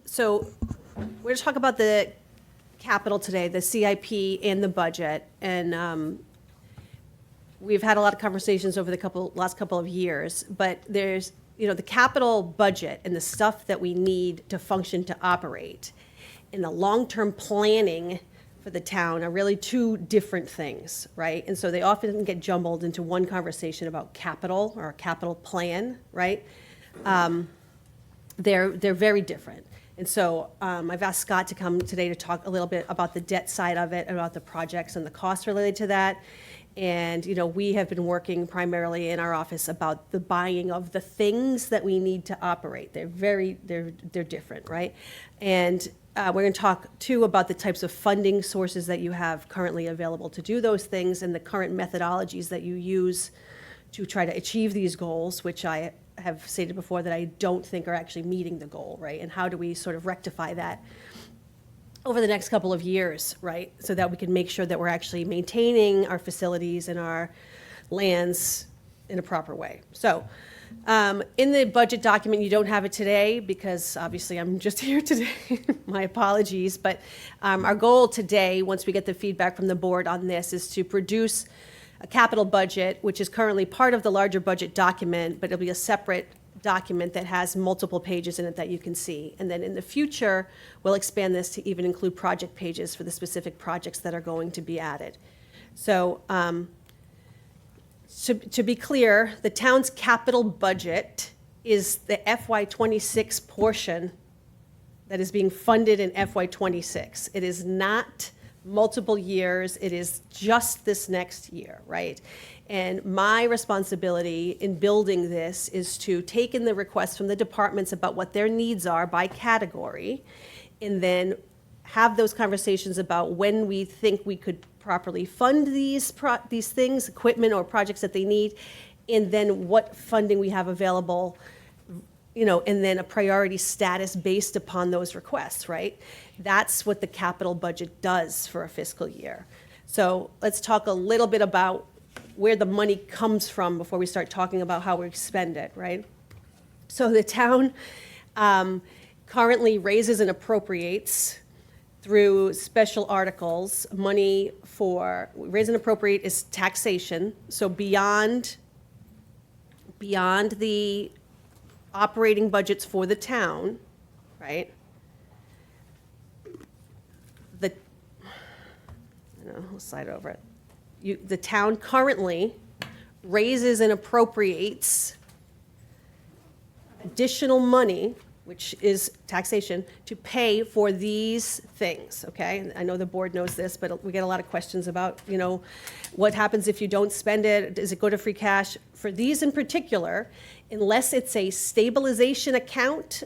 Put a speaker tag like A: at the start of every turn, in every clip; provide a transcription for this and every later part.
A: So we're going to talk about the capital today, the CIP and the budget. And we've had a lot of conversations over the last couple of years, but there's, the capital budget and the stuff that we need to function to operate and the long-term planning for the town are really two different things, right? And so they often get jumbled into one conversation about capital or a capital plan, right? They're very different. And so I've asked Scott to come today to talk a little bit about the debt side of it, about the projects and the costs related to that. And, we have been working primarily in our office about the buying of the things that we need to operate. They're different, right? And we're going to talk, too, about the types of funding sources that you have currently available to do those things and the current methodologies that you use to try to achieve these goals, which I have stated before that I don't think are actually meeting the goal, right? And how do we sort of rectify that over the next couple of years, right? So that we can make sure that we're actually maintaining our facilities and our lands in a proper way. So in the budget document, you don't have it today because obviously I'm just here today. My apologies. But our goal today, once we get the feedback from the board on this, is to produce a capital budget, which is currently part of the larger budget document, but it'll be a separate document that has multiple pages in it that you can see. And then in the future, we'll expand this to even include project pages for the specific projects that are going to be added. So to be clear, the town's capital budget is the FY26 portion that is being funded in FY26. It is not multiple years, it is just this next year, right? And my responsibility in building this is to take in the requests from the departments about what their needs are by category, and then have those conversations about when we think we could properly fund these things, equipment or projects that they need, and then what funding we have available, and then a priority status based upon those requests, right? That's what the capital budget does for a fiscal year. So let's talk a little bit about where the money comes from before we start talking about how we spend it, right? So the town currently raises and appropriates through special articles money for, raise and appropriate is taxation. So beyond the operating budgets for the town, right? We'll slide over it. The town currently raises and appropriates additional money, which is taxation, to pay for these things, okay? I know the board knows this, but we get a lot of questions about, what happens if you don't spend it? Does it go to free cash? For these in particular, unless it's a stabilization account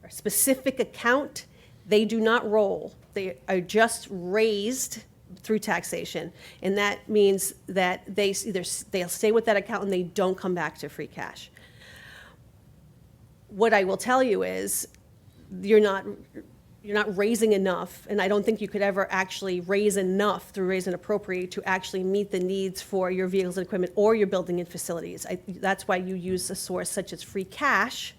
A: or specific account, they do not roll. They are just raised through taxation, and that means that they'll stay with that account and they don't come back to free cash. What I will tell you is you're not raising enough, and I don't think you could ever actually raise enough through raise and appropriate to actually meet the needs for your vehicles and equipment or your building and facilities. That's why you use a source such as free cash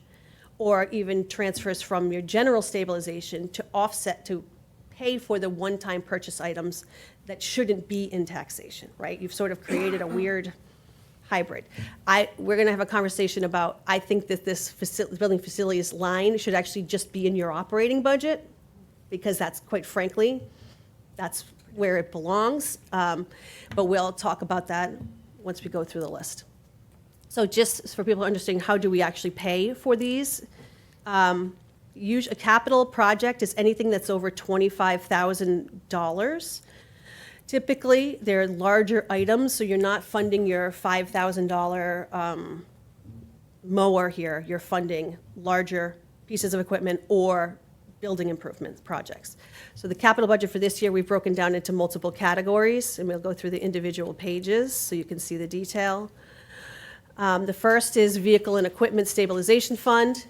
A: or even transfers from your general stabilization to offset, to pay for the one-time purchase items that shouldn't be in taxation, right? You've sort of created a weird hybrid. We're going to have a conversation about, I think that this building facilities line should actually just be in your operating budget, because that's, quite frankly, that's where it belongs. But we'll talk about that once we go through the list. So just for people understanding, how do we actually pay for these? A capital project is anything that's over $25,000. Typically, they're larger items, so you're not funding your $5,000 mower here. You're funding larger pieces of equipment or building improvement projects. So the capital budget for this year, we've broken down into multiple categories, and we'll go through the individual pages so you can see the detail. The first is Vehicle and Equipment Stabilization Fund.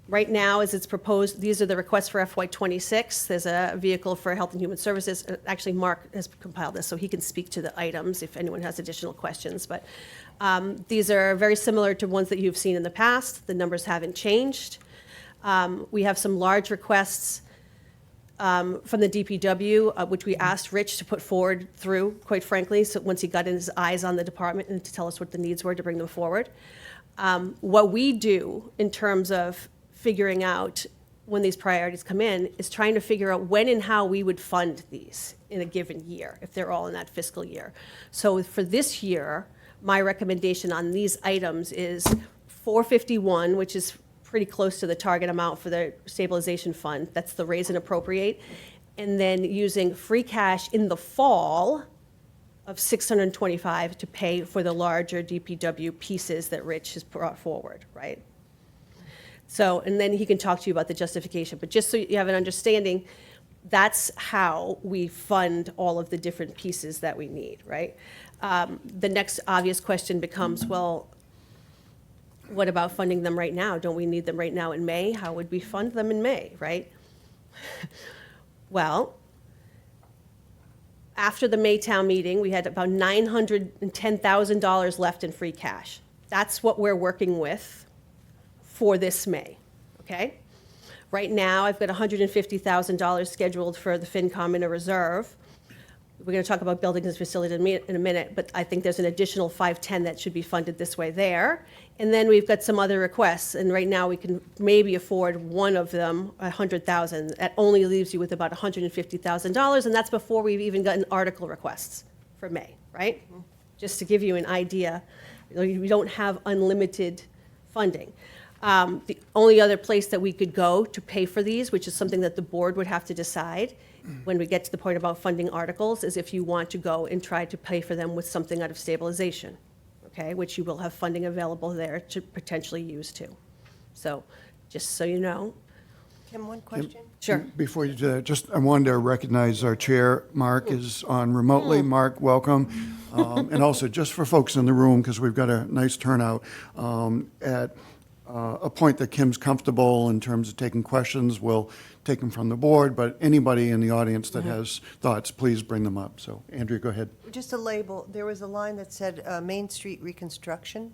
A: Right now, as it's proposed, these are the requests for FY26. There's a vehicle for Health and Human Services. Actually, Mark has compiled this, so he can speak to the items if anyone has additional questions. But these are very similar to ones that you've seen in the past. The numbers haven't changed. We have some large requests from the DPW, which we asked Rich to put forward through, quite frankly, so once he got his eyes on the department and to tell us what the needs were to bring them forward. What we do in terms of figuring out when these priorities come in is trying to figure out when and how we would fund these in a given year, if they're all in that fiscal year. So for this year, my recommendation on these items is 451, which is pretty close to the target amount for the stabilization fund. That's the raise and appropriate. And then using free cash in the fall of 625 to pay for the larger DPW pieces that Rich has brought forward, right? So, and then he can talk to you about the justification, but just so you have an understanding, that's how we fund all of the different pieces that we need, right? The next obvious question becomes, well, what about funding them right now? Don't we need them right now in May? How would we fund them in May, right? Well, after the Maytown meeting, we had about $910,000 left in free cash. That's what we're working with for this May, okay? Right now, I've got $150,000 scheduled for the FinCom in a reserve. We're going to talk about buildings and facilities in a minute, but I think there's an additional 510 that should be funded this way there. And then we've got some other requests, and right now we can maybe afford one of them, $100,000. That only leaves you with about $150,000, and that's before we've even gotten article requests for May, right? Just to give you an idea, we don't have unlimited funding. The only other place that we could go to pay for these, which is something that the board would have to decide when we get to the point about funding articles, is if you want to go and try to pay for them with something out of stabilization, okay, which you will have funding available there to potentially use too. So, just so you know.
B: Kim, one question?
A: Sure.
C: Before you do that, I wanted to recognize our chair. Mark is on remotely. Mark, welcome. And also, just for folks in the room, because we've got a nice turnout, at a point that Kim's comfortable in terms of taking questions, we'll take them from the board, but anybody in the audience that has thoughts, please bring them up. So, Andrea, go ahead.
B: Just a label, there was a line that said Main Street reconstruction.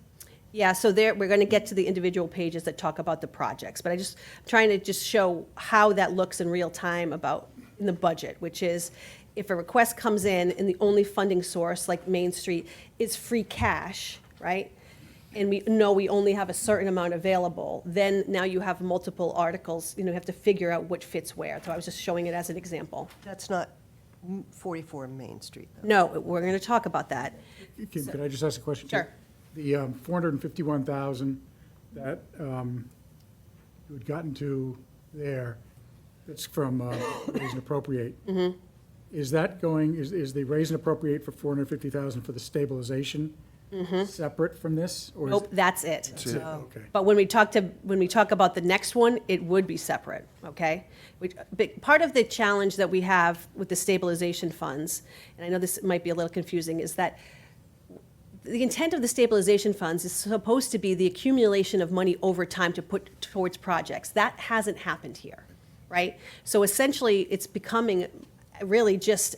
A: Yeah, so there, we're going to get to the individual pages that talk about the projects, but I'm trying to just show how that looks in real time in the budget, which is if a request comes in and the only funding source, like Main Street, is free cash, right? And we know we only have a certain amount available, then now you have multiple articles, you have to figure out what fits where. So I was just showing it as an example.
B: That's not 44 Main Street, though.
A: No, we're going to talk about that.
D: Kim, could I just ask a question? too?
A: Sure.
D: The 451,000 that you had gotten to there, that's from raise and appropriate. Is that going, is the raise and appropriate for 450,000 for the stabilization separate from this? Or is-
A: Nope, that's it.
C: That's it.
D: Okay.
A: But when we talk about the next one, it would be separate, okay? But part of the challenge that we have with the stabilization funds, and I know this might be a little confusing, is that the intent of the stabilization funds is supposed to be the accumulation of money over time to put towards projects. That hasn't happened here, right? So essentially, it's becoming really just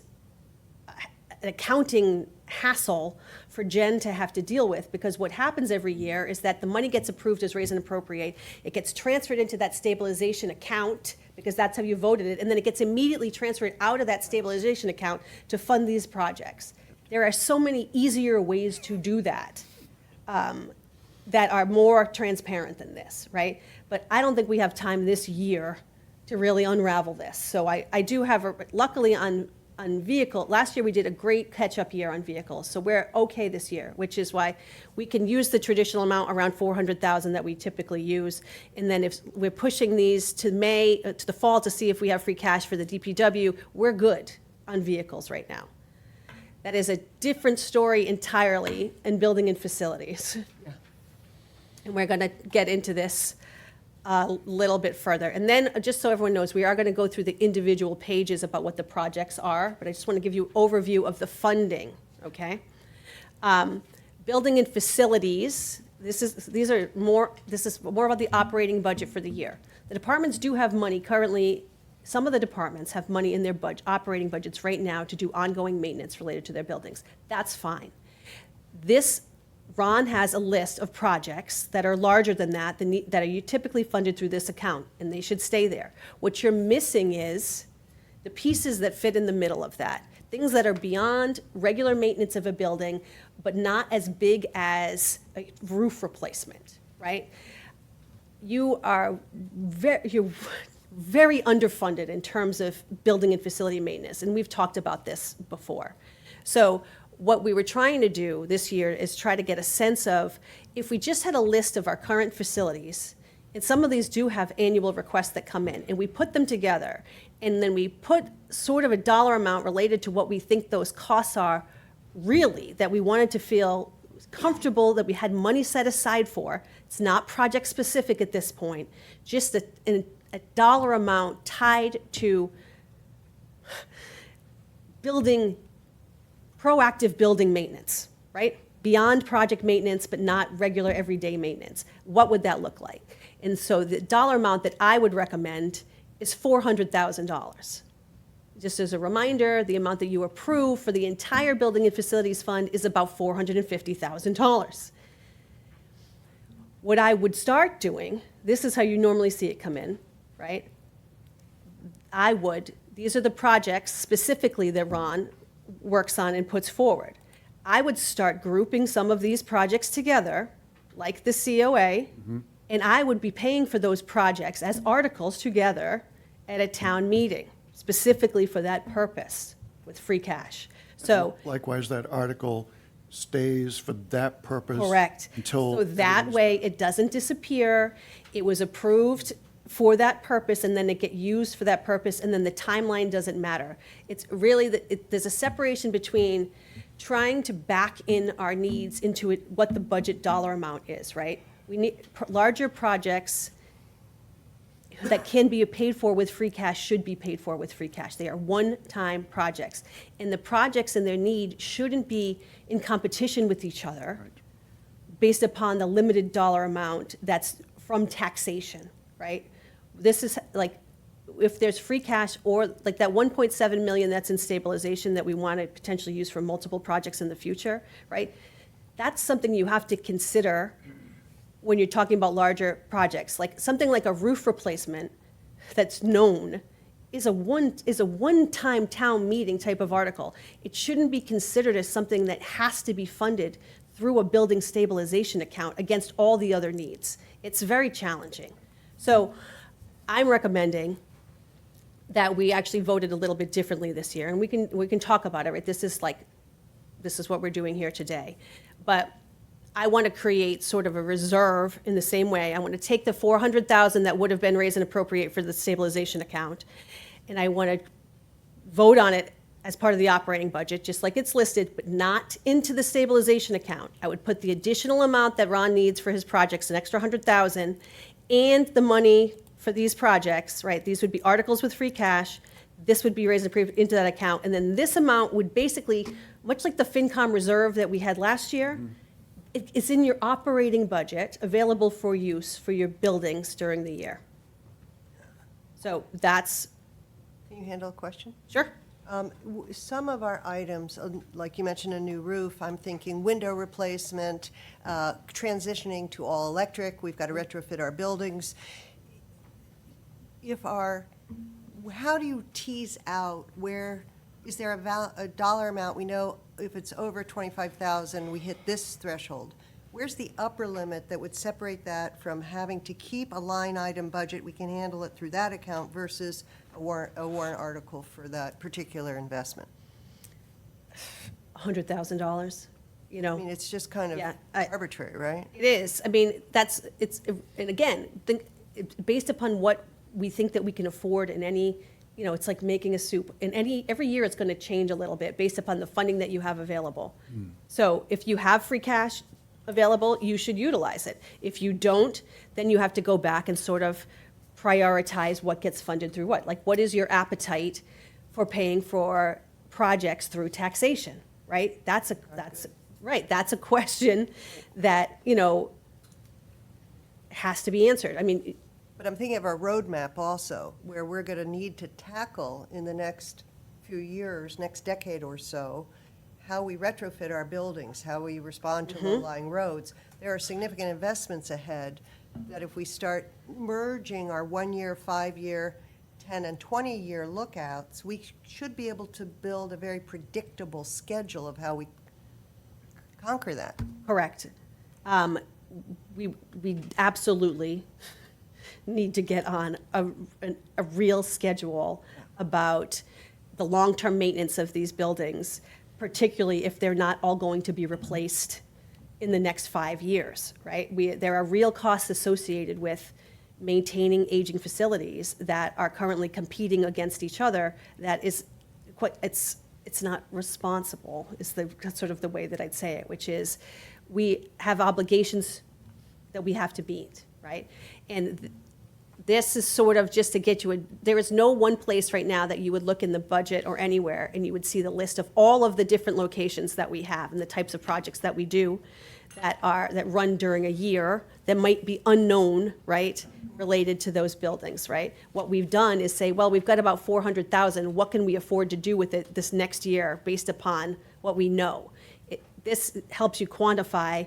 A: an accounting hassle for Jen to have to deal with, because what happens every year is that the money gets approved as raise and appropriate, it gets transferred into that stabilization account, because that's how you voted it, and then it gets immediately transferred out of that stabilization account to fund these projects. There are so many easier ways to do that, that are more transparent than this, right? But I don't think we have time this year to really unravel this. So I do have, luckily on vehicle, last year we did a great catch-up year on vehicles, so we're okay this year, which is why we can use the traditional amount around 400,000 that we typically use, and then if we're pushing these to May, to the fall to see if we have free cash for the DPW, we're good on vehicles right now. That is a different story entirely in building and facilities. And we're going to get into this a little bit further. And then, just so everyone knows, we are going to go through the individual pages about what the projects are, but I just want to give you an overview of the funding, okay? Building and facilities, this is more about the operating budget for the year. The departments do have money currently. Some of the departments have money in their operating budgets right now to do ongoing maintenance related to their buildings. That's fine. This Ron has a list of projects that are larger than that, that are typically funded through this account, and they should stay there. What you're missing is the pieces that fit in the middle of that, things that are beyond regular maintenance of a building, but not as big as a roof replacement, right? You're very underfunded in terms of building and facility maintenance, and we've talked about this before. So what we were trying to do this year is try to get a sense of, if we just had a list of our current facilities, and some of these do have annual requests that come in, and we put them together, and then we put sort of a dollar amount related to what we think those costs are really, that we wanted to feel comfortable that we had money set aside for. It's not project-specific at this point, just a dollar amount tied to proactive building maintenance, right? Beyond project maintenance, but not regular everyday maintenance. What would that look like? And so the dollar amount that I would recommend is $400,000. Just as a reminder, the amount that you approve for the entire Building and Facilities Fund is about $450,000. What I would start doing, this is how you normally see it come in, right? These are the projects specifically that Ron works on and puts forward. I would start grouping some of these projects together, like the COA, and I would be paying for those projects as articles together at a town meeting, specifically for that purpose, with free cash. So,
C: Likewise, that article stays for that purpose.
A: correct.
C: Until.
A: So that way, it doesn't disappear. It was approved for that purpose, and then it get used for that purpose, and then the timeline doesn't matter. It's really, there's a separation between trying to back in our needs into what the budget dollar amount is, right? We need larger projects that can be paid for with free cash should be paid for with free cash. They are one-time projects. And the projects and their need shouldn't be in competition with each other based upon the limited dollar amount that's from taxation, right? This is like, if there's free cash or like that 1.7 million that's in stabilization that we want to potentially use for multiple projects in the future, right? That's something you have to consider when you're talking about larger projects. Like something like a roof replacement that's known is a one-time town meeting type of article. It shouldn't be considered as something that has to be funded through a building stabilization account against all the other needs. It's very challenging. So I'm recommending that we actually voted a little bit differently this year, and we can talk about it, right? This is what we're doing here today. But I want to create sort of a reserve in the same way. I want to take the $400,000 that would have been raised and appropriate for the stabilization account, and I want to vote on it as part of the operating budget, just like it's listed, but not into the stabilization account. I would put the additional amount that Ron needs for his projects, an extra $100,000, and the money for these projects, right? These would be articles with free cash. This would be raised into that account, and then this amount would basically, much like the FinCom reserve that we had last year, it's in your operating budget, available for use for your buildings during the year. So that's,
B: Can you handle a question?
A: sure.
B: Some of our items, like you mentioned, a new roof, I'm thinking window replacement, transitioning to all electric, we've got to retrofit our buildings. How do you tease out where, is there a dollar amount? We know if it's over 25,000, we hit this threshold. Where's the upper limit that would separate that from having to keep a line item budget, we can handle it through that account, versus a warrant article for that particular investment?
A: $100,000, you know?
B: I mean, it's just kind of
A: Yeah,
B: arbitrary, right?
A: It is. I mean, and again, based upon what we think that we can afford in any, you know, it's like making a soup. Every year it's going to change a little bit based upon the funding that you have available. So if you have free cash available, you should utilize it. If you don't, then you have to go back and sort of prioritize what gets funded through what. Like, what is your appetite for paying for projects through taxation, right? That's a question that, you know, has to be answered. I mean,
B: But I'm thinking of our roadmap also, where we're going to need to tackle in the next few years, next decade or so, how we retrofit our buildings, how we respond to low-lying roads. There are significant investments ahead that if we start merging our 1-year, 5-year, 10 and 20-year lookouts, we should be able to build a very predictable schedule of how we conquer that.
A: Correct. We absolutely need to get on a real schedule about the long-term maintenance of these buildings, particularly if they're not all going to be replaced in the next 5 years, right? There are real costs associated with maintaining aging facilities that are currently competing against each other. That is quite, it's not responsible, is that's sort of the way that I'd say it, which is we have obligations that we have to meet, right? And this is sort of just to get you there is no one place right now that you would look in the budget or anywhere and you would see the list of all of the different locations that we have and the types of projects that we do that run during a year that might be unknown, right, related to those buildings, right? What we've done is say, well, we've got about 400,000. What can we afford to do with it this next year based upon what we know? This helps you quantify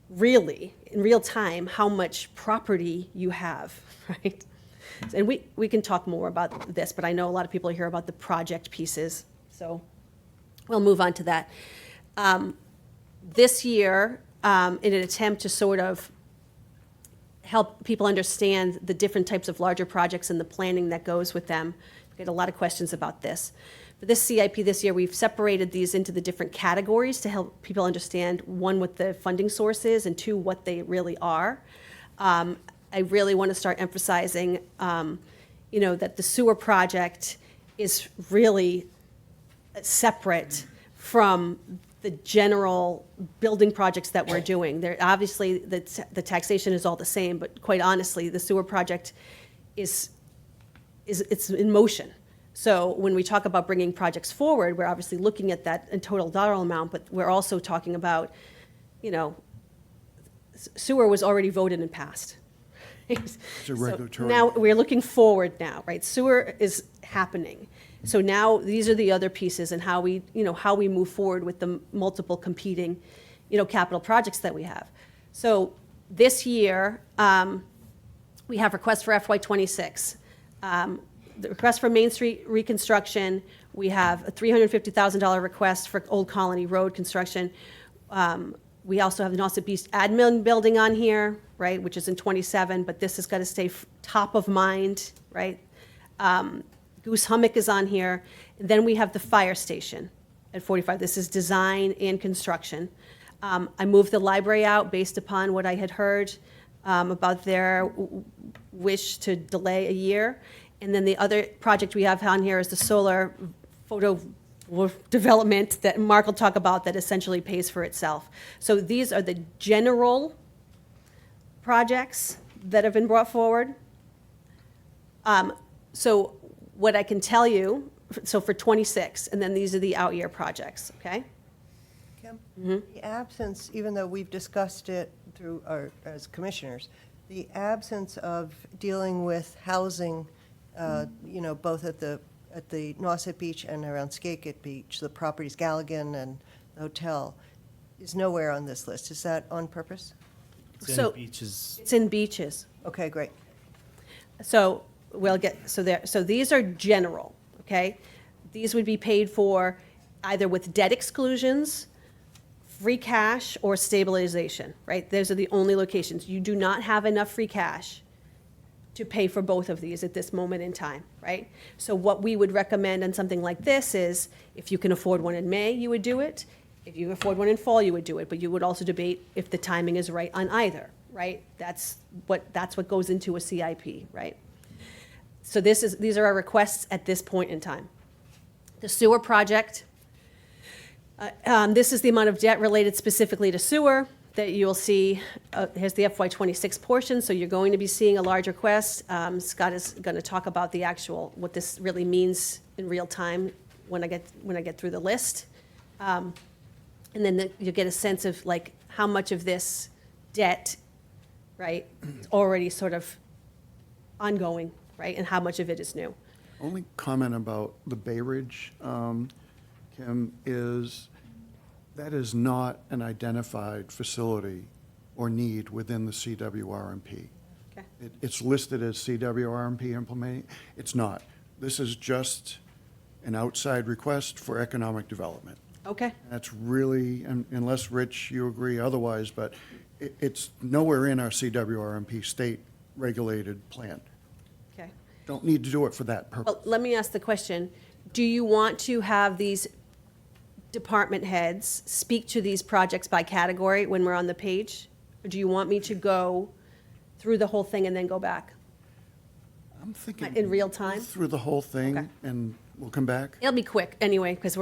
A: really, in real time, how much property you have, right? And we can talk more about this, but I know a lot of people hear about the project pieces, so we'll move on to that. This year, in an attempt to sort of help people understand the different types of larger projects and the planning that goes with them, we get a lot of questions about this. For this CIP this year, we've separated these into the different categories to help people understand, one, what the funding source is, and two, what they really are. I really want to start emphasizing, that the sewer project is really separate from the general building projects that we're doing. There, obviously, the taxation is all the same, but quite honestly, the sewer project it's in motion. So when we talk about bringing projects forward, we're obviously looking at that in total dollar amount, but we're also talking about, sewer was already voted and passed.
C: It's a regulatory.
A: So now we're looking forward now, right? Sewer is happening. So now these are the other pieces and how we move forward with the multiple competing, capital projects that we have. So this year, we have requests for FY26. The request for Main Street reconstruction, we have a $350,000 request for Old Colony Road construction. We also have the Nauset Beach admin building on here, right, which is in 27, but this has got to stay top of mind, right? Goose Hummock is on here. And then we have the fire station at 45. This is design and construction. I moved the library out based upon what I had heard about their wish to delay a year. And then the other project we have on here is the solar photo development that Mark will talk about that essentially pays for itself. So these are the general projects that have been brought forward. So what I can tell you, so for 26, and then these are the out-year projects, okay?
B: Kim, the absence, even though we've discussed it through as commissioners, the absence of dealing with housing, both at the Nauset Beach and around Skakit Beach, the properties Galligan and the hotel, is nowhere on this list. Is that on purpose?
A: So
E: beaches.
A: it's in beaches.
B: Okay, great.
A: So so these are general, okay? These would be paid for either with debt exclusions, free cash, or stabilization, right? Those are the only locations. You do not have enough free cash to pay for both of these at this moment in time, right? So what we would recommend on something like this is, if you can afford one in May, you would do it. If you afford one in fall, you would do it, but you would also debate if the timing is right on either, right? That's what goes into a CIP, right? So these are our requests at this point in time. The sewer project, this is the amount of debt related specifically to sewer that you'll see. Here's the FY26 portion, so you're going to be seeing a large request. Scott is going to talk about the actual, what this really means in real time when I get through the list. And then you'll get a sense of like how much of this debt, right, is already sort of ongoing, right, and how much of it is new.
C: Only comment about the Bay Ridge, Kim, is That is not an identified facility or need within the CWRMP.
A: Okay.
C: It's listed as CWRMP implementing. It's not. This is just an outside request for economic development.
A: Okay,
C: That's really, unless, Rich, you agree otherwise, but it's nowhere in our CWRMP state-regulated plan.
A: okay.
C: Don't need to do it for that purpose.
A: Well, let me ask the question. Do you want to have these department heads speak to these projects by category when we're on the page? Or do you want me to go through the whole thing and then go back
C: I'm thinking.
A: in real time?
C: Through the whole
A: Okay.
C: thing, and we'll come back.
A: It'll be quick anyway, because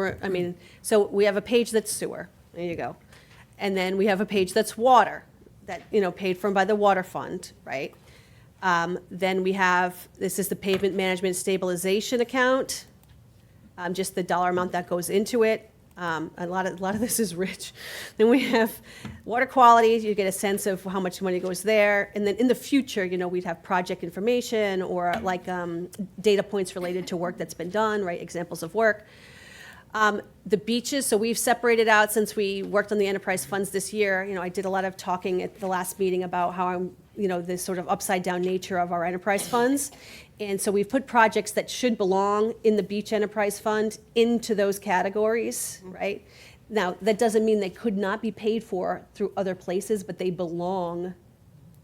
A: so we have a page that's sewer, there you go. And then we have a page that's water, that, paid for by the water fund, right? Then we have, this is the pavement management stabilization account, just the dollar amount that goes into it. A lot of this is rich. Then we have water quality, you get a sense of how much money goes there. And then in the future, we'd have project information or like data points related to work that's been done, right, examples of work. The beaches, so we've separated out since we worked on the enterprise funds this year. I did a lot of talking at the last meeting about how I'm, this sort of upside down nature of our enterprise funds. And so we've put projects that should belong in the beach enterprise fund into those categories, right? Now, that doesn't mean they could not be paid for through other places, but they belong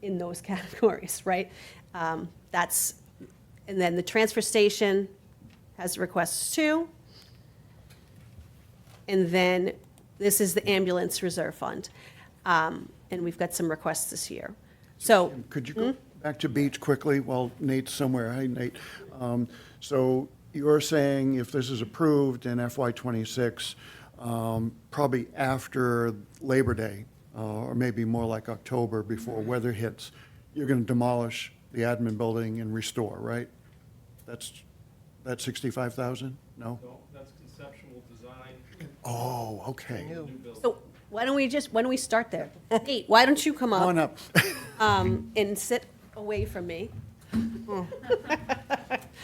A: in those categories, right? And then the transfer station has requests too. And then this is the ambulance reserve fund. And we've got some requests this year. So,
C: Could you go back to beach quickly while Nate's somewhere? Hi, Nate. So you're saying if this is approved in FY '26, probably after Labor Day, or maybe more like October before weather hits, you're going to demolish the admin building and restore, right? That's 65,000? No?
E: No, that's conceptual design.
C: Oh, okay.
E: New building.
A: so why don't we start there? Nate, why don't you come
C: Come on
A: up
C: up.
A: and sit away from me?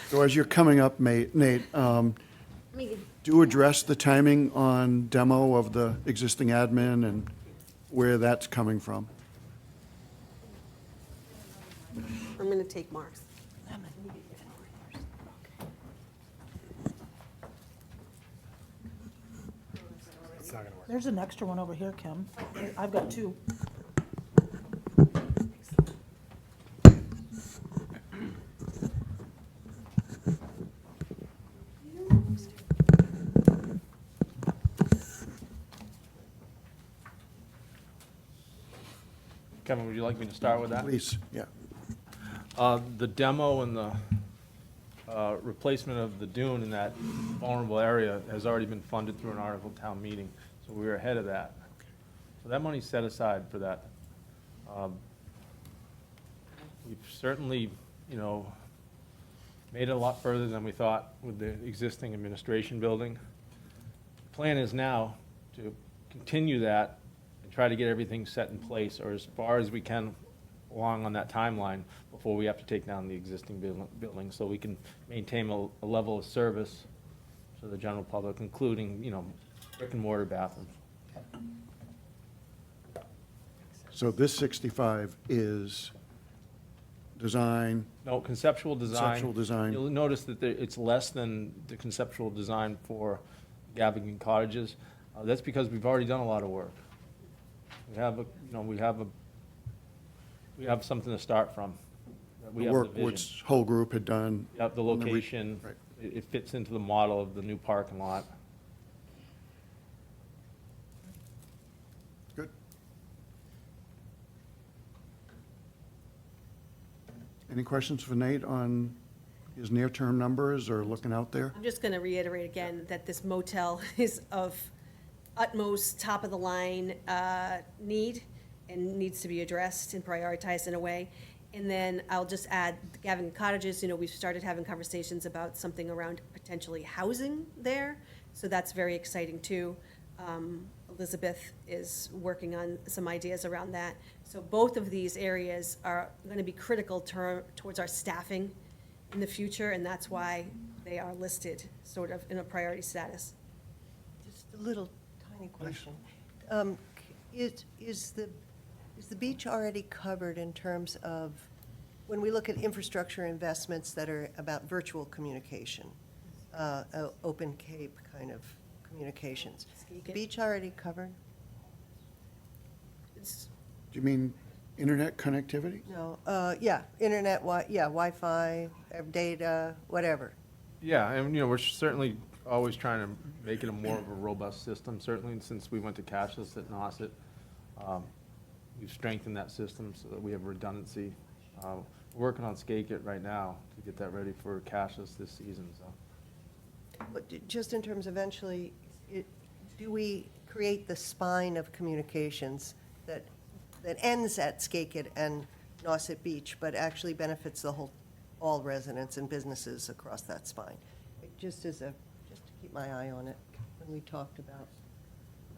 C: So as you're coming up, Nate, do address the timing on demo of the existing admin and where that's coming from.
A: I'm going to take Mark's.
F: There's an extra one over here, Kim. I've got two.
E: Kevin, would you like me to start with that?
C: Please, yeah.
E: The demo and the replacement of the dune in that vulnerable area has already been funded through an article town meeting, so we were ahead of that. So that money's set aside for that. We've certainly, made it a lot further than we thought with the existing administration building. The plan is now to continue that and try to get everything set in place, or as far as we can along on that timeline before we have to take down the existing building, so we can maintain a level of service to the general public, including, brick and mortar bathrooms.
C: So this 65 is design,
E: No, conceptual design.
C: Conceptual design.
E: You'll notice that it's less than the conceptual design for Gavigan Cottages. That's because we've already done a lot of work. We have something to start from. We
C: the
E: have
C: work
E: the vision.
C: which whole group had done.
E: Yep, the
C: on the re-
E: location,
C: right.
E: it fits into the model of the new parking lot.
C: Good. Any questions for Nate on his near-term numbers or looking out there?
A: I'm just going to reiterate again that this motel is of utmost top-of-the-line need and needs to be addressed and prioritized in a way. And then I'll just add, the Gavin Cottages, we've started having conversations about something around potentially housing there, so that's very exciting too. Elizabeth is working on some ideas around that. So both of these areas are going to be critical towards our staffing in the future, and that's why they are listed sort of in a priority status.
B: Just a little tiny question. Is the beach already covered in terms of, when we look at infrastructure investments that are about virtual communication, open Cape kind of communications?
A: Skeek it.
B: Beach already covered?
A: It's-
C: Do you mean internet connectivity?
B: No, yeah, internet, Wi-Fi, data, whatever.
E: Yeah, and, we're certainly always trying to make it a more of a robust system, certainly since we went to cashless at Nauset. We've strengthened that system so that we have redundancy. We're working on Skate It right now to get that ready for cashless this season, so.
B: But just in terms eventually, do we create the spine of communications that ends at Skakit and Nauset Beach, but actually benefits all residents and businesses across that spine? Just to keep my eye on it, when we talked about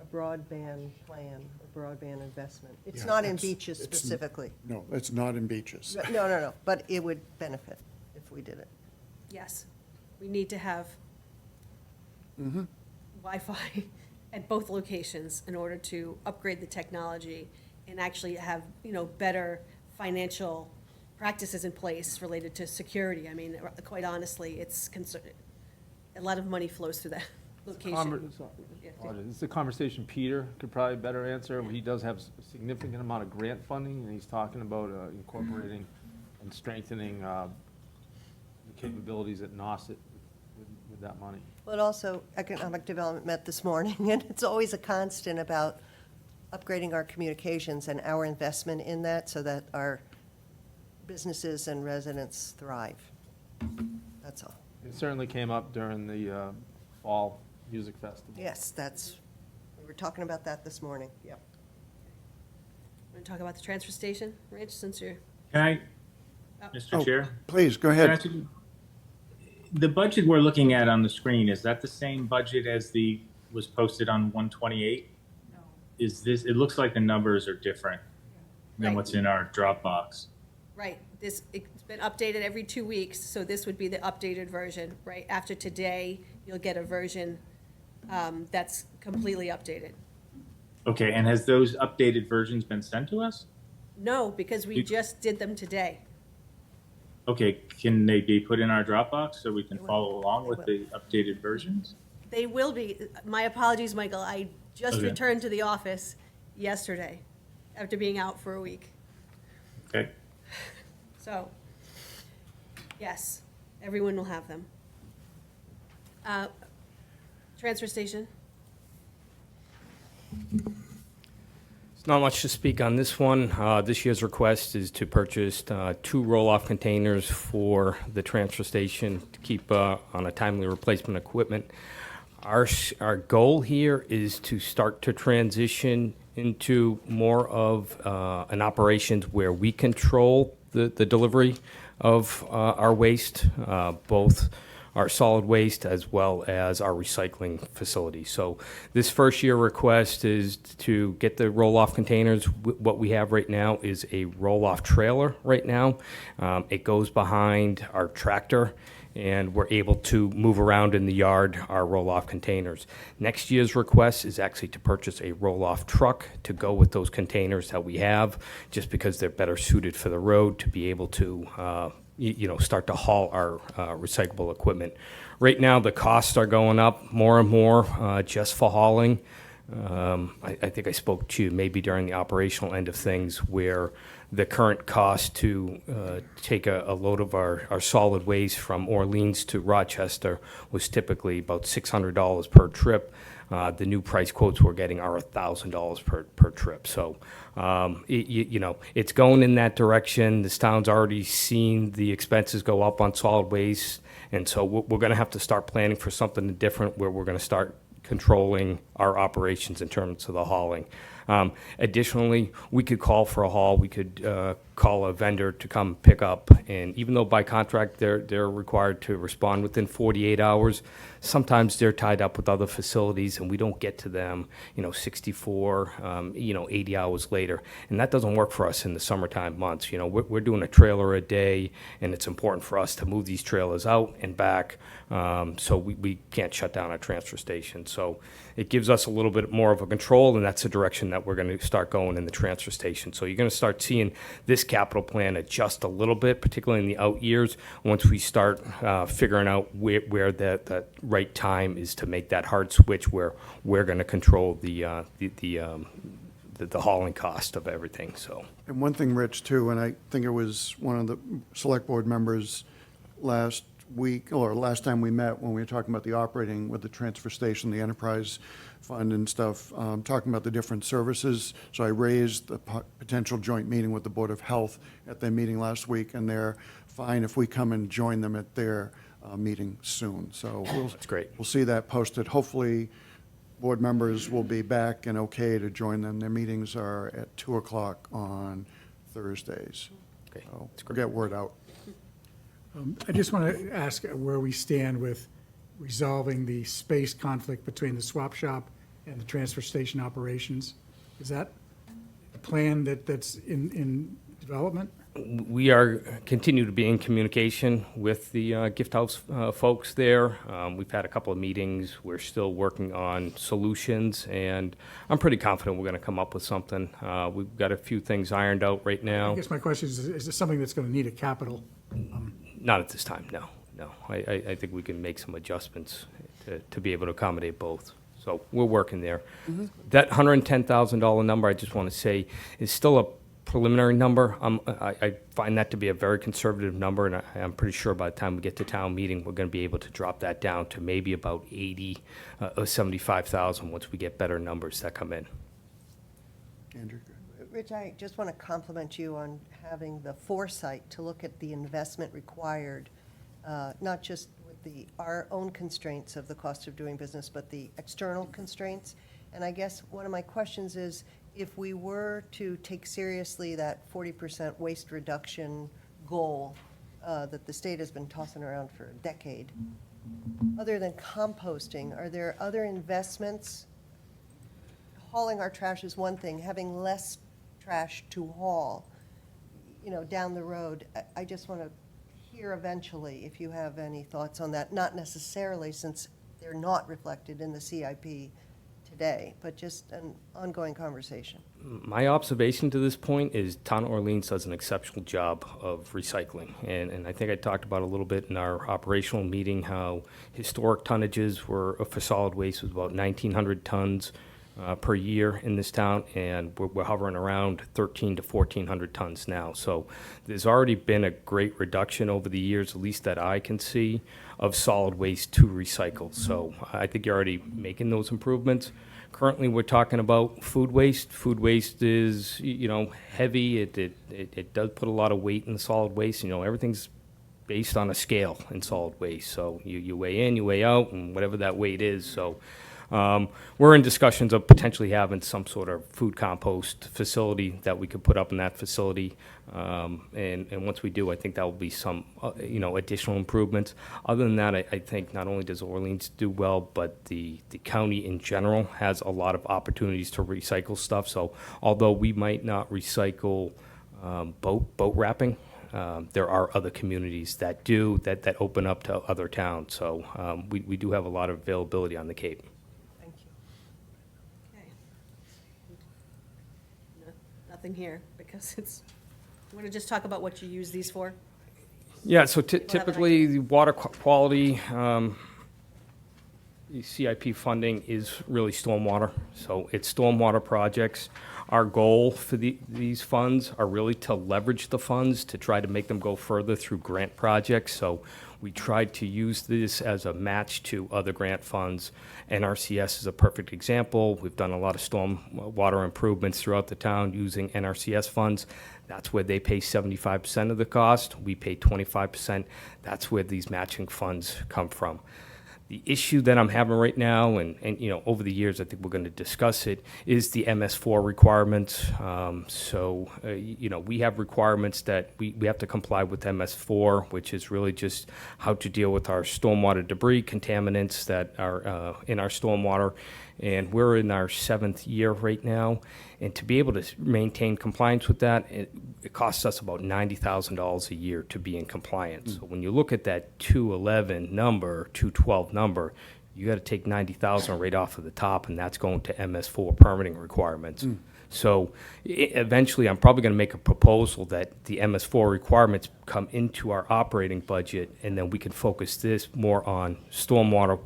B: a broadband plan, a broadband investment. It's
C: Yeah,
B: not in
C: that's-
B: beaches
C: it's n-
B: specifically.
C: No, it's not in beaches.
B: No, but it would benefit if we did it.
A: Yes, we need to have
C: Mm-hmm.
A: Wi-Fi at both locations in order to upgrade the technology and actually have, better financial practices in place related to security. I mean, quite honestly, a lot of money flows through that location. Yeah.
E: It's a conversation Peter could probably better answer. He does have a significant amount of grant funding, and he's talking about incorporating and strengthening the capabilities at Nauset with that money.
B: But also, Economic Development met this morning, and it's always a constant about upgrading our communications and our investment in that so that our businesses and residents thrive. That's all.
E: It certainly came up during the Fall Music Festival.
B: Yes, we were talking about that this morning, yep.
A: Want to talk about the transfer station, Rich, since you're,
G: Can I,
A: Oh.
G: Mr. Chair?
C: Please, go
G: Can I
C: ahead.
G: ask you- The budget we're looking at on the screen, is that the same budget as was posted on 128?
F: No.
G: It looks like the numbers are different than
A: Right.
G: what's in our Dropbox.
A: right, it's been updated every 2 weeks, so this would be the updated version, right? After today, you'll get a version that's completely updated.
G: Okay, and has those updated versions been sent to us?
A: No, because we
G: You-
A: just did them today.
G: Okay, can they be put in our Dropbox so we can follow along with the updated versions?
A: They will be. My apologies, Michael. I just
G: Okay.
A: returned to the office yesterday after being out for a week.
G: Okay,
A: So, yes, everyone will have them. Transfer station?
H: There's not much to speak on this one. This year's request is to purchase 2 roll-off containers for the transfer station to keep on a timely replacement equipment. Our goal here is to start to transition into more of an operations where we control the delivery of our waste, both our solid waste as well as our recycling facility. So this first year request is to get the roll-off containers. What we have right now is a roll-off trailer right now. It goes behind our tractor, and we're able to move around in the yard our roll-off containers. Next year's request is actually to purchase a roll-off truck to go with those containers that we have, just because they're better suited for the road to be able to start to haul our recyclable equipment. Right now, the costs are going up more and more just for hauling. I think I spoke to you maybe during the operational end of things, where the current cost to take a load of our solid waste from Orleans to Rochester was typically about $600 per trip. The new price quotes we're getting are $1,000 per trip. So, it's going in that direction. This town's already seen the expenses go up on solid waste. And so we're going to have to start planning for something different, where we're going to start controlling our operations in terms of the hauling. Additionally, we could call for a haul, we could call a vendor to come pick up, and even though by contract they're required to respond within 48 hours, sometimes they're tied up with other facilities and we don't get to them, 64, 80 hours later. And that doesn't work for us in the summertime months. We're doing a trailer a day, and it's important for us to move these trailers out and back, so we can't shut down our transfer station. So it gives us a little bit more of a control, and that's the direction that we're going to start going in the transfer station. So you're going to start seeing this capital plan adjust a little bit, particularly in the out years, once we start figuring out where the right time is to make that hard switch where we're going to control the hauling cost of everything, so.
C: And one thing, Rich, too, and I think it was one of the select board members last week, or last time we met, when we were talking about the operating with the transfer station, the enterprise fund and stuff, talking about the different services. So I raised the potential joint meeting with the Board of Health at their meeting last week, and they're fine if we come and join them at their meeting soon. So
H: That's great.
C: We'll see that posted. Hopefully, board members will be back and okay to join them. Their meetings are at 2:00 on Thursdays.
H: Okay,
C: So
H: that's
C: we'll
H: great.
C: get word out.
D: I just want to ask where we stand with resolving the space conflict between the swap shop and the transfer station operations. Is that a plan that's in development?
H: We continue to be in communication with the gift house folks there. We've had a couple of meetings. We're still working on solutions, and I'm pretty confident we're going to come up with something. We've got a few things ironed out right
D: I
H: now.
D: guess my question is this something that's going to need a capital?
H: Not at this time, no. I think we can make some adjustments to be able to accommodate both. So we're working there. That $110,000 number, I just want to say, is still a preliminary number. I find that to be a very conservative number, and I'm pretty sure by the time we get to town meeting, we're going to be able to drop that down to maybe about 80 or 75,000 once we get better numbers that come in.
C: Andrew?
B: Rich, I just want to compliment you on having the foresight to look at the investment required, not just with our own constraints of the cost of doing business, but the external constraints. And I guess one of my questions is, if we were to take seriously that 40% waste reduction goal that the state has been tossing around for a decade, other than composting, are there other investments? Hauling our trash is one thing, having less trash to haul, down the road. I just want to hear eventually if you have any thoughts on that, not necessarily since they're not reflected in the CIP today, but just an ongoing conversation.
H: My observation to this point is Town of Orleans does an exceptional job of recycling. And I think I talked about a little bit in our operational meeting how historic tonnages for solid waste was about 1,900 tons per year in this town, and we're hovering around 1,300 to 1,400 tons now. So there's already been a great reduction over the years, at least that I can see, of solid waste to recycle. So I think you're already making those improvements. Currently, we're talking about food waste. Food waste is, heavy. It does put a lot of weight in the solid waste. Everything's based on a scale in solid waste. So you weigh in, you weigh out, and whatever that weight is. So we're in discussions of potentially having some sort of food compost facility that we could put up in that facility. And once we do, I think that will be some, additional improvements. Other than that, I think not only does Orleans do well, but the county in general has a lot of opportunities to recycle stuff. So although we might not recycle boat wrapping, there are other communities that do, that open up to other towns. So we do have a lot of availability on the Cape.
B: Thank you.
A: Okay. Nothing here, because you want to just talk about what you use these for?
H: Yeah, so
A: have an
H: typically, the water quality, the CIP funding is really stormwater. So it's stormwater projects. Our goal for these funds are really to leverage the funds to try to make them go further through grant projects. So we tried to use this as a match to other grant funds. NRCS is a perfect example. We've done a lot of stormwater improvements throughout the town using NRCS funds. That's where they pay 75% of the cost. We pay 25%. That's where these matching funds come from. The issue that I'm having right now, and over the years, I think we're going to discuss it, is the MS4 requirements. We have requirements that we have to comply with MS4, which is really just how to deal with our stormwater debris, contaminants that are in our stormwater. And we're in our 7th year right now. And to be able to maintain compliance with that, it costs us about $90,000 a year to be in compliance. So when you look at that 211 number, 212 number, you got to take 90,000 right off of the top, and that's going to MS4 permitting requirements. So eventually, I'm probably going to make a proposal that the MS4 requirements come into our operating budget, and then we can focus this more on stormwater,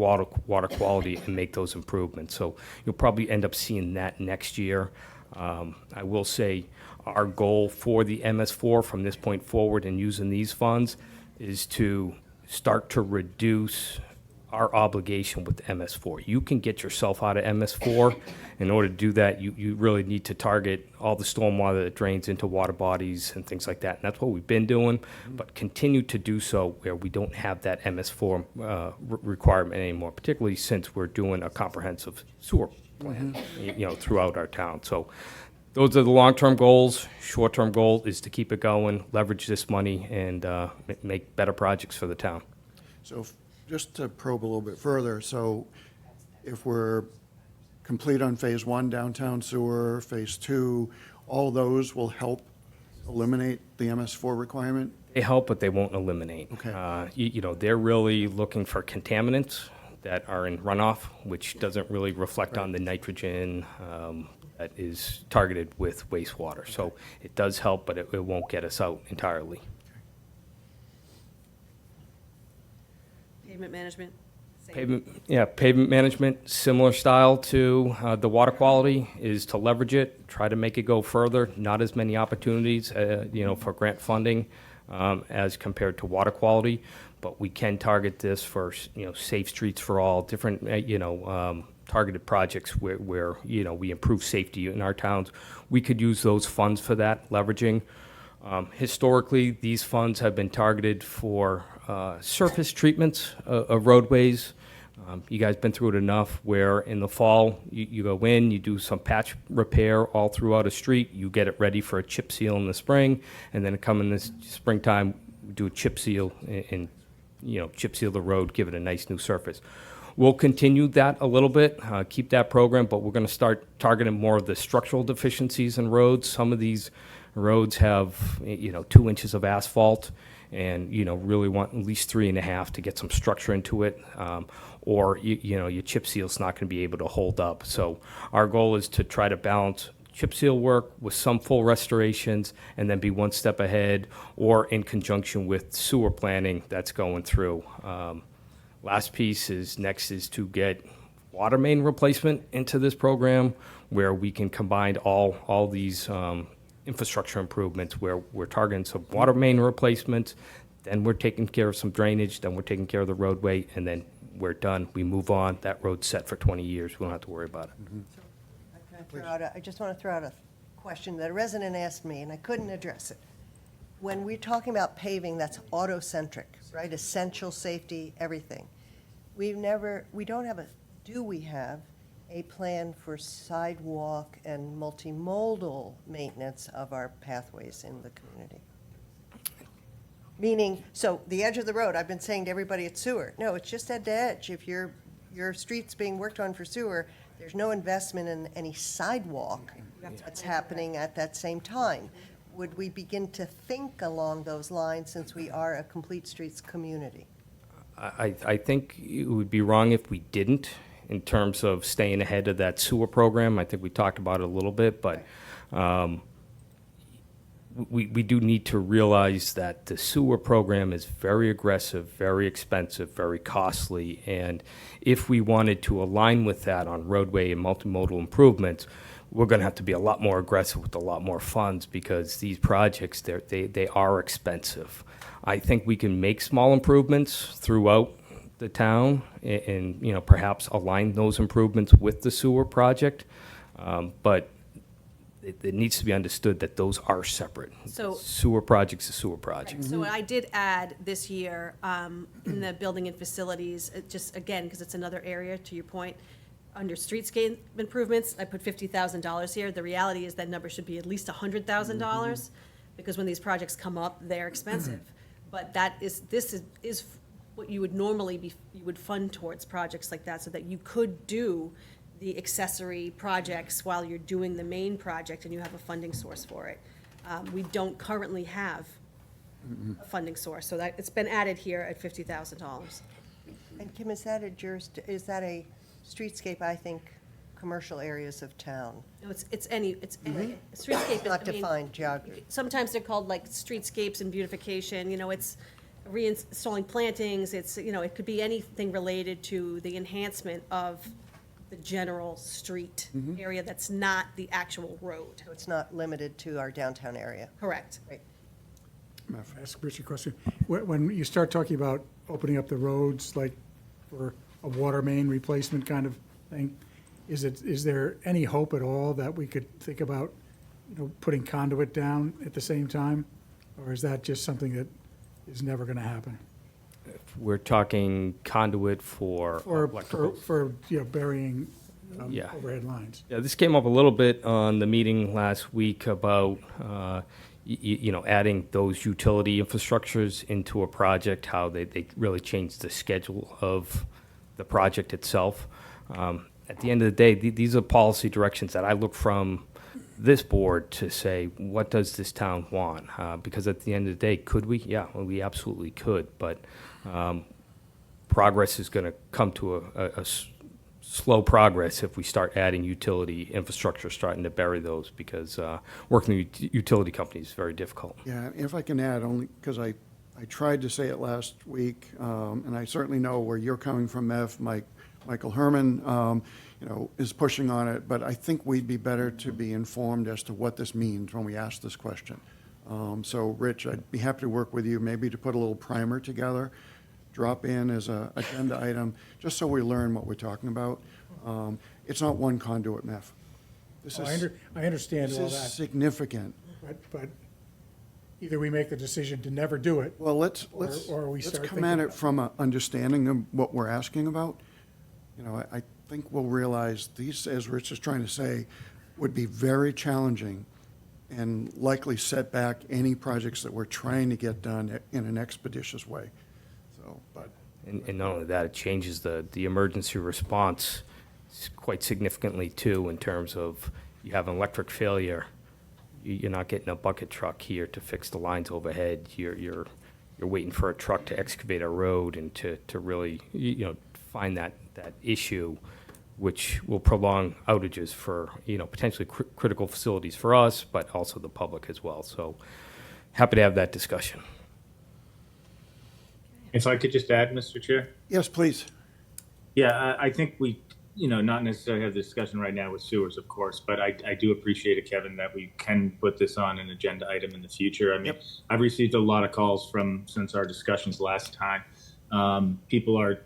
H: water quality, and make those improvements. So you'll probably end up seeing that next year. I will say our goal for the MS4 from this point forward and using these funds is to start to reduce our obligation with MS4. You can get yourself out of MS4. In order to do that, you really need to target all the stormwater that drains into water bodies and things like that. And that's what we've been doing, but continue to do so where we don't have that MS4 requirement anymore, particularly since we're doing a comprehensive sewer plan, throughout our town. So those are the long-term goals. Short-term goal is to keep it going, leverage this money, and make better projects for the town.
C: So just to probe a little bit further, so if we're complete on phase 1, downtown sewer, phase 2, all those will help eliminate the MS4 requirement?
H: They help, but they won't eliminate.
C: Okay.
H: They're really looking for contaminants that are in runoff, which doesn't really reflect on the nitrogen that is targeted with wastewater. So it does help, but it won't get us out entirely.
A: Pavement management? Same.
H: Pavement management, similar style to the water quality, is to leverage it, try to make it go further. Not as many opportunities, for grant funding as compared to water quality, but we can target this for, safe streets for all, different, targeted projects where we improve safety in our towns. We could use those funds for that, leveraging. Historically, these funds have been targeted for surface treatments of roadways. You guys been through it enough where in the fall, you go in, you do some patch repair all throughout a street, you get it ready for a chip seal in the spring, and then come in this springtime, do a chip seal and chip seal the road, give it a nice new surface. We'll continue that a little bit, keep that program, but we're going to start targeting more of the structural deficiencies in roads. Some of these roads have, 2 inches of asphalt, and really want at least 3.5 to get some structure into it, or your chip seal's not going to be able to hold up. So our goal is to try to balance chip seal work with some full restorations, and then be one step ahead, or in conjunction with sewer planning that's going through. Last piece is to get water main replacement into this program, where we can combine all these infrastructure improvements, where we're targeting some water main replacements, then we're taking care of some drainage, then we're taking care of the roadway, and then we're done. We move on. That road's set for 20 years. We don't have to worry about it.
B: I just want to throw out a question that a resident asked me, and I couldn't address it. When we're talking about paving, that's auto-centric, right? Essential safety, everything. Do we have a plan for sidewalk and multimodal maintenance of our pathways in the community? Meaning, so the edge of the road, I've been saying to everybody it's sewer. No, it's just at the edge. If your street's being worked on for sewer, there's no investment in any sidewalk that's happening at that same time. Would we begin to think along those lines, since we are a complete streets community?
H: I think it would be wrong if we didn't, in terms of staying ahead of that sewer program. I think we talked about it a little bit, but we do need to realize that the sewer program is very aggressive, very expensive, very costly, and if we wanted to align with that on roadway and multimodal improvements, we're going to have to be a lot more aggressive with a lot more funds, because these projects, they are expensive. I think we can make small improvements throughout the town and perhaps align those improvements with the sewer project. But it needs to be understood that those are separate.
A: So-
H: Sewer projects are sewer projects.
A: So I did add this year, in the building and facilities, just again, because it's another area, to your point, under streetscape improvements, I put $50,000 here. The reality is that number should be at least $100,000, because when these projects come up, they're expensive. But this is what you would normally you would fund towards projects like that, so that you could do the accessory projects while you're doing the main project and you have a funding source for it. We don't currently have a funding source, so that, it's been added here at $50,000.
B: And Kim, is that a streetscape, I think, commercial areas of town?
A: No, it's any, streetscape is,
B: Not
A: I mean,
B: defined geography.
A: sometimes they're called like streetscapes and beautification, it's reinstalling plantings, it could be anything related to the enhancement of the general street area that's not the actual road.
B: So it's not limited to our downtown area.
A: Correct.
D: Ask Rich a question. When you start talking about opening up the roads, like for a water main replacement kind of thing, is there any hope at all that we could think about, putting conduit down at the same time? Or is that just something that is never going to happen?
H: We're talking conduit for
D: Or
H: electrical.
D: for burying
H: Yeah.
D: overhead lines?
H: Yeah, this came up a little bit on the meeting last week about, adding those utility infrastructures into a project, how they really changed the schedule of the project itself. At the end of the day, these are policy directions that I look from this board to say, what does this town want? Because at the end of the day, could we? Yeah, well, we absolutely could, but progress is going to come to a slow progress if we start adding utility infrastructure, starting to bury those, because working with utility companies is very difficult.
C: Yeah, if I can add, only because I tried to say it last week, and I certainly know where you're coming from, Mev. Michael Herman, is pushing on it, but I think we'd be better to be informed as to what this means when we ask this question. So, Rich, I'd be happy to work with you, maybe to put a little primer together, drop in as a agenda item, just so we learn what we're talking about. It's not one conduit, Mev. This
D: I understand
C: this
D: all
C: is
D: that,
C: significant.
D: but either we make the decision to never do it,
C: Well, let's
D: or we
C: let's
D: start
C: come
D: thinking
C: at it
D: about it.
C: from an understanding of what we're asking about. I think we'll realize these, as Rich is trying to say, would be very challenging and likely set back any projects that we're trying to get done in an expeditious way. So, but
H: And not only that, it changes the emergency response quite significantly too, in terms of you have an electric failure, you're not getting a bucket truck here to fix the lines overhead. You're waiting for a truck to excavate a road and to really, find that issue, which will prolong outages for, potentially critical facilities for us, but also the public as well. So happy to have that discussion.
G: If I could just add, Mr. Chair?
C: yes, please.
G: Yeah, I think we, not necessarily have the discussion right now with sewers, of course, but I do appreciate it, Kevin, that we can put this on an agenda item in the future. I mean, I've received a lot of calls since our discussions last time. People are,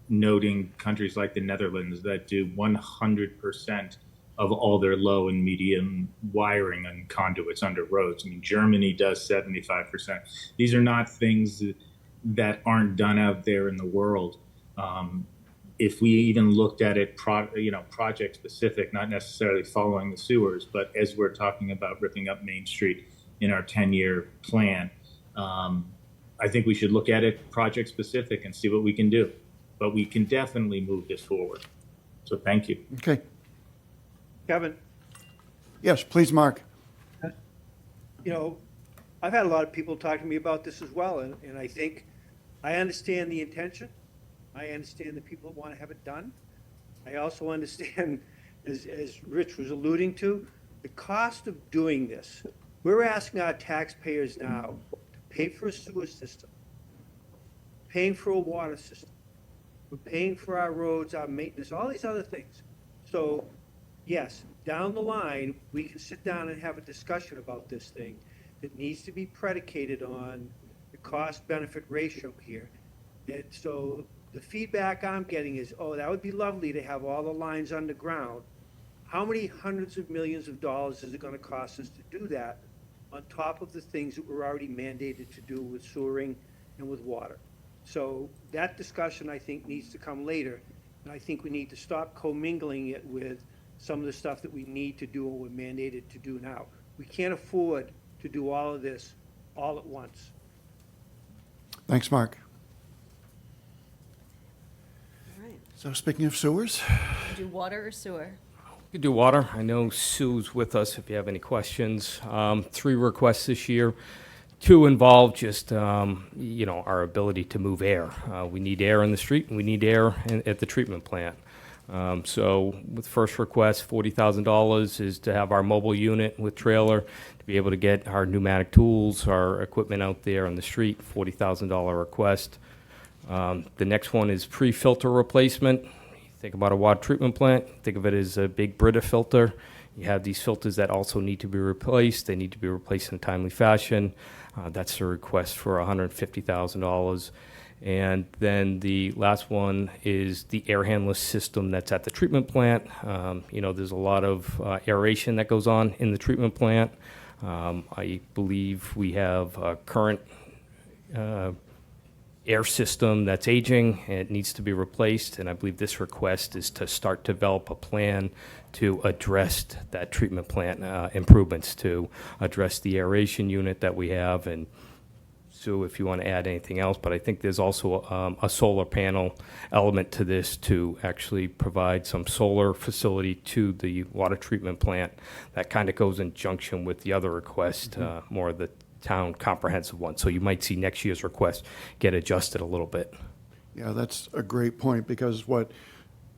G: noting countries like the Netherlands that do 100% of all their low and medium wiring and conduits under roads. I mean, Germany does 75%. These are not things that aren't done out there in the world. If we even looked at it, project specific, not necessarily following the sewers, but as we're talking about ripping up Main Street in our 10-year plan, I think we should look at it project specific and see what we can do. But we can definitely move this forward. So thank you.
C: Okay.
I: Kevin,
C: Yes, please, Mark.
I: I've had a lot of people talk to me about this as well, and I think I understand the intention. I understand the people that want to have it done. I also understand, as Rich was alluding to, the cost of doing this. We're asking our taxpayers now to pay for a sewer system, paying for a water system. We're paying for our roads, our maintenance, all these other things. So, yes, down the line, we can sit down and have a discussion about this thing that needs to be predicated on the cost-benefit ratio here. And so the feedback I'm getting is, oh, that would be lovely to have all the lines underground, How many hundreds of millions of dollars is it gonna cost us to do that on top of the things that we're already mandated to do with sewering and with water? So that discussion, I think, needs to come later, and I think we need to stop commingling it with some of the stuff that we need to do and we're mandated to do now. We can't afford to do all of this all at once.
C: Thanks, Mark.
A: All right.
C: So speaking of sewers,
A: Do water or sewer?
H: We could do water. I know Sue's with us if you have any questions. 3 requests this year. 2 involve just, our ability to move air. We need air in the street, and we need air at the treatment plant. So with first request, $40,000 is to have our mobile unit with trailer, to be able to get our pneumatic tools, our equipment out there on the street, $40,000 request. The next one is pre-filter replacement. Think about a water treatment plant, think of it as a big Brita filter. You have these filters that also need to be replaced. They need to be replaced in a timely fashion. That's a request for $150,000. And then the last one is the air handler system that's at the treatment plant. There's a lot of aeration that goes on in the treatment plant. I believe we have a current air system that's aging and it needs to be replaced. And I believe this request is to start to develop a plan to address that treatment plant improvements, to address the aeration unit that we have. And Sue, if you want to add anything else, but I think there's also a solar panel element to this to actually provide some solar facility to the water treatment plant. That kind of goes in junction with the other request, more of the town comprehensive one. So you might see next year's request get adjusted a little bit.
C: yeah, that's a great point, because what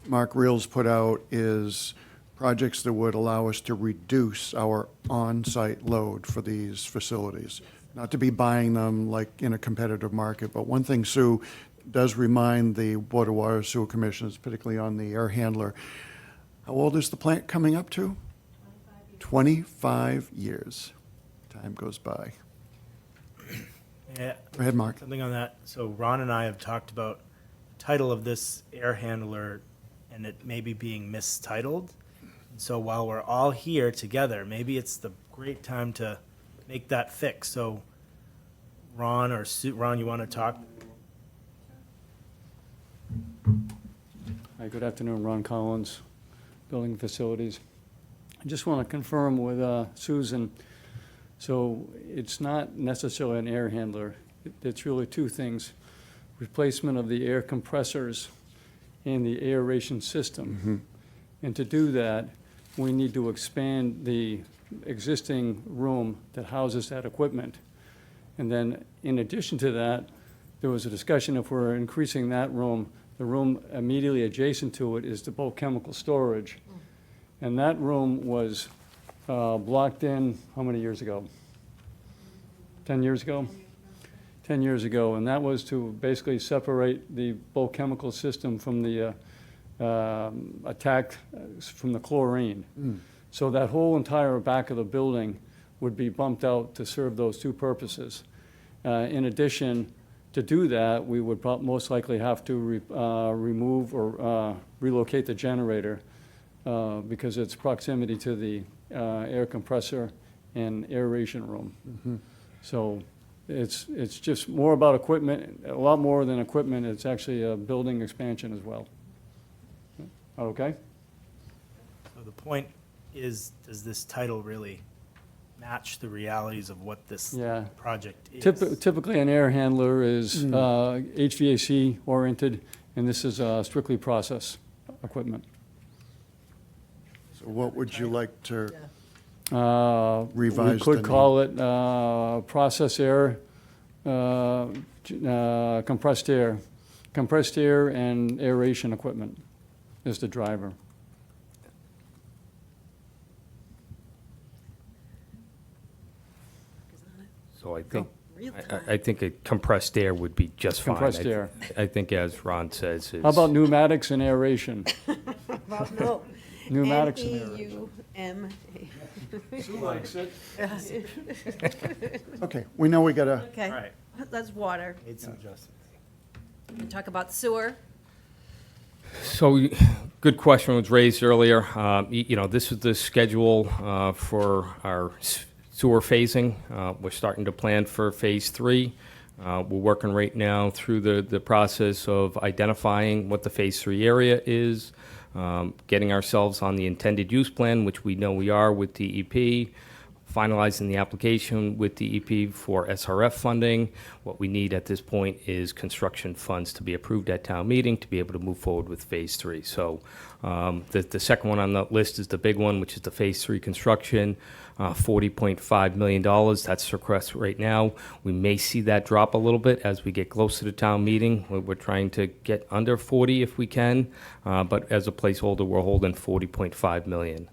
C: Mark Reels put out is projects that would allow us to reduce our on-site load for these facilities. Not to be buying them like in a competitive market, but one thing Sue does remind the Board of Water Sewer Commissioners, particularly on the air handler, how old is the plant coming up to? 25 years. Time goes by.
J: Yeah,
C: Go ahead, Mark.
J: something on that. So Ron and I have talked about the title of this air handler and it maybe being mistitled. So while we're all here together, maybe it's the great time to make that fix. So Ron or Ron, you want to talk?
K: Hi, good afternoon, Ron Collins, Building Facilities. I just want to confirm with Susan, so it's not necessarily an air handler. It's really 2 things: replacement of the air compressors and the aeration system. And to do that, we need to expand the existing room that houses that equipment. And then, in addition to that, there was a discussion if we're increasing that room, the room immediately adjacent to it is the bulk chemical storage. And that room was blocked in, how many years ago? 10 years ago? 10 years ago, and that was to basically separate the bulk chemical system from the attack from the chlorine. So that whole entire back of the building would be bumped out to serve those 2 purposes. In addition, to do that, we would most likely have to remove or relocate the generator because its proximity to the air compressor and aeration room. So it's just more about equipment, a lot more than equipment. It's actually a building expansion as well. Okay?
J: So the point is, does this title really match the realities of what this
K: Yeah.
J: project is?
K: Typically, an air handler is HVAC oriented, and this is strictly process equipment.
C: So what would you like to
K: We
C: revise the
K: could
C: name?
K: call it process air, compressed air and aeration equipment is the driver.
H: So I think,
A: Real
H: I think a compressed air would be just fine.
K: Compressed
H: I-
K: air.
H: I think as Ron says, is.
K: How about pneumatics and aeration?
A: Well, no.
K: Pneumatics and aeration.
A: NEUMA.
C: Okay, we know we got to,
A: Okay,
J: All right,
A: that's water.
J: made some adjustments.
A: We talk about sewer.
H: So Good question was raised earlier. You know, this is the schedule for our sewer phasing. We're starting to plan for Phase 3. We're working right now through the process of identifying what the Phase 3 area is, getting ourselves on the intended use plan, which we know we are with DEP, finalizing the application with DEP for SRF funding. What we need at this point is construction funds to be approved at town meeting to be able to move forward with Phase 3. So the second one on the list is the big one, which is the Phase 3 construction, $40.5 million. That's the request right now. We may see that drop a little bit as we get closer to town meeting. We're trying to get under 40 if we can, but as a placeholder, we're holding 40.5 million.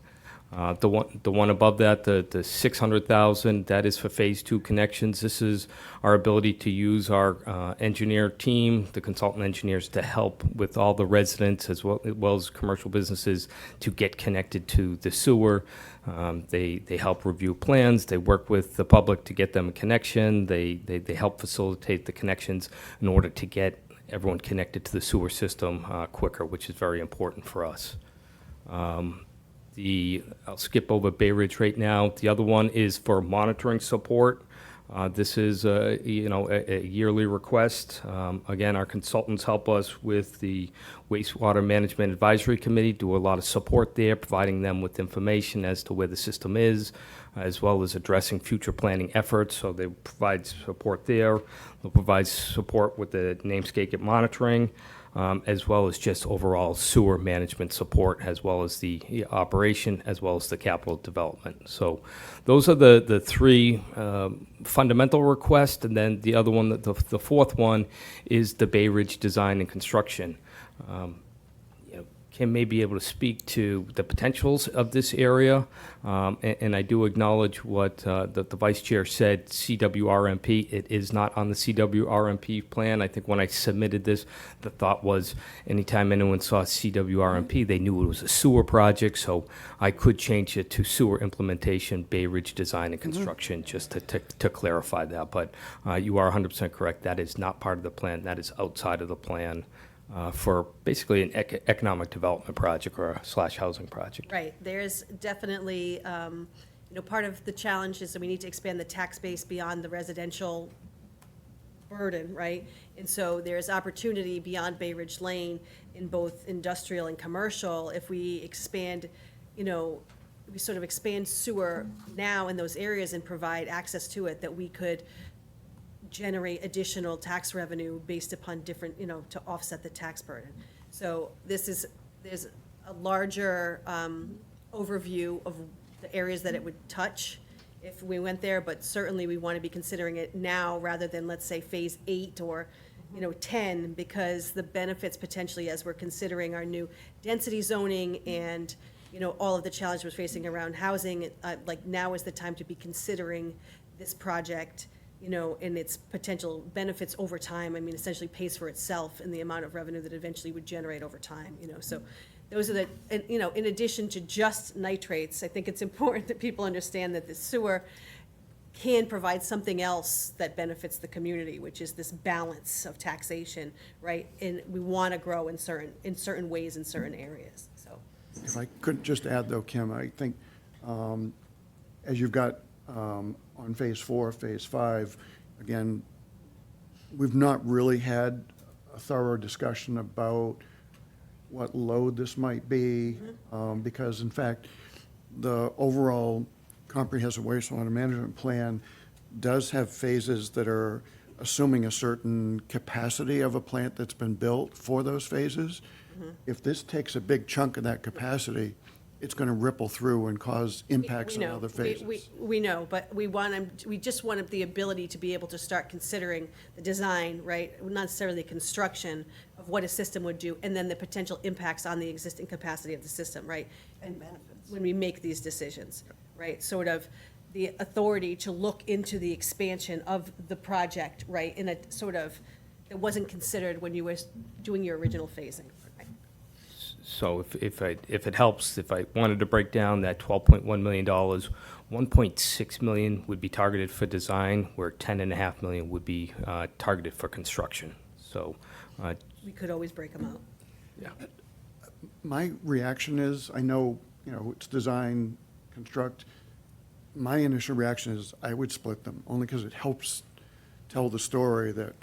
H: The one above that, the 600,000, that is for Phase 2 connections. This is our ability to use our engineer team, the consultant engineers, to help with all the residents as well as commercial businesses to get connected to the sewer. They help review plans. They work with the public to get them a connection. They help facilitate the connections in order to get everyone connected to the sewer system quicker, which is very important for us. I'll skip over Bay Ridge right now. The other one is for monitoring support. This is a yearly request. Again, our consultants help us with the Wastewater Management Advisory Committee, do a lot of support there, providing them with information as to where the system is, as well as addressing future planning efforts. So they provide support there. They'll provide support with the namescape monitoring. As well as just overall sewer management support, as well as the operation, as well as the capital development. So those are the three fundamental requests, and then the other one, the fourth one, is the Bay Ridge design and construction. Kim may be able to speak to the potentials of this area, and I do acknowledge what the Vice Chair said, CWRMP. It is not on the CWRMP plan. I think when I submitted this, the thought was anytime anyone saw CWRMP, they knew it was a sewer project, so I could change it to sewer implementation, Bay Ridge design and construction, just to clarify that. But you are 100% correct. That is not part of the plan. That is outside of the plan. For basically an economic development project or a housing project.
A: Right, there's definitely, part of the challenge is that we need to expand the tax base beyond the residential burden, right? And so there's opportunity beyond Bay Ridge Lane in both industrial and commercial. If we expand, we sort of expand sewer now in those areas and provide access to it, that we could generate additional tax revenue based upon different, to offset the tax burden. So there's a larger overview of the areas that it would touch if we went there, but certainly we want to be considering it now rather than, let's say, Phase 8 or, 10, because the benefits potentially, as we're considering our new density zoning and, all of the challenges we're facing around housing, like now is the time to be considering this project, and its potential benefits over time. I mean, essentially pays for itself in the amount of revenue that eventually would generate over time, So those are the, and, in addition to just nitrates, I think it's important that people understand that the sewer can provide something else that benefits the community, which is this balance of taxation, right? And we want to grow in certain ways in certain areas, so.
C: If I could just add, though, Kim, I think as you've got on Phase 4, Phase 5, again, we've not really had a thorough discussion about what load this might be, because in fact, the overall comprehensive wastewater management plan does have phases that are assuming a certain capacity of a plant that's been built for those phases. If this takes a big chunk of that capacity, it's going to ripple through and cause impacts on other phases.
A: We know, but we just want the ability to be able to start considering the design, right? Not necessarily the construction of what a system would do, and then the potential impacts on the existing capacity of the system, right?
B: And benefits.
A: When we make these decisions, right? Sort of the authority to look into the expansion of the project, right? In a sort of, that wasn't considered when you were doing your original phasing.
H: So if it helps, if I wanted to break down that $12.1 million, $1.6 million would be targeted for design, where $10.5 million would be targeted for construction. So
A: We could always break them out.
H: yeah.
C: My reaction is, I know, it's design, construct. My initial reaction is I would split them, only because it helps tell the story that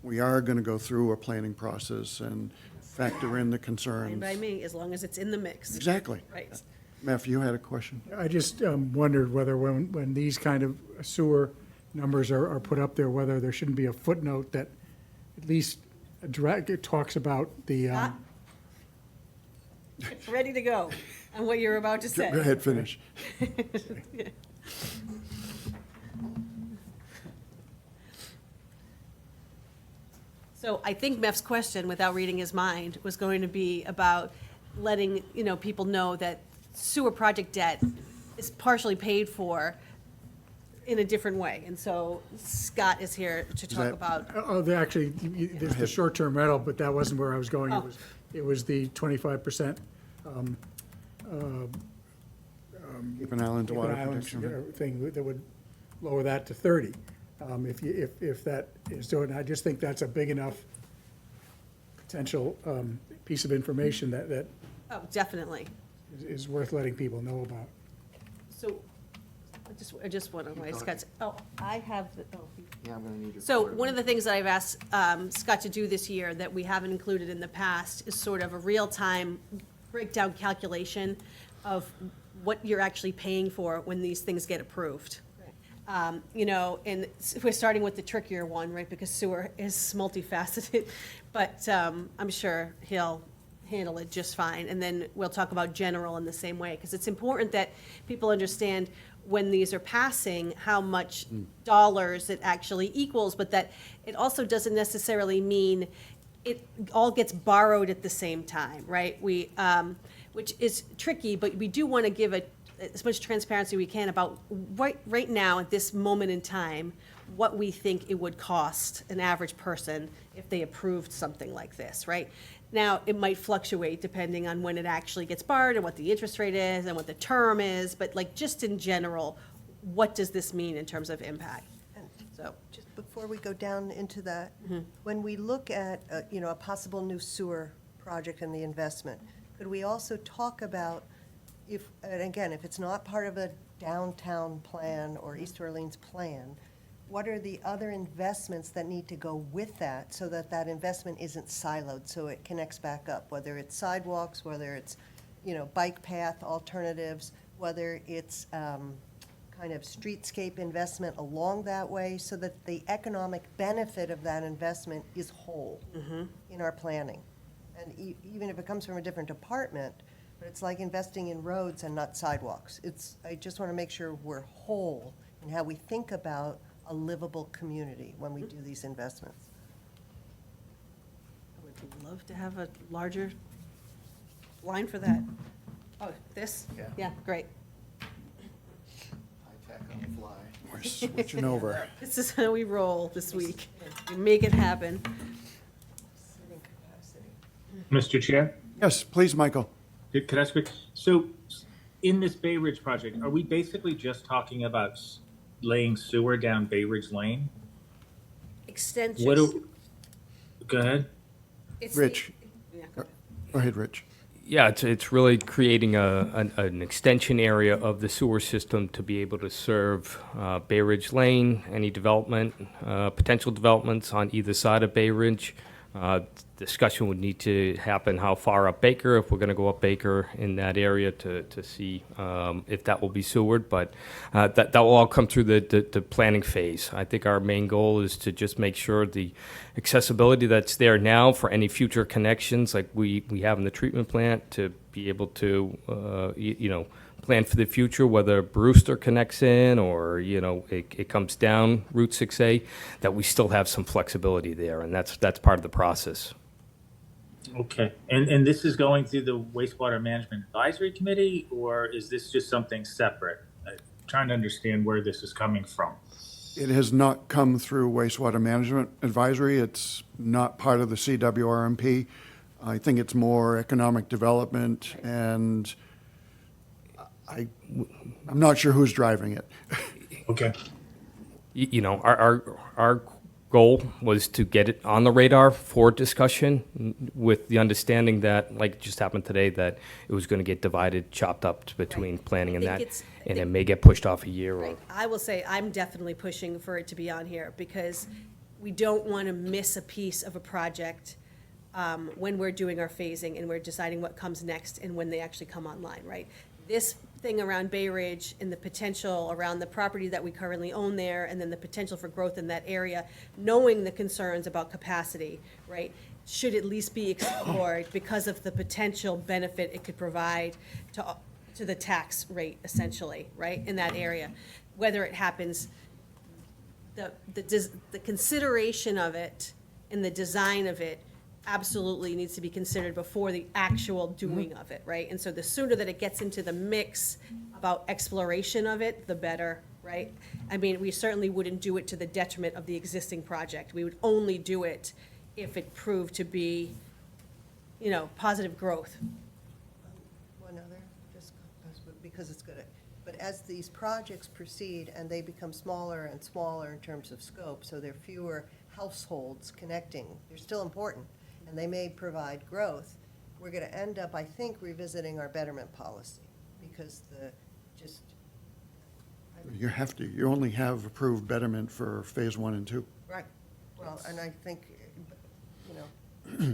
C: we are going to go through a planning process and factor in the
A: Fine
C: concerns.
A: by me, as long as it's in the mix.
C: Exactly.
A: Right.
C: Meph, you had a question?
D: I just wondered whether when these kind of sewer numbers are put up there, whether there shouldn't be a footnote that at least it talks about the,
A: Scott? Ready to go on what you're about to say.
C: Go ahead, finish.
A: So I think Meff's question, without reading his mind, was going to be about letting, people know that sewer project debt is partially paid for in a different way. And so Scott is here to talk
C: that-
A: about,
D: actually, there's the short-term rental, but that wasn't where I was going.
A: Oh.
D: It was the 25%
C: Keep an island to water
D: Cape Islands,
C: protection.
D: thing that would lower that to 30. If that is doing, I just think that's a big enough potential piece of information that
A: oh, definitely.
D: is worth letting people know about.
A: So I just want to, Scott's, I have,
C: Yeah, I'm going to need your.
A: So one of the things that I've asked Scott to do this year that we haven't included in the past is sort of a real-time breakdown calculation of what you're actually paying for when these things get approved. And we're starting with the trickier one, right, because sewer is multifaceted, but I'm sure he'll handle it just fine. And then we'll talk about general in the same way, because it's important that people understand when these are passing, how much dollars it actually equals, but that it also doesn't necessarily mean it all gets borrowed at the same time, right? Which is tricky, but we do want to give as much transparency we can about right now, at this moment in time, what we think it would cost an average person if they approved something like this, right? Now, it might fluctuate depending on when it actually gets borrowed and what the interest rate is and what the term is, but like just in general, what does this mean in terms of impact? So,
B: Just before we go down into that, when we look at, a possible new sewer project and the investment, could we also talk about and again, if it's not part of a downtown plan or East Orleans plan, what are the other investments that need to go with that so that that investment isn't siloed, so it connects back up, whether it's sidewalks, whether it's, bike path alternatives, whether it's kind of streetscape investment along that way, so that the economic benefit of that investment is whole in our planning. And even if it comes from a different department, but it's like investing in roads and not sidewalks. I just want to make sure we're whole in how we think about a livable community when we do these investments.
A: I would love to have a larger line for that. Oh, this? Yeah, great.
C: We're switching over.
A: This is how we roll this week. We make it happen.
G: Mr. Chair?
C: Yes, please, Michael.
G: Could I speak? So, in this Bay Ridge project, are we basically just talking about laying sewer down Bay Ridge Lane?
A: Extensions.
G: Go ahead.
A: It's
C: Rich.
A: Yeah.
C: Go ahead, Rich.
H: Yeah, it's really creating an extension area of the sewer system to be able to serve Bay Ridge Lane, any development, potential developments on either side of Bay Ridge. Discussion would need to happen how far up Baker, if we're going to go up Baker in that area to see if that will be sewered. But that will all come through the planning phase. I think our main goal is to just make sure the accessibility that's there now for any future connections like we have in the treatment plant to be able to, plan for the future, whether Brewster connects in or, it comes down Route 6A, that we still have some flexibility there, and that's part of the process.
G: Okay. And this is going through the Wastewater Management Advisory Committee, or is this just something separate? I'm trying to understand where this is coming from.
C: It has not come through wastewater management advisory. It's not part of the CWRMP. I think it's more economic development, and I'm not sure who's driving it.
G: Okay.
H: Our goal was to get it on the radar for discussion with the understanding that, like it just happened today, that it was going to get divided, chopped up between planning and
A: I think
H: that,
A: it's-
H: and it may get pushed off a year or.
A: Right. I will say, I'm definitely pushing for it to be on here, because we don't want to miss a piece of a project when we're doing our phasing and we're deciding what comes next and when they actually come online, right? This thing around Bay Ridge and the potential around the property that we currently own there, and then the potential for growth in that area, knowing the concerns about capacity, right, should at least be explored because of the potential benefit it could provide to the tax rate, essentially, right, in that area. Whether it happens, the consideration of it and the design of it absolutely needs to be considered before the actual doing of it, right? And so the sooner that it gets into the mix about exploration of it, the better, right? I mean, we certainly wouldn't do it to the detriment of the existing project. We would only do it if it proved to be, positive growth.
B: One other, just because it's good. But as these projects proceed and they become smaller and smaller in terms of scope, so there are fewer households connecting, they're still important, and they may provide growth, we're going to end up, I think, revisiting our betterment policy, because
C: You only have approved betterment for phase 1 and 2.
B: Right. Well, and I think,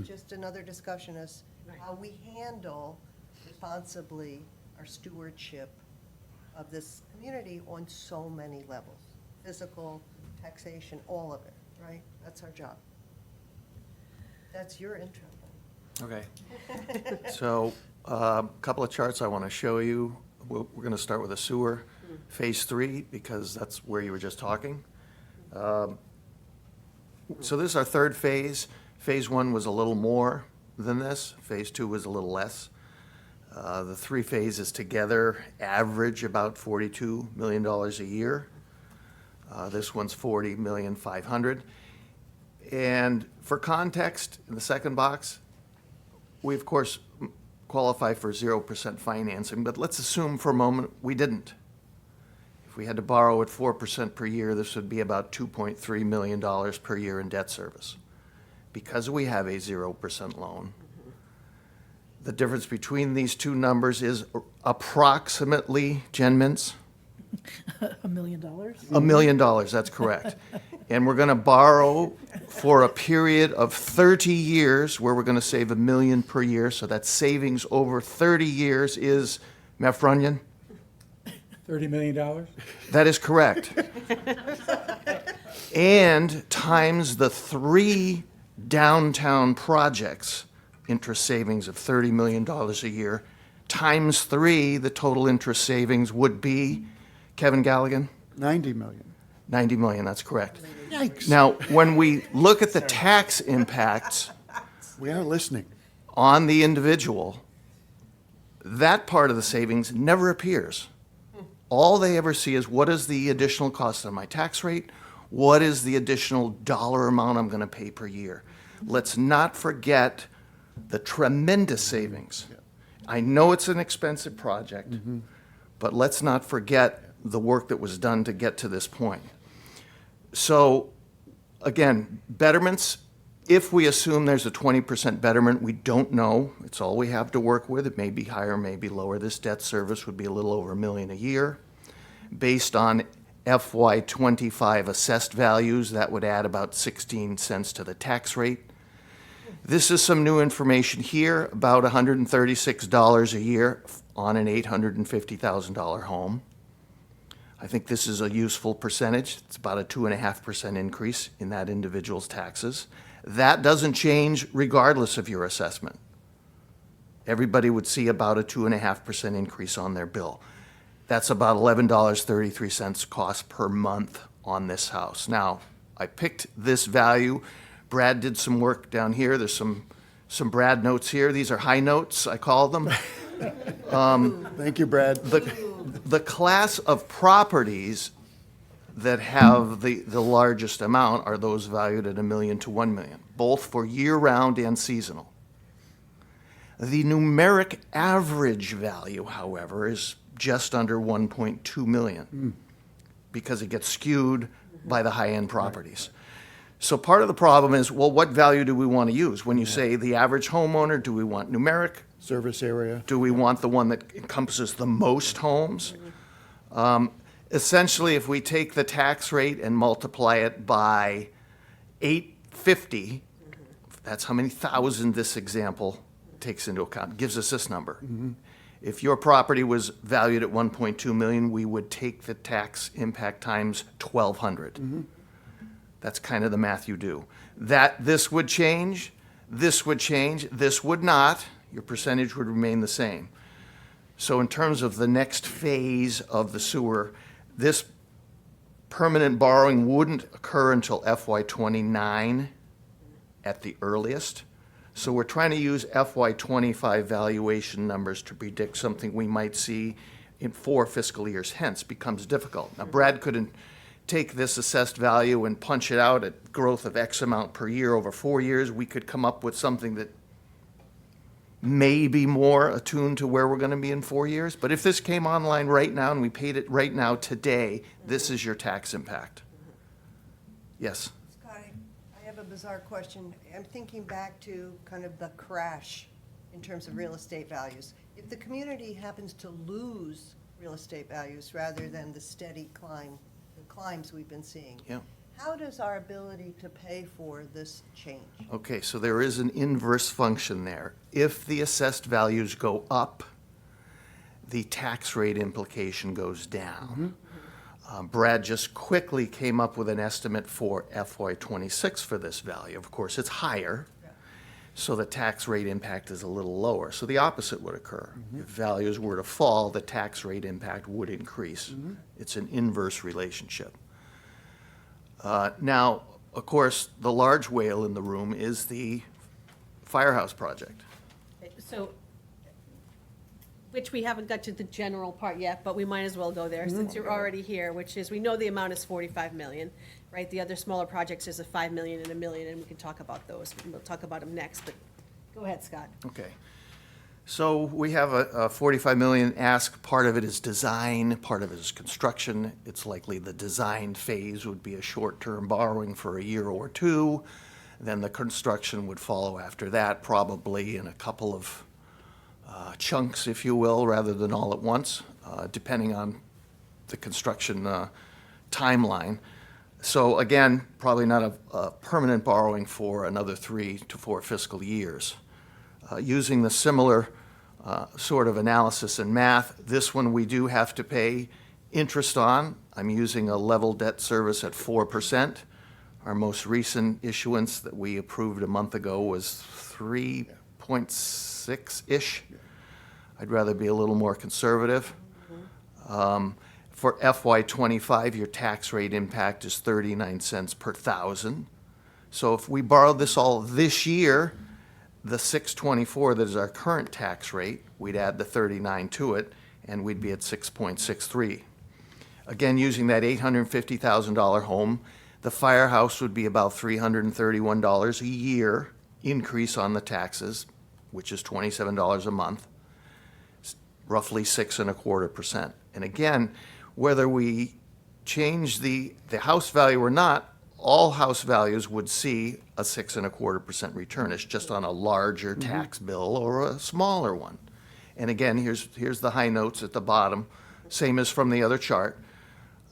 B: just another discussion as how we handle responsibly our stewardship of this community on so many levels. Physical, taxation, all of it, right? That's our job. That's your intro.
L: Okay. So, a couple of charts I want to show you. We're going to start with a sewer, phase 3, because that's where you were just talking. So this is our third phase. Phase 1 was a little more than this. Phase 2 was a little less. The 3 phases together average about $42 million a year. This one's $40,500,000. And for context, in the second box, we of course qualify for 0% financing, but let's assume for a moment we didn't. If we had to borrow at 4% per year, this would be about $2.3 million per year in debt service. Because we have a 0% loan, the difference between these two numbers is approximately, Jen Mintz?
F: $1 million?
L: $1 million, that's correct. And we're going to borrow for a period of 30 years, where we're going to save $1 million per year. So that savings over 30 years is, Mef Runyon?
D: $30 million?
L: That is correct. And times the 3 downtown projects, interest savings of $30 million a year, times 3, the total interest savings would be, Kevin Galligan?
C: 90 million.
L: 90 million, that's correct.
C: Yikes.
L: Now, when we look at the tax impacts
C: We are listening.
L: on the individual, that part of the savings never appears. All they ever see is, what is the additional cost on my tax rate? What is the additional dollar amount I'm going to pay per year? Let's not forget the tremendous savings. I know it's an expensive project, but let's not forget the work that was done to get to this point. So, again, betterments, if we assume there's a 20% betterment, we don't know. It's all we have to work with. It may be higher, may be lower. This debt service would be a little over $1 million a year. Based on FY25 assessed values, that would add about 16 cents to the tax rate. This is some new information here, about $136 a year on an $850,000 home. I think this is a useful percentage. It's about a 2.5% increase in that individual's taxes. That doesn't change regardless of your assessment. Everybody would see about a 2.5% increase on their bill. That's about $11.33 cost per month on this house. Now, I picked this value. Brad did some work down here. There's some Brad notes here. These are high notes, I call them.
C: Thank you, Brad.
L: The class of properties that have the largest amount are those valued at $1 million to $1 million, both for year-round and seasonal. The numeric average value, however, is just under 1.2 million because it gets skewed by the high-end properties. So part of the problem is, well, what value do we want to use? When you say the average homeowner, do we want numeric?
C: Service area.
L: Do we want the one that encompasses the most homes? Essentially, if we take the tax rate and multiply it by 850, that's how many thousand this example takes into account, gives us this number. If your property was valued at 1.2 million, we would take the tax impact times 1,200. That's kind of the math you do. This would change, this would change, this would not. Your percentage would remain the same. So in terms of the next phase of the sewer, this permanent borrowing wouldn't occur until FY '29 at the earliest. So we're trying to use FY '25 valuation numbers to predict something we might see in 4 fiscal years hence. Becomes difficult. Now, Brad couldn't take this assessed value and punch it out at growth of X amount per year over 4 years. We could come up with something that may be more attuned to where we're going to be in 4 years. But if this came online right now and we paid it right now today, this is your tax impact. Yes?
B: Scotty, I have a bizarre question. I'm thinking back to kind of the crash in terms of real estate values. If the community happens to lose real estate values rather than the steady climbs we've been seeing,
L: Yeah.
B: how does our ability to pay for this change?
L: Okay, so there is an inverse function there. If the assessed values go up, the tax rate implication goes down. Brad just quickly came up with an estimate for FY '26 for this value. Of course, it's higher, so the tax rate impact is a little lower. So the opposite would occur. If values were to fall, the tax rate impact would increase. It's an inverse relationship. Now, of course, the large whale in the room is the firehouse project.
A: So, which we haven't got to the general part yet, but we might as well go there since you're already here, which is, we know the amount is 45 million, right? The other smaller projects is a 5 million and a million, and we can talk about those. We'll talk about them next, but go ahead, Scott.
L: Okay. So we have a 45 million ask. Part of it is design, part of it is construction. It's likely the design phase would be a short-term borrowing for a year or two. Then the construction would follow after that, probably in a couple of chunks, if you will, rather than all at once, depending on the construction timeline. So again, probably not a permanent borrowing for another 3 to 4 fiscal years. Using the similar sort of analysis and math, this one we do have to pay interest on. I'm using a level debt service at 4%. Our most recent issuance that we approved a month ago was 3.6-ish. I'd rather be a little more conservative. For FY '25, your tax rate impact is 39 cents per thousand. So if we borrowed this all this year, the 624 that is our current tax rate, we'd add the 39 to it, and we'd be at 6.63. Again, using that $850,000 home, the firehouse would be about $331 a year increase on the taxes, which is $27 a month, roughly 6.25%. And again, whether we change the house value or not, all house values would see a 6.25% return. It's just on a larger tax bill or a smaller one. And again, here's the high notes at the bottom, same as from the other chart.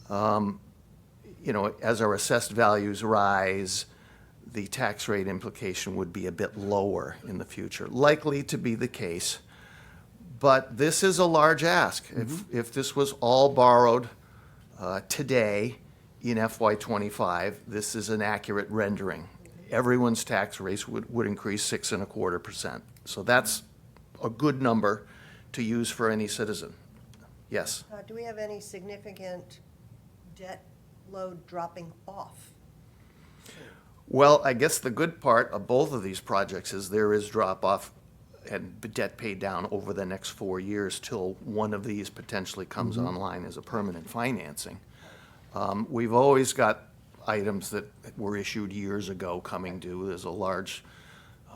L: You know, as our assessed values rise, the tax rate implication would be a bit lower in the future, likely to be the case. But this is a large ask. If this was all borrowed today in FY '25, this is an accurate rendering. Everyone's tax rates would increase 6.25%. So that's a good number to use for any citizen. Yes?
B: Do we have any significant debt load dropping off?
L: Well, I guess the good part of both of these projects is there is drop-off and debt paid down over the next 4 years till one of these potentially comes online as a permanent financing. We've always got items that were issued years ago coming due. There's a large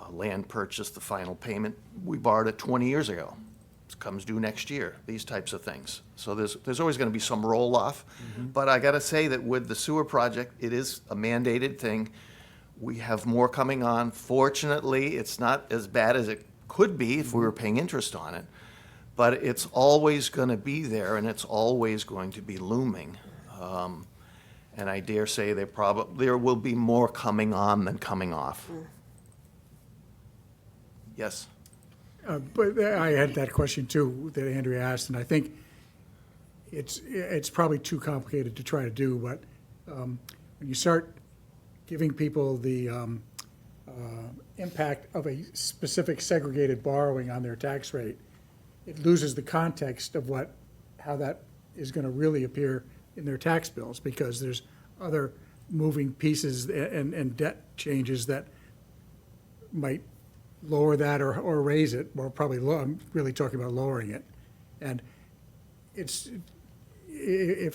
L: land purchase, the final payment, we borrowed it 20 years ago. It comes due next year, these types of things. So there's always going to be some roll-off. But I got to say that with the sewer project, it is a mandated thing We have more coming on. Fortunately, it's not as bad as it could be if we were paying interest on it. But it's always going to be there, and it's always going to be looming. And I dare say there will be more coming on than coming off. Yes?
D: But I had that question too that Andrea asked, and I think it's probably too complicated to try to do, but when you start giving people the impact of a specific segregated borrowing on their tax rate, it loses the context of how that is going to really appear in their tax bills, because there's other moving pieces and debt changes that might lower that or raise it, or probably I'm really talking about lowering it. And if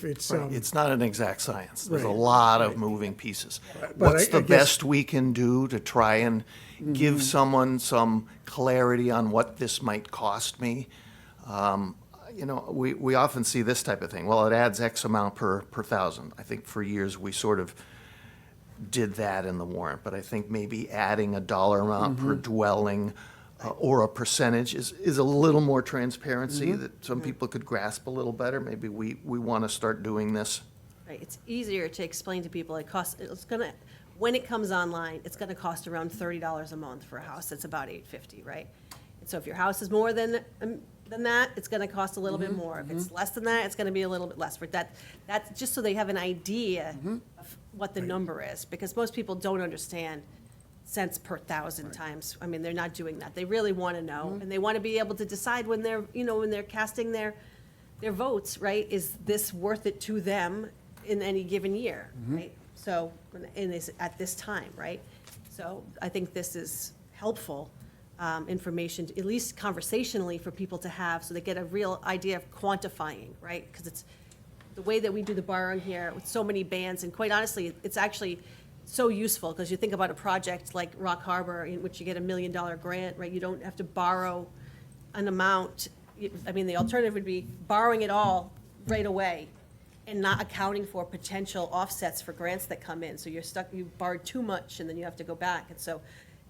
D: it's.
L: It's not an exact science. There's a
D: Right,
L: lot of moving pieces.
D: But
L: What's
D: I
L: the
D: guess-
L: best we can do to try and give someone some clarity on what this might cost me? You know, we often see this type of thing. Well, it adds X amount per thousand. I think for years we sort of did that in the warrant, but I think maybe adding a dollar amount per dwelling or a percentage is a little more transparency that some people could grasp a little better. Maybe we want to start doing this.
A: Right, it's easier to explain to people, when it comes online, it's gonna cost around $30 a month for a house that's about $850, right? And so if your house is more than that, it's gonna cost a little bit more. If it's less than that, it's gonna be a little bit less. But that's just so they have an idea of what the number is, because most people don't understand cents per thousand times. I mean, they're not doing that. They really wanna know, and they wanna be able to decide when they're casting their votes, right? Is this worth it to them in any given year, right? So, at this time, right? So I think this is helpful information, at least conversationally, for people to have, so they get a real idea of quantifying, right? Because it's the way that we do the borrowing here with so many bands, and quite honestly, it's actually so useful, because you think about a project like Rock Harbor, in which you get $1 million grant, right? You don't have to borrow an amount. I mean, the alternative would be borrowing it all right away and not accounting for potential offsets for grants that come in. So you're stuck, you borrowed too much, and then you have to go back. And so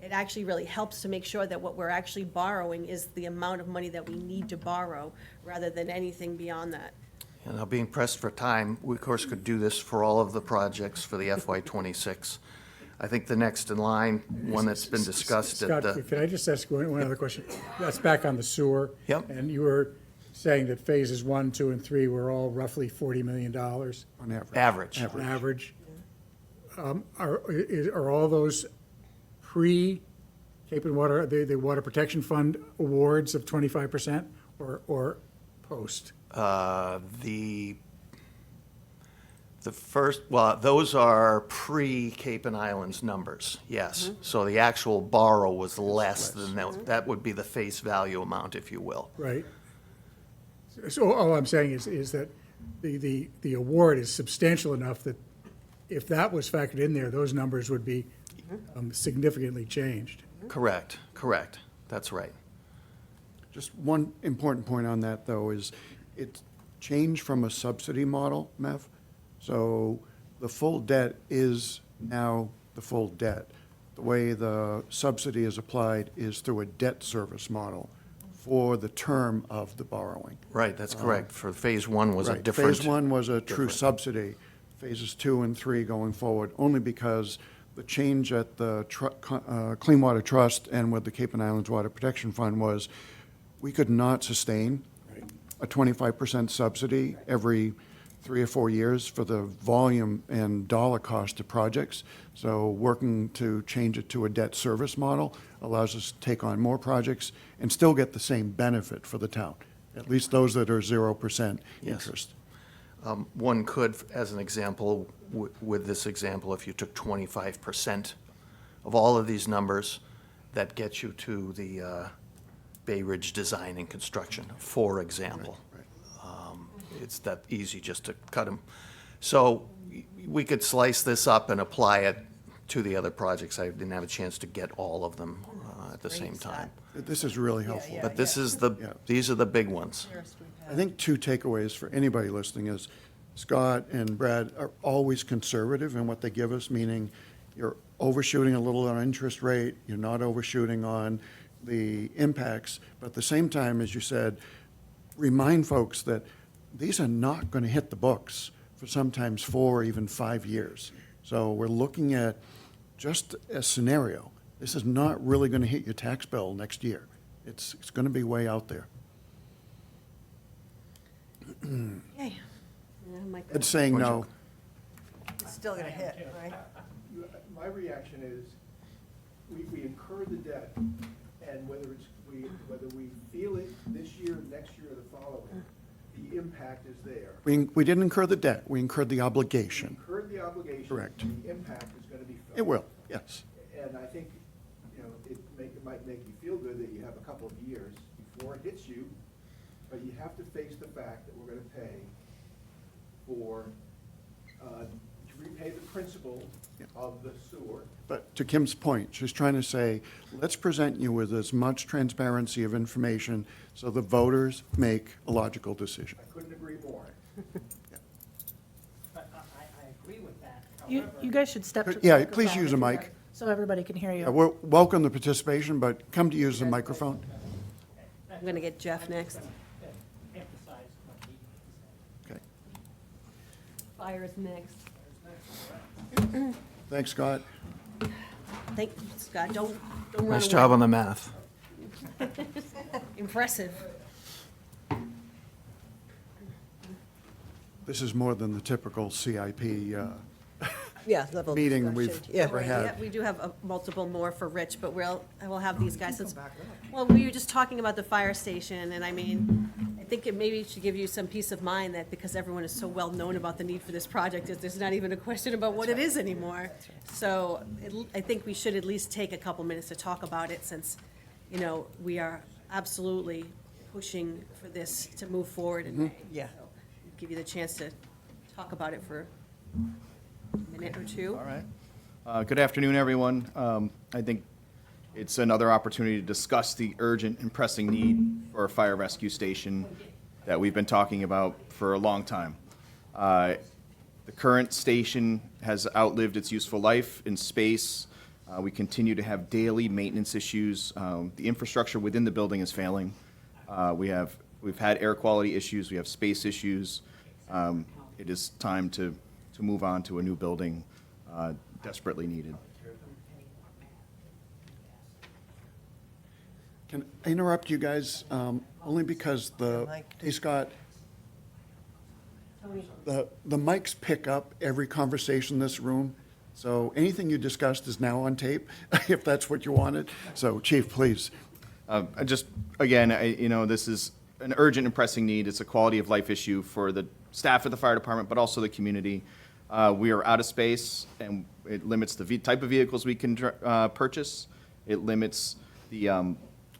A: it actually really helps to make sure that what we're actually borrowing is the amount of money that we need to borrow, rather than anything beyond that.
L: And now, being pressed for time, we of course could do this for all of the projects for the FY '26. I think the next in line, one that's been discussed at
D: Scott,
L: the,
D: can I just ask one other question? That's back on the sewer.
L: Yep.
D: And you were saying that phases 1, 2, and 3 were all roughly $40 million on
C: On average.
L: average.
D: average. Are all those pre-Cape and Water, the Water Protection Fund awards of 25%, or post?
L: The first, well, those are pre-Cape and Islands numbers, yes. So the actual borrow was less than that. That would be the face value amount, if you will.
D: Right. So all I'm saying is that the award is substantial enough that if that was factored in there, those numbers would be significantly changed.
L: Correct. That's right.
C: Just one important point on that, though, is it changed from a subsidy model, Mev. So the full debt is now the full debt. The way the subsidy is applied is through a debt service model for the term of the borrowing.
L: Right, that's correct. For phase one was a
C: Right.
L: different.
C: Phase one was a true
L: different.
C: subsidy. Phases 2 and 3 going forward, only because the change at the Clean Water Trust and with the Cape and Islands Water Protection Fund was, we could not sustain a 25% subsidy every 3 or 4 years for the volume and dollar cost of projects. So working to change it to a debt service model allows us to take on more projects and still get the same benefit for the town, at least those that are 0%
L: Yes.
C: interest.
L: One could, as an example, with this example, if you took 25% of all of these numbers, that gets you to the Bay Ridge design and construction, for example. It's that easy just to cut them. So we could slice this up and apply it to the other projects. I didn't have a chance to get all of them at the same time.
C: This is really helpful.
L: But this is
C: Yeah.
L: these are the big ones.
C: I think 2 takeaways for anybody listening is Scott and Brad are always conservative in what they give us, meaning you're overshooting a little on interest rate, you're not overshooting on the impacts, but at the same time, as you said, remind folks that these are not going to hit the books for sometimes 4 or even 5 years. So we're looking at just a scenario. This is not really going to hit your tax bill next year. It's going to be way out there.
A: Okay. Yeah, Mike.
C: It's saying no.
B: It's still gonna hit, right?
M: My reaction is, we incur the debt, and whether we feel it this year, next year, or the following, the impact is there.
C: We didn't incur the debt, we incurred the
M: We
C: obligation.
M: incurred the obligation.
C: Correct.
M: The impact is gonna be felt.
C: It will, yes.
M: And I think, it might make you feel good that you have a couple of years before it hits you, but you have to face the fact that we're gonna pay for, to repay the principal of the sewer.
C: But to Kim's point, she's trying to say, let's present you with as much transparency of information so the voters make a logical decision.
M: I couldn't agree more.
F: I agree with that. You guys should step to the
C: Yeah, please
F: microphone
C: use a
F: if you
C: mic.
F: are, so everybody can hear you.
C: We'll welcome the participation, but come to use the microphone.
A: I'm going to get Jeff next.
C: Okay.
A: Fire is next.
C: Thanks, Scott.
A: Thank you, Scott. Don't run away.
L: Nice job on the math.
A: Impressive.
C: This is more than the typical CIP
B: Yeah, level
C: meeting we've
B: discussion. Yeah.
C: ever
A: Right,
C: had.
A: yeah, we do have multiple more for Rich, but I will have these guys. Well, we were just talking about the fire station, and I mean, I think it maybe should give you some peace of mind that because everyone is so well known about the need for this project, that there's not even a question about what it is anymore. So I think we should at least take a couple minutes to talk about it, since, we are absolutely pushing for this to move forward in May.
B: Yeah.
A: So, give you the chance to talk about it for a minute or two.
N: All right. Good afternoon, everyone. I think it's another opportunity to discuss the urgent and pressing need for a fire rescue station that we've been talking about for a long time. The current station has outlived its useful life in space. We continue to have daily maintenance issues. The infrastructure within the building is failing. We've had air quality issues. We have space issues. It is time to move on to a new building, desperately needed.
C: Can I interrupt you guys, only because hey, Scott, the mics pick up every conversation in this room, so anything you discussed is now on tape, if that's what you wanted. So, Chief, please.
N: This is an urgent and pressing need. It's a quality of life issue for the staff of the fire department, but also the community. We are out of space, and it limits the type of vehicles we can purchase. It limits the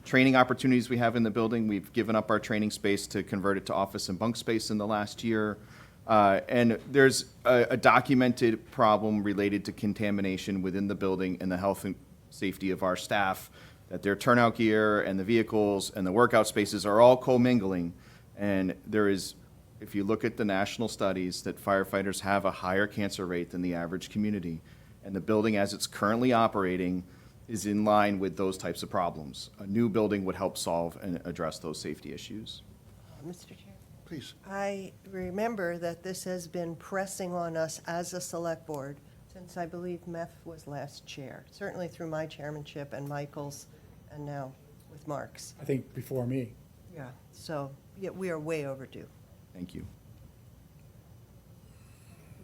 N: training opportunities we have in the building. We've given up our training space to convert it to office and bunk space in the last year. And there's a documented problem related to contamination within the building and the health and safety of our staff, that their turnout gear and the vehicles and the workout spaces are all commingling. And there is, if you look at the national studies, that firefighters have a higher cancer rate than the average community. And the building, as it's currently operating, is in line with those types of problems. A new building would help solve and address those safety issues.
B: Mr. Chair?
C: Please.
B: I remember that this has been pressing on us as a select board since I believe Meth was last chair, certainly through my chairmanship and Michael's, and now with Mark's.
D: I think before me.
B: Yeah, so, yeah, we are way overdue.
N: Thank you.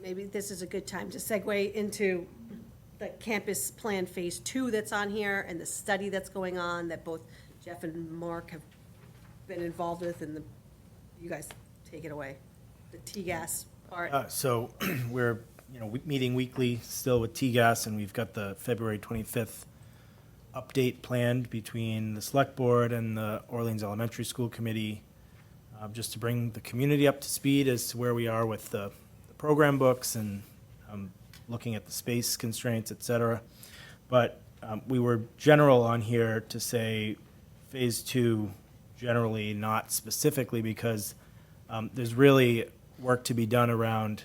A: Maybe this is a good time to segue into the campus plan phase 2 that's on here, and the study that's going on that both Jeff and Mark have been involved with, and you guys take it away. The T-gas part.
J: So we're, meeting weekly still with TGAS, and we've got the February 25th update planned between the Select Board and the Orleans Elementary School Committee, just to bring the community up to speed as to where we are with the program books and looking at the space constraints, et cetera. But we were general on here to say phase 2 generally, not specifically, because there's really work to be done around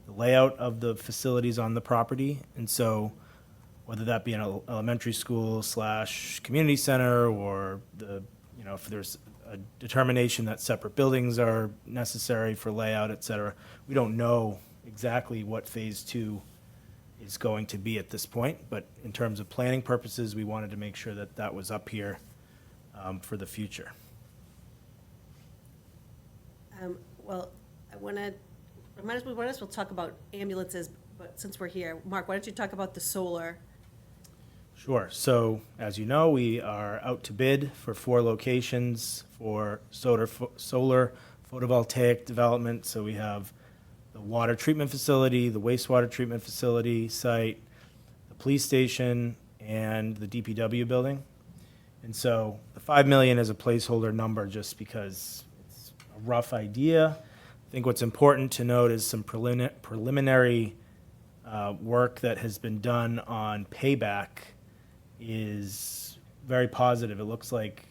J: the layout of the facilities on the property. And so whether that be an elementary school / community center, or if there's a determination that separate buildings are necessary for layout, et cetera. We don't know exactly what phase 2 is going to be at this point, but in terms of planning purposes, we wanted to make sure that that was up here for the future.
A: Well, might as well talk about ambulances, but since we're here, Mark, why don't you talk about the solar?
J: Sure. So, as you know, we are out to bid for 4 locations for solar photovoltaic development. So we have the water treatment facility, the wastewater treatment facility site, the police station, and the DPW building. And so the 5 million is a placeholder number just because it's a rough idea. I think what's important to note is some preliminary work that has been done on payback is very positive. It looks like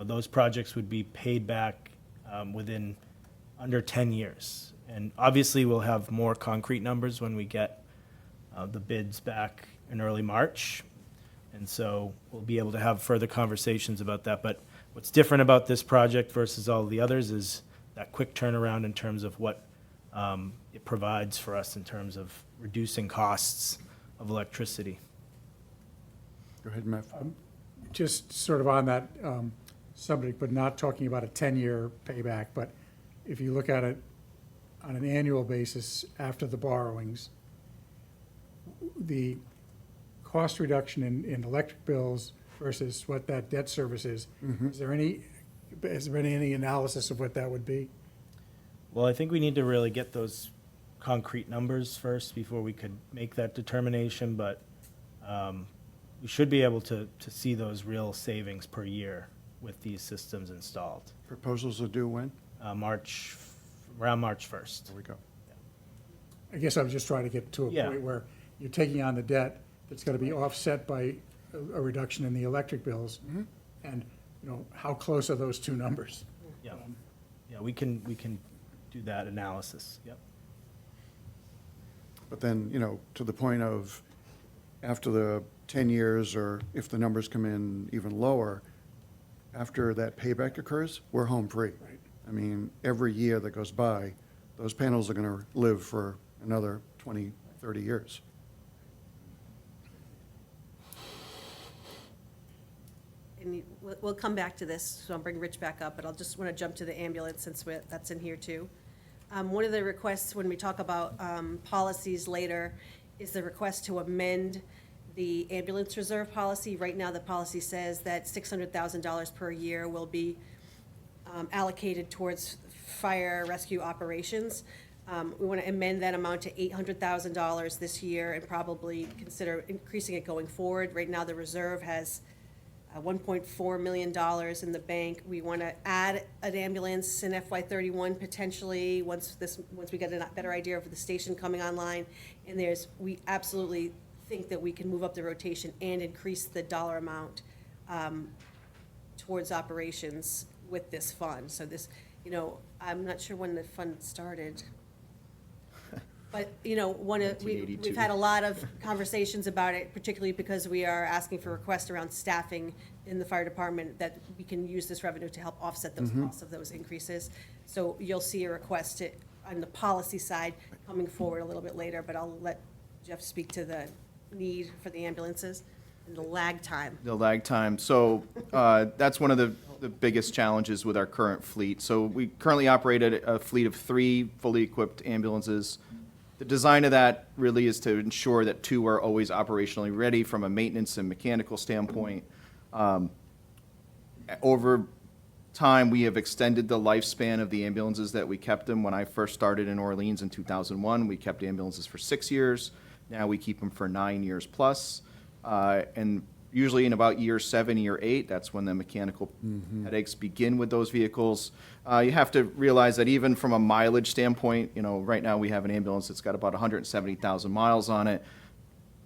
J: those projects would be paid back within under 10 years. And obviously, we'll have more concrete numbers when we get the bids back in early March. And so we'll be able to have further conversations about that. But what's different about this project versus all the others is that quick turnaround in terms of what it provides for us in terms of reducing costs of electricity.
C: Go ahead, Matt.
D: Just sort of on that subject, but not talking about a 10-year payback, but if you look at it on an annual basis after the borrowings, the cost reduction in electric bills versus what that debt service is, has there been any analysis of what that would be?
J: Well, I think we need to really get those concrete numbers first before we could make that determination, but we should be able to see those real savings per year with these systems installed.
C: Proposals are due when?
J: Around March 1st.
C: There we go.
D: I guess I was just trying to get to a
J: Yeah.
D: point where you're taking on the debt that's going to be offset by a reduction in the electric bills. And, how close are those two numbers?
J: Yeah, yeah, we can do that analysis, yep.
C: But then, to the point of after the 10 years, or if the numbers come in even lower, after that payback occurs, we're home free.
D: Right.
C: I mean, every year that goes by, those panels are going to live for another 20, 30 years.
A: And we'll come back to this, so I'll bring Rich back up, but I'll just want to jump to the ambulance since that's in here too. One of the requests when we talk about policies later is the request to amend the ambulance reserve policy. Right now, the policy says that $600,000 per year will be allocated towards fire rescue operations. We want to amend that amount to $800,000 this year and probably consider increasing it going forward. Right now, the reserve has $1.4 million in the bank. We want to add an ambulance in FY31 potentially once we get a better idea of the station coming online. And we absolutely think that we can move up the rotation and increase the dollar amount towards operations with this fund. So this, I'm not sure when the fund started. But, we've had a lot of conversations about it, particularly because we are asking for requests around staffing in the fire department, that we can use this revenue to help offset those costs of those increases. So you'll see a request on the policy side coming forward a little bit later, but I'll let Jeff speak to the need for the ambulances and the lag time.
N: The lag time. So that's one of the biggest challenges with our current fleet. So we currently operate a fleet of 3 fully equipped ambulances. The design of that really is to ensure that 2 are always operationally ready from a maintenance and mechanical standpoint. Over time, we have extended the lifespan of the ambulances that we kept them. When I first started in Orleans in 2001, we kept ambulances for 6 years. Now we keep them for 9 years plus. And usually in about year 7, year 8, that's when the mechanical headaches begin with those vehicles. You have to realize that even from a mileage standpoint, right now we have an ambulance that's got about 170,000 miles on it.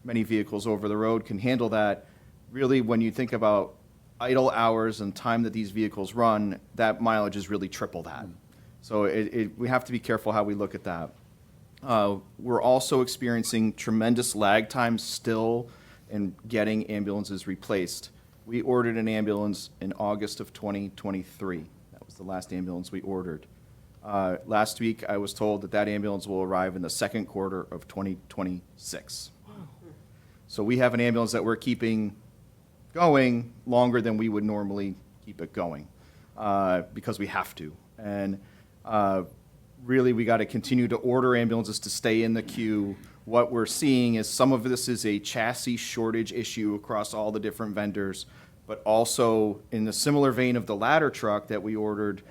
N: Many vehicles over the road can handle that. Really, when you think about idle hours and time that these vehicles run, that mileage is really triple that. So we have to be careful how we look at that. We're also experiencing tremendous lag times still in getting ambulances replaced. We ordered an ambulance in August of 2023. That was the last ambulance we ordered. Last week, I was told that that ambulance will arrive in the second quarter of 2026. So we have an ambulance that we're keeping going longer than we would normally keep it going, because we have to. And really, we got to continue to order ambulances to stay in the queue. What we're seeing is some of this is a chassis shortage issue across all the different vendors, but also in the similar vein of the ladder truck that we ordered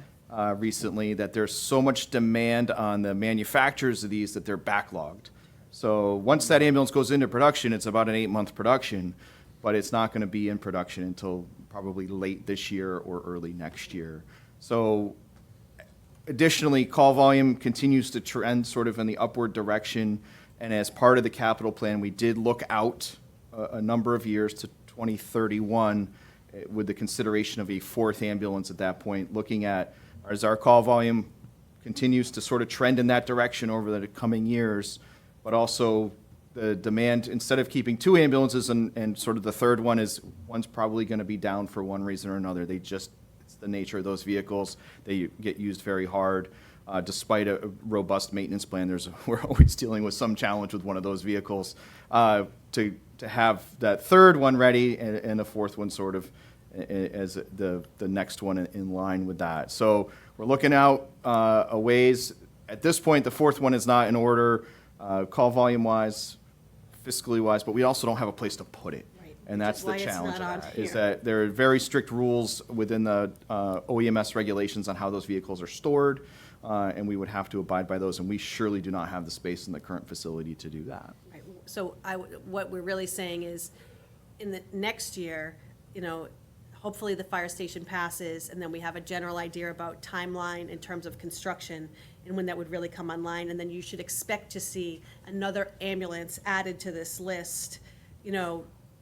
N: recently, that there's so much demand on the manufacturers of these that they're backlogged. So once that ambulance goes into production, it's about an 8-month production, but it's not going to be in production until probably late this year or early next year. So additionally, call volume continues to trend sort of in the upward direction. And as part of the capital plan, we did look out a number of years to 2031 with the consideration of a fourth ambulance at that point, looking at as our call volume continues to sort of trend in that direction over the coming years, but also the demand, instead of keeping 2 ambulances and sort of the third one's probably going to be down for one reason or another. It's the nature of those vehicles. They get used very hard. Despite a robust maintenance plan, we're always dealing with some challenge with one of those vehicles. To have that third one ready and a fourth one sort of as the next one in line with that. So we're looking out a ways. At this point, the fourth one is not in order, call volume-wise, fiscally-wise, but we also don't have a place to put it.
A: Right.
N: And
A: Which
N: that's
A: is
N: the
A: why it's
N: challenge
A: not
N: of
A: on
N: that, is
A: here.
N: that there are very strict rules within the OEMS regulations on how those vehicles are stored, and we would have to abide by those, and we surely do not have the space in the current facility to do that.
A: Right. So what we're really saying is, in the next year, hopefully the fire station passes, and then we have a general idea about timeline in terms of construction and when that would really come online, and then you should expect to see another ambulance added to this list,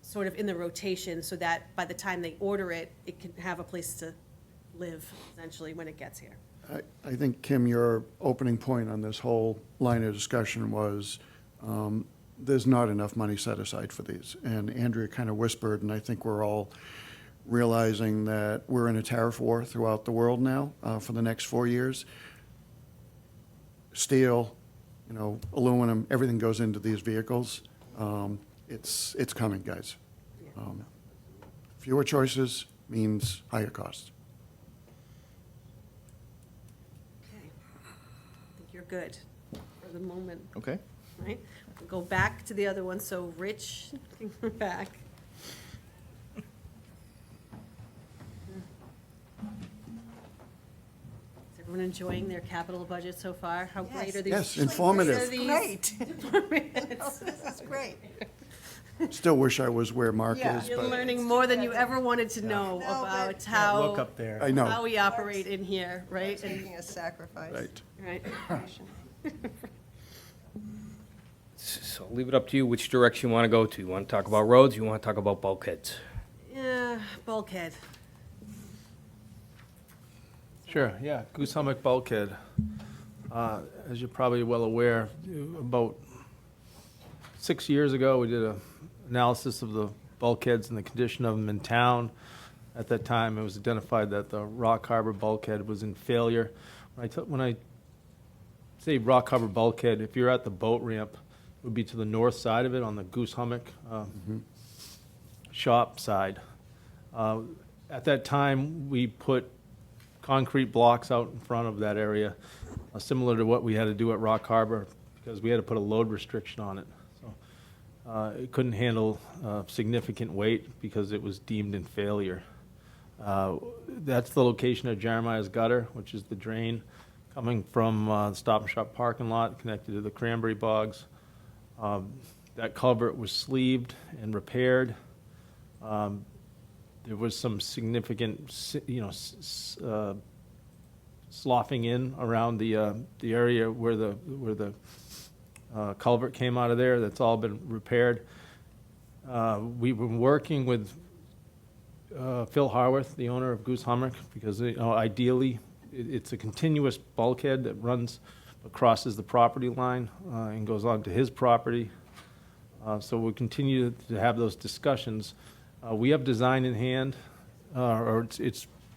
A: sort of in the rotation, so that by the time they order it, it can have a place to live, essentially, when it gets here.
C: I think, Kim, your opening point on this whole line of discussion was there's not enough money set aside for these. And Andrea kind of whispered, and I think we're all realizing that we're in a tariff war throughout the world now for the next 4 years. Steel, aluminum, everything goes into these vehicles. It's coming, guys. Fewer choices means higher costs.
A: Okay. I think you're good for the moment,
N: Okay?
A: right? We'll go back to the other one, so Rich, can go back. Is everyone enjoying their capital budget so far? How great are these?
C: Yes, informative.
A: are these
B: Great.
A: departments?
B: This is great.
C: Still wish I was where Mark
B: Yeah.
C: is,
A: You're
C: but
A: learning more than you ever wanted to know
B: No, but-
A: about
J: Look
A: how,
J: up there.
C: I know.
A: how we operate in here, right?
B: It's making a sacrifice.
C: Right.
A: Right.
H: So I'll leave it up to you which direction you want to go to. You want to talk about roads, you want to talk about bulkheads?
A: Yeah, bulkhead.
E: Sure, yeah, Goose Hummock bulkhead. As you're probably well aware, about 6 years ago, we did an analysis of the bulkheads and the condition of them in town. At that time, it was identified that the Rock Harbor bulkhead was in failure. When I say Rock Harbor bulkhead, if you're at the boat ramp, it would be to the north side of it on the Goose Hummock shop side. At that time, we put concrete blocks out in front of that area, similar to what we had to do at Rock Harbor, because we had to put a load restriction on it. So it couldn't handle significant weight because it was deemed in failure. That's the location of Jeremiah's gutter, which is the drain coming from the Stop and Shop parking lot connected to the cranberry bogs. That culvert was sleeved and repaired. There was some significant, sloughing in around the area where the culvert came out of there. That's all been repaired. We've been working with Phil Harworth, the owner of Goose Hummock, because ideally it's a continuous bulkhead that runs, crosses the property line and goes on to his property. So we'll continue to have those discussions. We have design in hand, or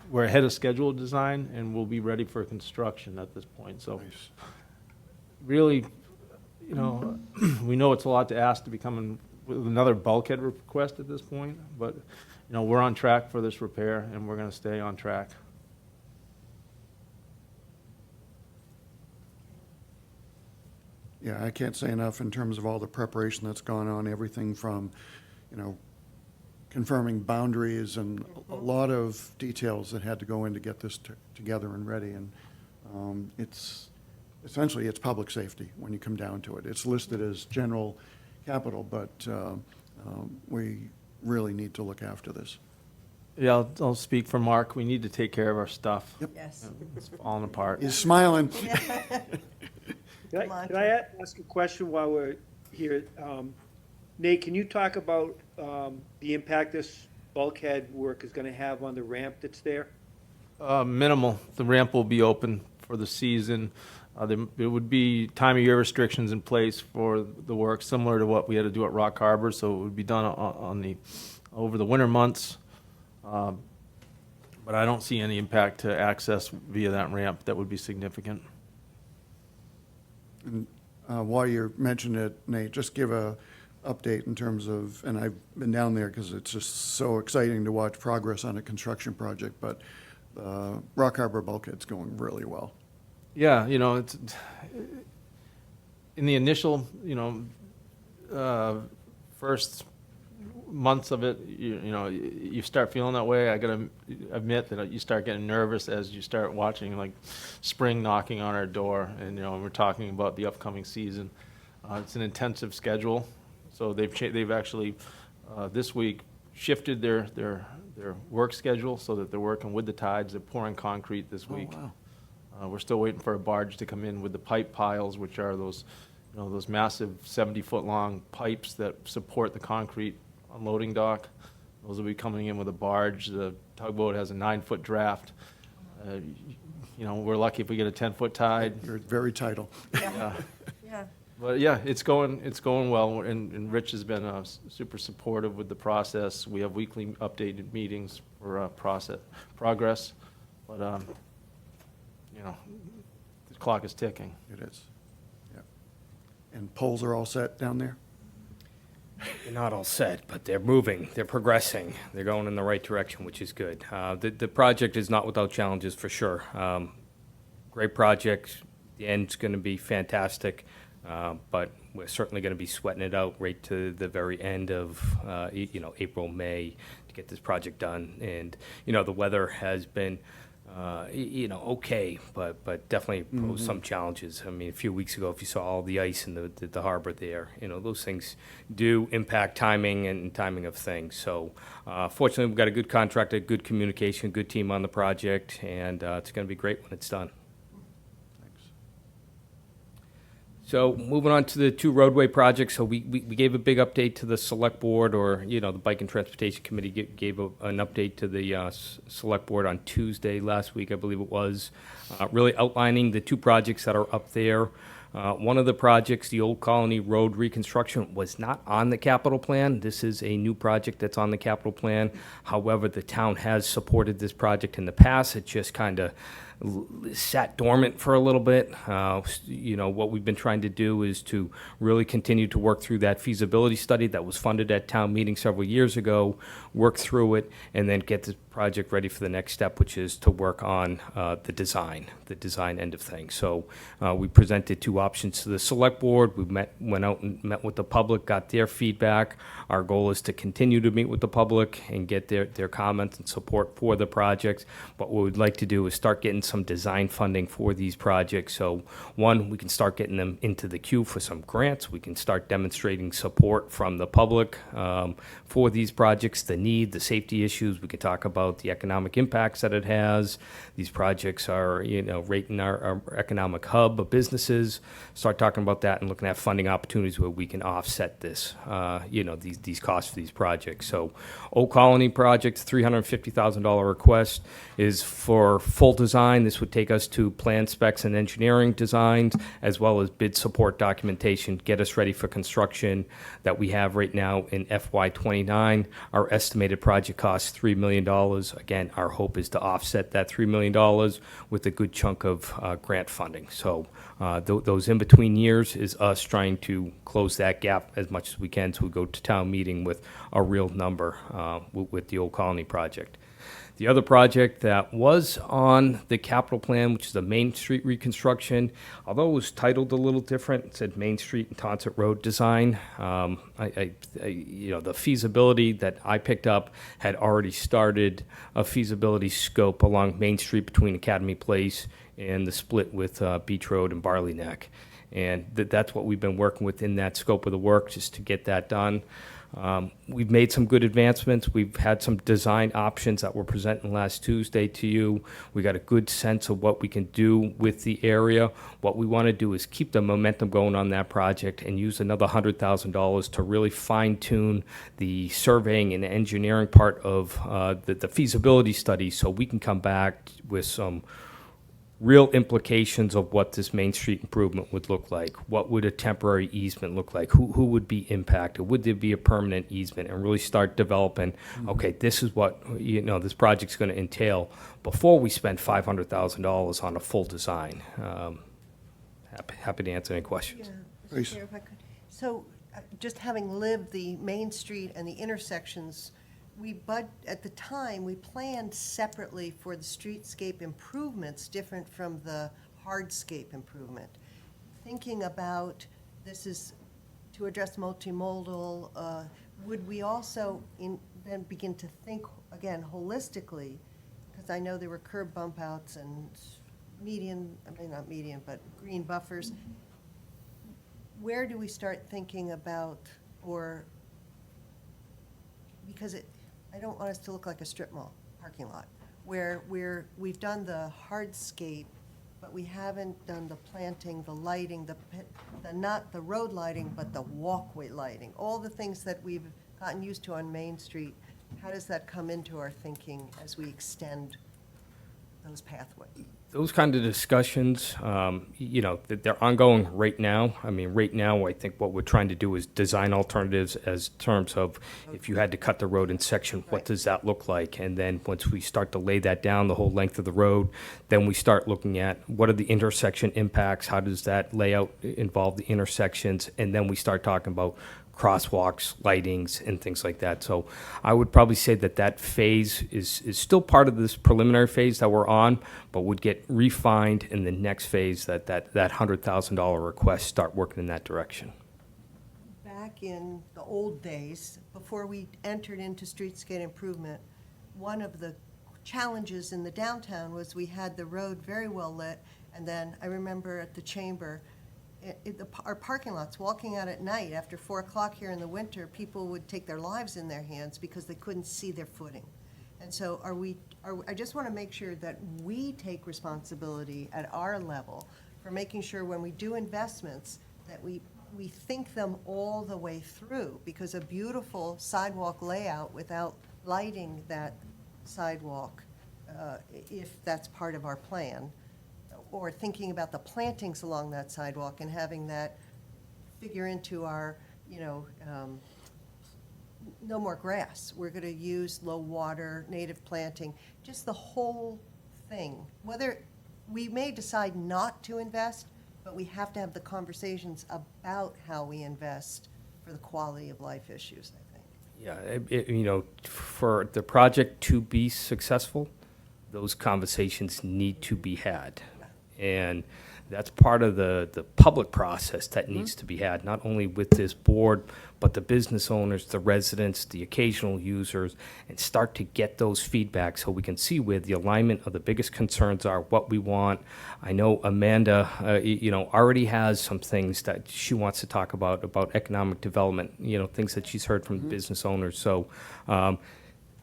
E: we're ahead of schedule design, and we'll be ready for construction at this point. So really, you know, we know it's a lot to ask to be coming with another bulkhead request at this point, but, you know, we're on track for this repair, and we're going to stay on track.
C: Yeah, I can't say enough in terms of all the preparation that's gone on, everything from, you know, confirming boundaries and a lot of details that had to go in to get this together and ready. And it's, essentially, it's public safety when you come down to it. It's listed as general capital, but we really need to look after this.
E: Yeah, I'll speak for Mark. We need to take care of our stuff.
C: Yep.
B: Yes.
E: It's falling apart.
C: He's smiling.
I: Can I ask a question while we're here? Nate, can you talk about the impact this bulkhead work is going to have on the ramp that's there?
E: Minimal. The ramp will be open for the season. There would be time of year restrictions in place for the work, similar to what we had to do at Rock Harbor, so it would be done over the winter months. But I don't see any impact to access via that ramp that would be significant.
C: And while you're mentioning it, Nate, just give a update in terms of, and I've been down there because it's just so exciting to watch progress on a construction project, but Rock Harbor bulkhead's going really well.
E: Yeah, you know, it's in the initial, you know, first months of it, you know, you start feeling that way. I gotta admit that you start getting nervous as you start watching like spring knocking on our door, and you know, we're talking about the upcoming season. It's an intensive schedule, so they've actually this week shifted their work schedule so that they're working with the tides. They're pouring concrete this week.
C: Wow.
E: We're still waiting for a barge to come in with the pipe piles, which are those, you know, those massive 70-foot long pipes that support the concrete unloading dock. Those will be coming in with a barge. The tugboat has a 9-foot draft. You know, we're lucky if we get a 10-foot tide.
C: You're very title.
B: Yeah. Yeah.
E: But yeah, it's going well, and Rich has been super supportive with the process. We have weekly updated meetings for progress, but you know, the clock is ticking.
C: It is. Yep. And poles are all set down there?
H: They're not all set, but they're moving, they're progressing, they're going in the right direction, which is good. The project is not without challenges, for sure. Great project, the end's going to be fantastic, but we're certainly going to be sweating it out right to the very end of, you know, April, May, to get this project done. And, you know, the weather has been, you know, okay, but definitely posed some challenges. I mean, a few weeks ago, if you saw all the ice in the harbor there, you know, those things do impact timing and timing of things. So fortunately, we've got a good contractor, good communication, good team on the project, and it's going to be great when it's done. So moving on to the two roadway projects, so we gave a big update to the select board, or, you know, the Bike and Transportation Committee gave an update to the select board on Tuesday last week, I believe it was, really outlining the two projects that are up there. One of the projects, the Old Colony Road reconstruction, was not on the capital plan. This is a new project that's on the capital plan. However, the town has supported this project in the past. It just kind of sat dormant for a little bit. You know, what we've been trying to do is to really continue to work through that feasibility study that was funded at town meeting several years ago, work through it, and then get the project ready for the next step, which is to work on the design end of things. So we presented two options to the select board. We went out and met with the public, got their feedback. Our goal is to continue to meet with the public and get their comments and support for the project. But what we'd like to do is start getting some design funding for these projects. So one, we can start getting them into the queue for some grants. We can start demonstrating support from the public for these projects, the need, the safety issues. We can talk about about the economic impacts that it has. These projects are, right in our economic hub of businesses. Start talking about that and looking at funding opportunities where we can offset this, these costs for these projects. So Old Colony project, $350,000 request is for full design. This would take us to plan specs and engineering designs, as well as bid support documentation, get us ready for construction that we have right now in FY29. Our estimated project cost $3 million. Again, our hope is to offset that $3 million with a good chunk of grant funding. So those in-between years is us trying to close that gap as much as we can so we go to town meeting with a real number with the Old Colony project. The other project that was on the capital plan, which is the Main Street reconstruction, although it was titled a little different, it said Main Street and Tonsett Road design. The feasibility that I picked up had already started a feasibility scope along Main Street between Academy Place and the split with Beach Road and Barley Neck. And that's what we've been working with in that scope of the work, just to get that done. We've made some good advancements. We've had some design options that were presented last Tuesday to you. We got a good sense of what we can do with the area. What we want to do is keep the momentum going on that project and use another $100,000 to really fine-tune the surveying and engineering part of the feasibility study, so we can come back with some real implications of what this Main Street improvement would look like. What would a temporary easement look like? Who would be impacted? Would there be a permanent easement? And really start developing, okay, this is what this project's going to entail before we spend $500,000 on a full design. Happy to answer any questions.
B: Yeah, Mr.
C: Please.
B: Chair, if I could. So, just having lived the Main Street and the intersections, at the time, we planned separately for the streetscape improvements, different from the hardscape improvement. Thinking about, this is to address multimodal, would we also then begin to think, again, holistically, because I know there were curb bump outs and not median, but green buffers. Where do we start thinking about, because I don't want us to look like a strip mall parking lot, where we've done the hardscape, but we haven't done the planting, the lighting, not the road lighting, but the walkway lighting, all the things that we've gotten used to on Main Street. How does that come into our thinking as we extend those pathways?
H: Those kind of discussions, they're ongoing right now. I mean, right now, I think what we're trying to do is design alternatives as terms of if you had to cut the road in section, what does that look like? And then once we start to lay that down, the whole length of the road, then we start looking at what are the intersection impacts? How does that layout involve the intersections? And then we start talking about crosswalks, lightings, and things like that. So I would probably say that phase is still part of this preliminary phase that we're on, but would get refined in the next phase that $100,000 request start working in that direction.
B: Back in the old days, before we entered into streetscape improvement, one of the challenges in the downtown was we had the road very well lit, and then I remember at the Chamber, our parking lots, walking out at night after 4 o'clock here in the winter, people would take their lives in their hands because they couldn't see their footing. And so I just want to make sure that we take responsibility at our level for making sure when we do investments that we think them all the way through, because a beautiful sidewalk layout without lighting that sidewalk, if that's part of our plan, or thinking about the plantings along that sidewalk and having that figure into our, no more grass. We're going to use low water, native planting, just the whole thing. Whether we may decide not to invest, but we have to have the conversations about how we invest for the quality of life issues, I think.
H: Yeah, for the project to be successful, those conversations need to be had. And that's part of the public process that needs to be had, not only with this board, but the business owners, the residents, the occasional users, and start to get those feedback so we can see where the alignment of the biggest concerns are, what we want. I know Amanda, already has some things that she wants to talk about economic development, things that she's heard from business owners. So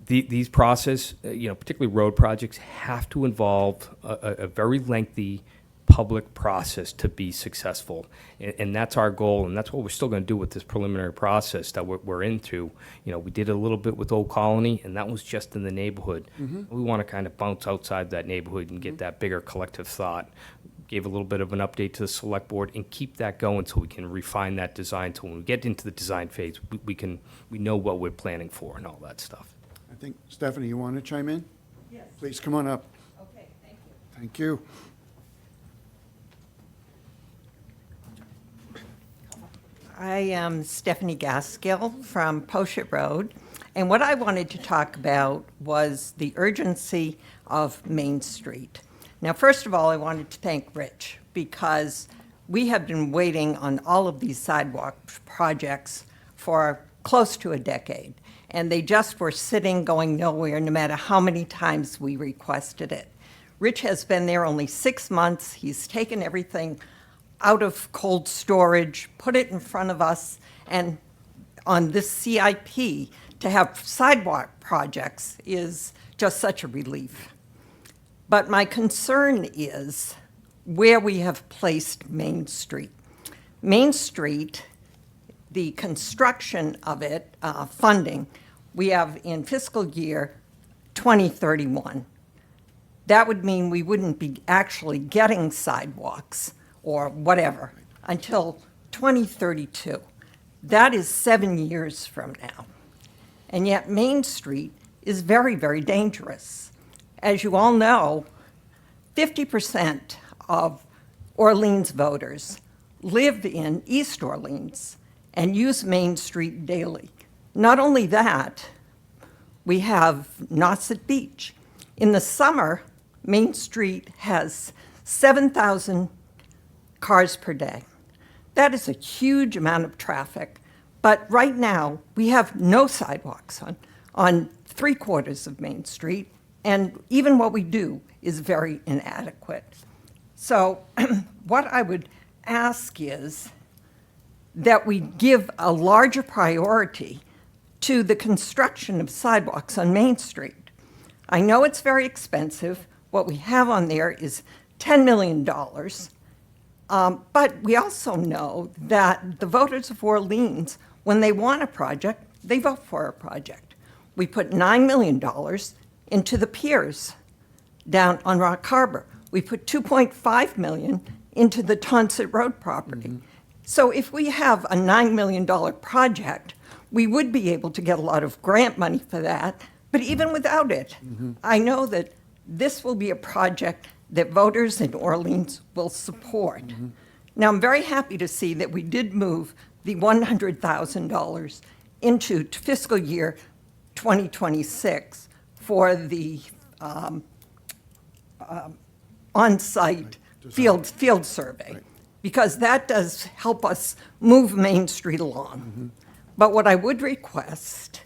H: these process, particularly road projects, have to involve a very lengthy public process to be successful. And that's our goal, and that's what we're still going to do with this preliminary process that we're into. We did a little bit with Old Colony, and that was just in the neighborhood. We want to kind of bounce outside that neighborhood and get that bigger collective thought. Gave a little bit of an update to the select board and keep that going so we can refine that design. So when we get into the design phase, we know what we're planning for and all that stuff.
C: I think, Stephanie, you want to chime in?
A: Yes.
C: Please come on up.
A: Okay, thank you.
C: Thank you.
O: I am Stephanie Gaskill from Poshet Road, and what I wanted to talk about was the urgency of Main Street. Now, first of all, I wanted to thank Rich, because we have been waiting on all of these sidewalk projects for close to a decade, and they just were sitting, going nowhere, no matter how many times we requested it. Rich has been there only 6 months. He's taken everything out of cold storage, put it in front of us, and on this CIP, to have sidewalk projects is just such a relief. But my concern is where we have placed Main Street. Main Street, the construction of it, funding, we have in fiscal year 2031. That would mean we wouldn't be actually getting sidewalks or whatever until 2032. That is 7 years from now. And yet Main Street is very, very dangerous. As you all know, 50% of Orleans voters live in East Orleans and use Main Street daily. Not only that, we have Nauset Beach. In the summer, Main Street has 7,000 cars per day. That is a huge amount of traffic, but right now we have no sidewalks on 3/4 of Main Street, and even what we do is very inadequate. So what I would ask is that we give a larger priority to the construction of sidewalks on Main Street. I know it's very expensive. What we have on there is $10 million. But we also know that the voters of Orleans, when they want a project, they vote for a project. We put $9 million into the piers down on Rock Harbor. We put $2.5 million into the Tonset Road property. So if we have a $9 million project, we would be able to get a lot of grant money for that. But even without it, I know that this will be a project that voters in Orleans will support. Now, I'm very happy to see that we did move the $100,000 into fiscal year 2026 for the on-site field survey, because that does help us move Main Street along. But what I would request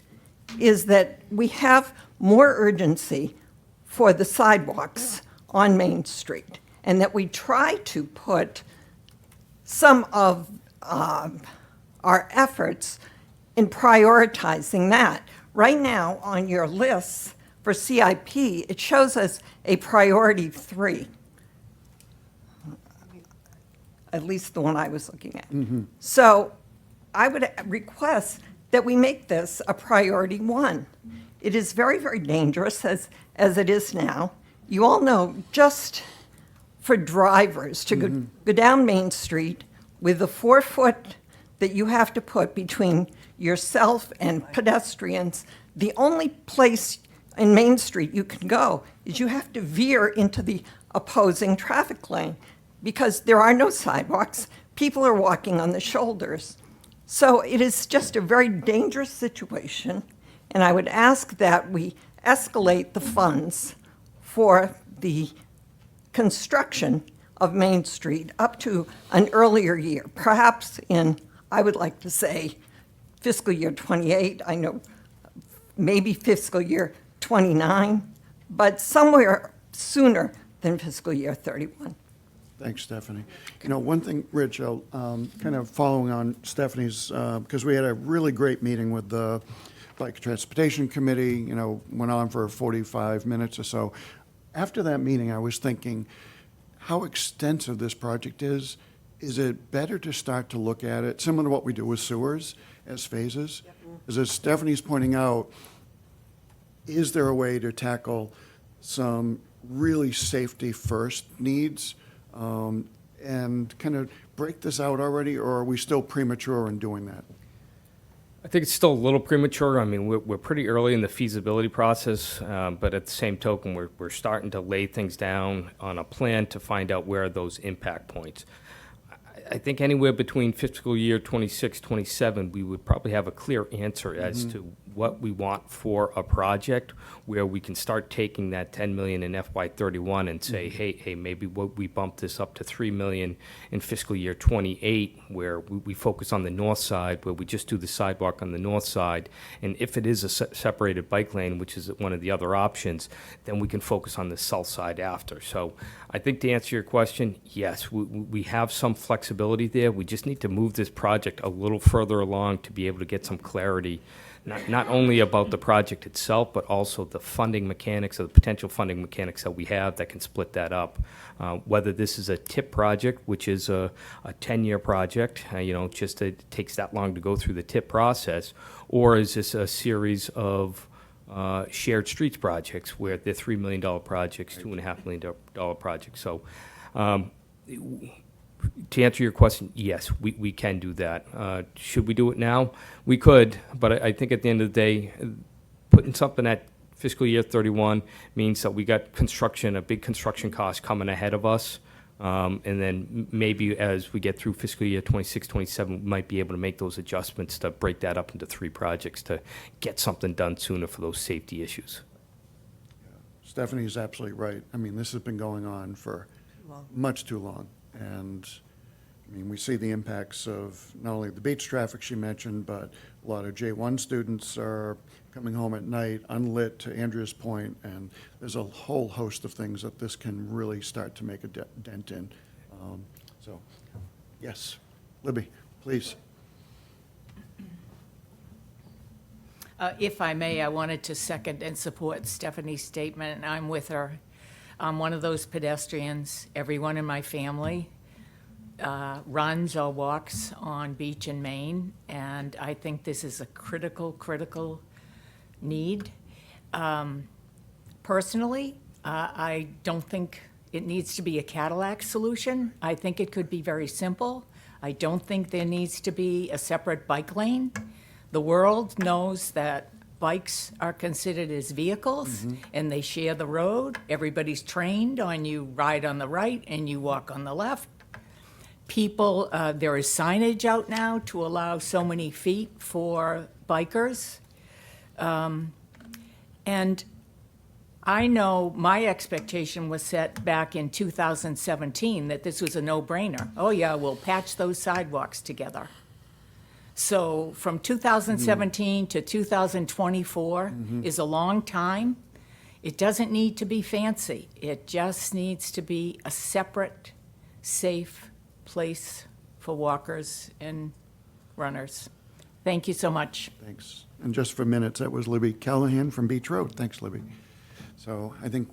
O: is that we have more urgency for the sidewalks on Main Street, and that we try to put some of our efforts in prioritizing that. Right now, on your list for CIP, it shows us a priority 3, at least the one I was looking at. So I would request that we make this a priority 1. It is very, very dangerous as it is now. You all know, just for drivers to go down Main Street with the 4 foot that you have to put between yourself and pedestrians, the only place in Main Street you can go is you have to veer into the opposing traffic lane, because there are no sidewalks. People are walking on the shoulders. So it is just a very dangerous situation, and I would ask that we escalate the funds for the construction of Main Street up to an earlier year, perhaps in, I would like to say, fiscal year 28. I know maybe fiscal year 29, but somewhere sooner than fiscal year 31.
C: Thanks, Stephanie. One thing, Rich, kind of following on Stephanie's, because we had a really great meeting with the like Transportation Committee, you know, went on for 45 minutes or so. After that meeting, I was thinking how extensive this project is. Is it better to start to look at it, similar to what we do with sewers, as phases? As Stephanie's pointing out, is there a way to tackle some really safety-first needs and kind of break this out already, or are we still premature in doing that?
H: I think it's still a little premature. I mean, we're pretty early in the feasibility process, but at the same token, we're starting to lay things down on a plan to find out where are those impact points. I think anywhere between fiscal year 26, 27, we would probably have a clear answer as to what we want for a project where we can start taking that 10 million in FY31 and say, hey, maybe we bump this up to 3 million in fiscal year 28, where we focus on the north side, where we just do the sidewalk on the north side. And if it is a separated bike lane, which is one of the other options, then we can focus on the south side after. So I think to answer your question, yes, we have some flexibility there. We just need to move this project a little further along to be able to get some clarity, not only about the project itself, but also the funding mechanics, or the potential funding mechanics that we have that can split that up. Whether this is a TIP project, which is a 10-year project, just it takes that long to go through the TIP process, or is this a series of shared streets projects where they're $3 million projects, $2.5 million projects. So to answer your question, yes, we can do that. Should we do it now? We could, but I think at the end of the day, putting something at fiscal year 31 means that we got a big construction cost coming ahead of us. And then maybe as we get through fiscal year 26, 27, we might be able to make those adjustments to break that up into 3 projects to get something done sooner for those safety issues.
C: Stephanie's absolutely right. I mean, this has been going on for much too long. And, I mean, we see the impacts of not only the beach traffic she mentioned, but a lot of J1 students are coming home at night unlit, to Andrea's point, and there's a whole host of things that this can really start to make a dent in. So, yes, Libby, please.
P: If I may, I wanted to second and support Stephanie's statement, and I'm with her. I'm one of those pedestrians. Everyone in my family runs or walks on Beach and Main, and I think this is a critical need. Personally, I don't think it needs to be a Cadillac solution. I think it could be very simple. I don't think there needs to be a separate bike lane. The world knows that bikes are considered as vehicles, and they share the road. Everybody's trained on you ride on the right and you walk on the left. People, there is signage out now to allow so many feet for bikers. And I know my expectation was set back in 2017 that this was a no-brainer. Oh yeah, we'll patch those sidewalks together. So from 2017 to 2024 is a long time. It doesn't need to be fancy. It just needs to be a separate, safe place for walkers and runners. Thank you so much.
C: Thanks. And just for minutes, that was Libby Callahan from Beach Road. Thanks, Libby. So I think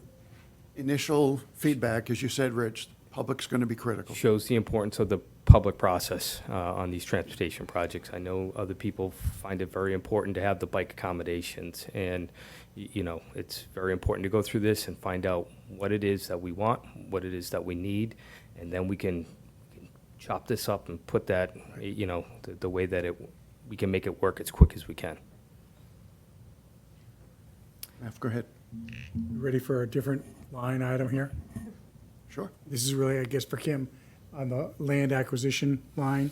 C: initial feedback, as you said, Rich, public's going to be critical.
H: Shows the importance of the public process on these transportation projects. I know other people find it very important to have the bike accommodations, and it's very important to go through this and find out what it is that we want, what it is that we need, and then we can chop this up and put that, the way that we can make it work as quick as we can.
C: Go ahead.
D: Ready for a different line item here?
C: Sure.
D: This is really, I guess, for Kim on the land acquisition line.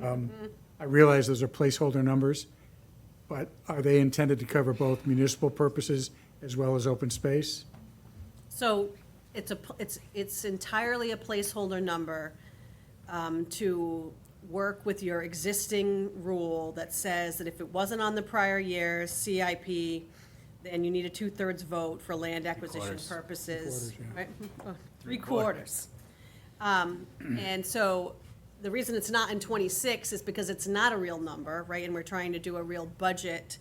D: I realize those are placeholder numbers, but are they intended to cover both municipal purposes as well as open space?
A: So it's entirely a placeholder number to work with your existing rule that says that if it wasn't on the prior year's CIP, then you need a 2/3 vote for land acquisition purposes. Right? Oh, 3/4. And so the reason it's not in 26 is because it's not a real number, right? And we're trying to do a real budget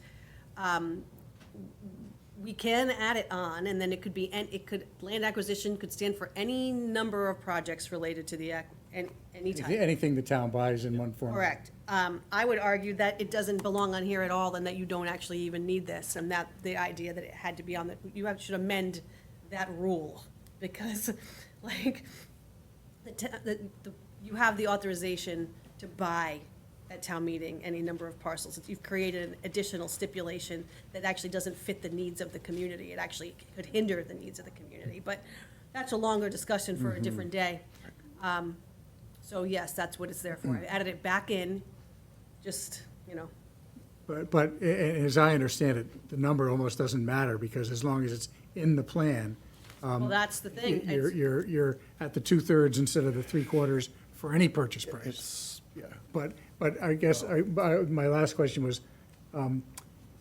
A: we can add it on, and then it could be, and it could, land acquisition could stand for any number of projects related to the, any type.
D: Anything the town buys in one form.
A: Correct. I would argue that it doesn't belong on here at all, and that you don't actually even need this, and that, the idea that it had to be on the, should amend that rule, because, like, you have the authorization to buy at town meeting any number of parcels. If you've created an additional stipulation that actually doesn't fit the needs of the community, it actually could hinder the needs of the community, but that's a longer discussion for a different day. So yes, that's what it's there for. I added it back in, just, you know.
D: But as I understand it, the number almost doesn't matter, because as long as it's in the plan,
A: Well, that's the thing. It's-
D: you're at the 2/3 instead of the 3/4 for any purchase price.
C: Yeah.
D: But I guess, my last question was,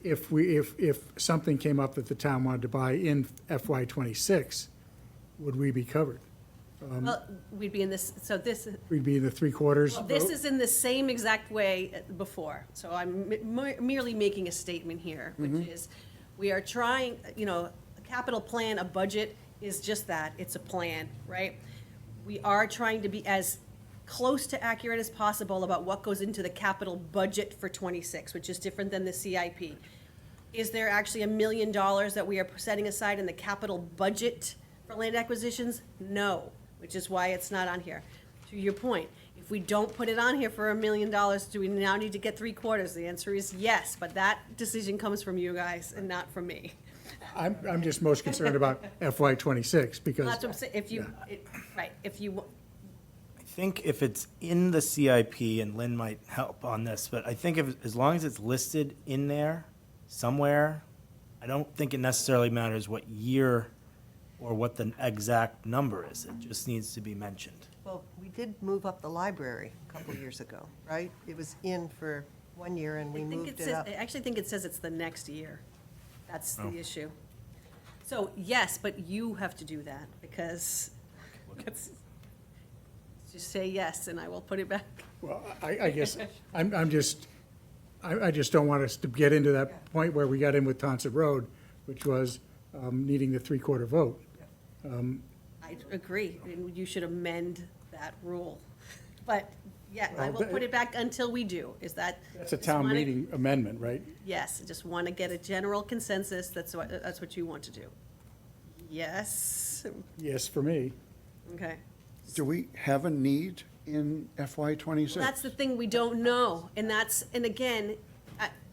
D: if something came up that the town wanted to buy in FY '26, would we be covered?
A: Well, we'd be in this, so this,
D: We'd be in the 3/4
A: well, this
D: vote?
A: is in the same exact way before. So I'm merely making a statement here, which is, we are trying, you know, a capital plan, a budget is just that, it's a plan, right? We are trying to be as close to accurate as possible about what goes into the capital budget for '26, which is different than the CIP. Is there actually $1 million that we are setting aside in the capital budget for land acquisitions? No, which is why it's not on here. To your point, if we don't put it on here for $1 million, do we now need to get 3/4? The answer is yes, but that decision comes from you guys and not from me.
D: I'm just most concerned about FY '26, because.
A: That's what I'm saying, if you, right, if you,
J: I think if it's in the CIP, and Lynn might help on this, but I think if, as long as it's listed in there somewhere, I don't think it necessarily matters what year or what the exact number is. It just needs to be mentioned.
B: Well, we did move up the library a couple years ago, right? It was in for 1 year and we
A: I think it
B: moved it
A: says,
B: up.
A: I actually think it says it's the next year. That's the issue. So, yes, but you have to do that, because it's, just say yes, and I will put it back.
D: Well, I guess, I'm just, I just don't want us to get into that point where we got in with Tonsett Road, which was needing the 3/4 vote.
A: I agree, and you should amend that rule. But, yeah, I will put it back until we do, is that?
D: That's a
A: just
D: town
A: wanna-
D: meeting amendment, right?
A: Yes, I just want to get a general consensus, that's what you want to do. Yes,
D: Yes, for me.
A: okay.
C: Do we have a need in FY '26?
A: That's the thing, we don't know, and again,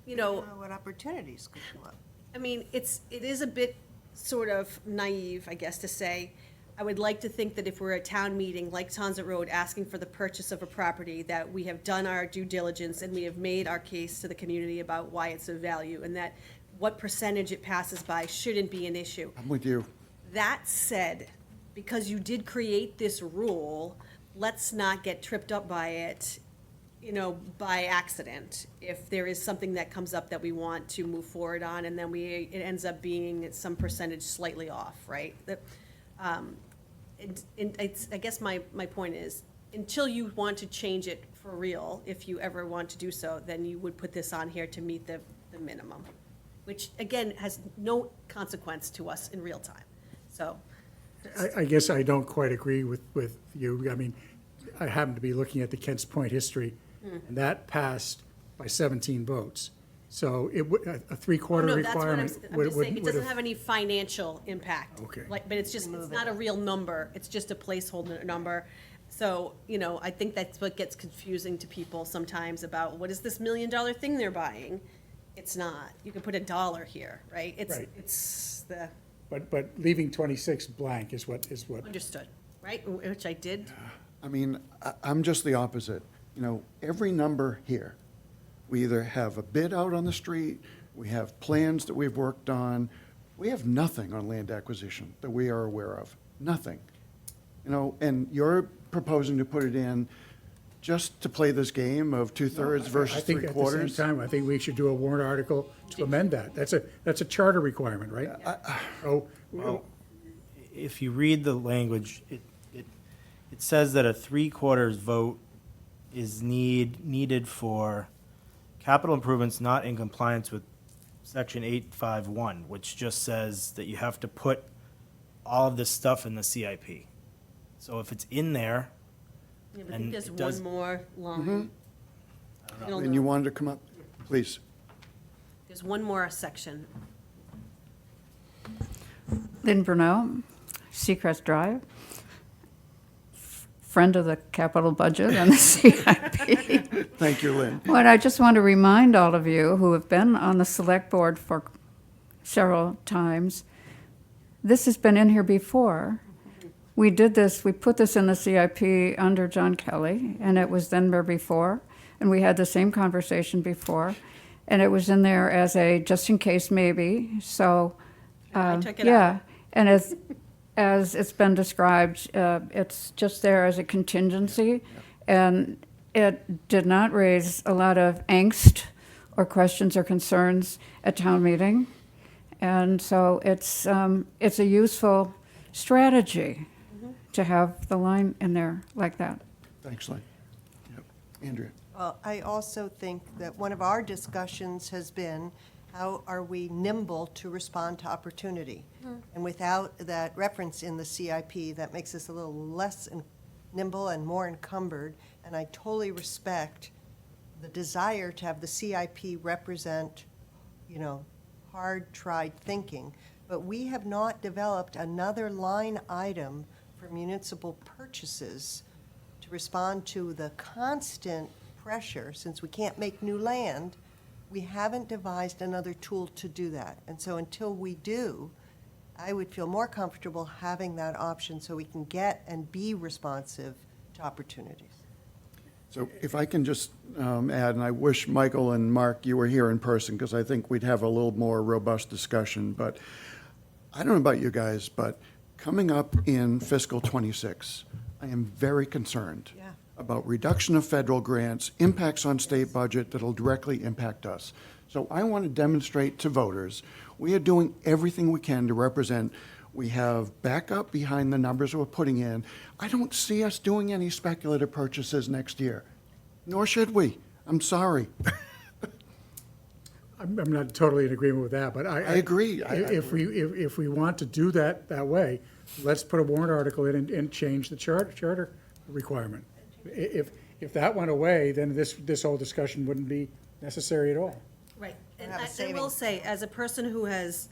A: you know,
B: Don't know what opportunities could come up.
A: I mean, it is a bit sort of naive, I guess, to say, I would like to think that if we're at town meeting, like Tonsett Road, asking for the purchase of a property, that we have done our due diligence and we have made our case to the community about why it's of value, and that what percentage it passes by shouldn't be an issue.
C: I'm with you.
A: That said, because you did create this rule, let's not get tripped up by it, you know, by accident. If there is something that comes up that we want to move forward on, and then it ends up being some percentage slightly off, right? I guess my point is, until you want to change it for real, if you ever want to do so, then you would put this on here to meet the minimum, which, again, has no consequence to us in real time, so.
D: I guess I don't quite agree with you. I mean, I happen to be looking at the Kents Point history, and that passed by 17 votes. So it would, a 3/4
A: No, that's what
D: requirement
A: I'm
D: would
A: just saying, it doesn't
D: have.
A: have any financial impact.
D: Okay.
A: Like, but it's just, it's not a real number, it's just a placeholder number. So, you know, I think that's what gets confusing to people sometimes about, what is this $1 million thing they're buying? It's not, you can put $1 here, right?
D: Right.
A: It's the,
D: But leaving 26 blank is what.
A: understood, right? Which I did.
C: I mean, I'm just the opposite. You know, every number here, we either have a bid out on the street, we have plans that we've worked on. We have nothing on land acquisition that we are aware of, nothing. You know, and you're proposing to put it in just to play this game of 2/3 versus
D: I think at the
C: 3/4?
D: same time, I think we should do a warrant article to amend that. That's a charter requirement, right? So,
J: Well, if you read the language, it says that a 3/4 vote is needed for capital improvements not in compliance with section 851, which just says that you have to put all of this stuff in the CIP. So if it's in there,
A: Yeah, but I
J: and
A: think there's
J: it does-
A: one more line. I don't
C: And you
A: know.
C: wanted to come up? Please.
A: There's one more section.
Q: Lynn Brunel, Seacrest Drive, friend of the capital budget and the CIP.
C: Thank you, Lynn.
Q: Well, I just want to remind all of you who have been on the select board for several times, this has been in here before. We did this, we put this in the CIP under John Kelly, and it was then there before, and we had the same conversation before, and it was in there as a just in case maybe, so.
A: I took it
Q: Yeah,
A: out.
Q: and as it's been described, it's just there as a contingency, and it did not raise a lot of angst or questions or concerns at town meeting, and so it's a useful strategy to have the line in there like that.
C: Thanks, Lynn. Yep. Andrea?
B: Well, I also think that one of our discussions has been, how are we nimble to respond to opportunity? And without that reference in the CIP, that makes us a little less nimble and more encumbered. And I totally respect the desire to have the CIP represent, you know, hard-tried thinking. But we have not developed another line item for municipal purchases to respond to the constant pressure, since we can't make new land. We haven't devised another tool to do that. And so until we do, I would feel more comfortable having that option so we can get and be responsive to opportunities.
C: So if I can just add, and I wish Michael and Mark, you were here in person, because I think we'd have a little more robust discussion, but I don't know about you guys, but coming up in fiscal '26, I am very concerned
B: Yeah.
C: about reduction of federal grants, impacts on state budget that'll directly impact us. So I want to demonstrate to voters, we are doing everything we can to represent. We have backup behind the numbers we're putting in. I don't see us doing any speculative purchases next year, nor should we. I'm sorry.
D: I'm not totally in agreement with that, but I
C: agree.
D: If we want to do that way, let's put a warrant article in and change the charter requirement. If that went away, then this whole discussion wouldn't be necessary at all.
A: Right. And
B: have a
A: I will
B: savings
A: say, as a person who has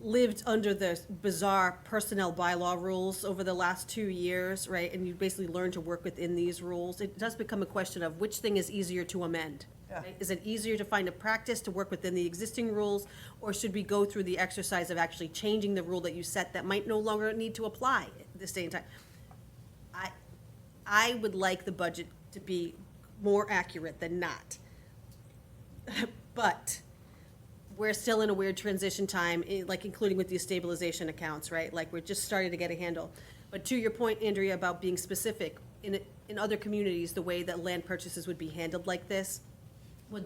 A: lived under the bizarre personnel bylaw rules over the last 2 years, right, and you basically learn to work within these rules, it does become a question of which thing is easier to amend.
B: Yeah.
A: Right? Is it easier to find a practice to work within the existing rules, or should we go through the exercise of actually changing the rule that you set that might no longer need to apply at this day and time? I would like the budget to be more accurate than not. But we're still in a weird transition time, like including with these stabilization accounts, right? Like, we're just starting to get a handle. But to your point, Andrea, about being specific, in other communities, the way that land purchases would be handled like this,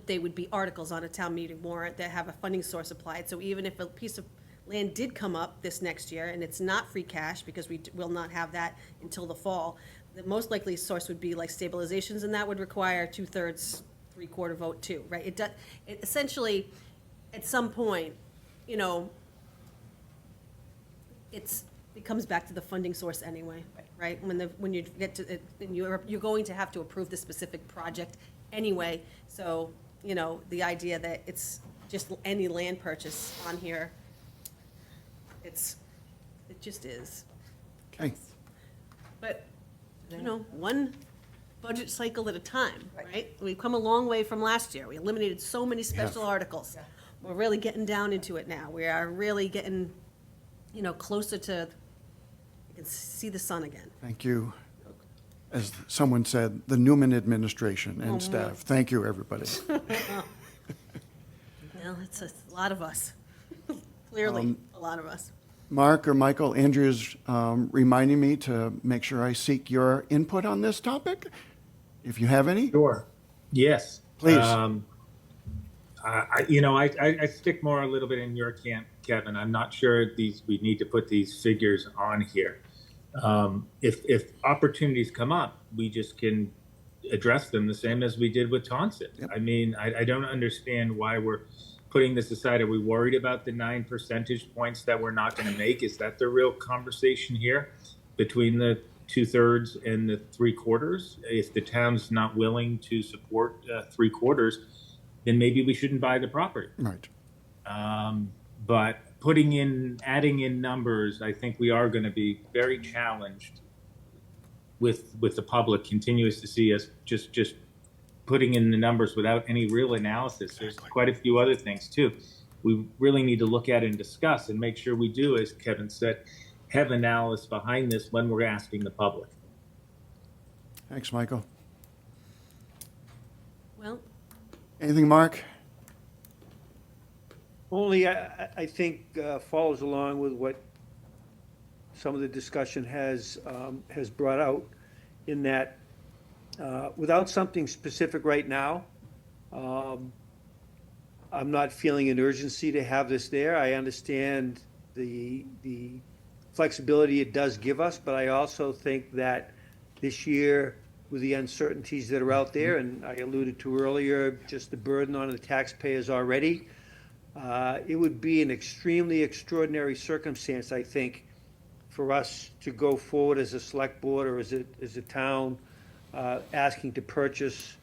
A: they would be articles on a town meeting warrant that have a funding source applied. So even if a piece of land did come up this next year, and it's not free cash, because we will not have that until the fall, the most likely source would be like stabilizations, and that would require 2/3, 3/4 vote too, right? It essentially, at some point, you know, it comes back to the funding source anyway, right? When you get to it, and you're going to have to approve the specific project anyway. So, you know, the idea that it's just any land purchase on here, it just is.
C: Okay.
A: But, you know, one budget cycle at a time, right? We've come a long way from last year. We eliminated so many special articles. We're really getting down into it now. We are really getting, you know, closer to, you can see the sun again.
C: Thank you. As someone said, the Newman administration and staff. Thank you, everybody.
A: Well, it's a lot of us. Clearly, a lot of us.
C: Mark or Michael, Andrew's reminding me to make sure I seek your input on this topic, if you have any.
G: Sure. Yes.
C: Please.
G: I stick more a little bit in your camp, Kevin. I'm not sure we need to put these figures on here. If opportunities come up, we just can address them the same as we did with Taunton.
C: Yep.
G: I mean, I don't understand why we're putting this aside, are we worried about the 9 percentage points that we're not going to make? Is that the real conversation here between the 2/3 and the 3/4? If the town's not willing to support 3/4, then maybe we shouldn't buy the property.
C: Right.
G: But adding in numbers, I think we are going to be very challenged with the public continues to see us just putting in the numbers without any real analysis. There's quite a few other things too. We really need to look at and discuss and make sure we do, as Kevin said, have analysis behind this when we're asking the public.
C: Thanks, Michael.
A: Well,
C: Anything, Mark?
I: Only, I think, follows along with what some of the discussion has brought out, in that without something specific right now, I'm not feeling an urgency to have this there. I understand the flexibility it does give us, but I also think that this year, with the uncertainties that are out there, and I alluded to earlier, just the burden on the taxpayers already, it would be an extremely extraordinary circumstance, I think, for us to go forward as a select board or as a town, asking to purchase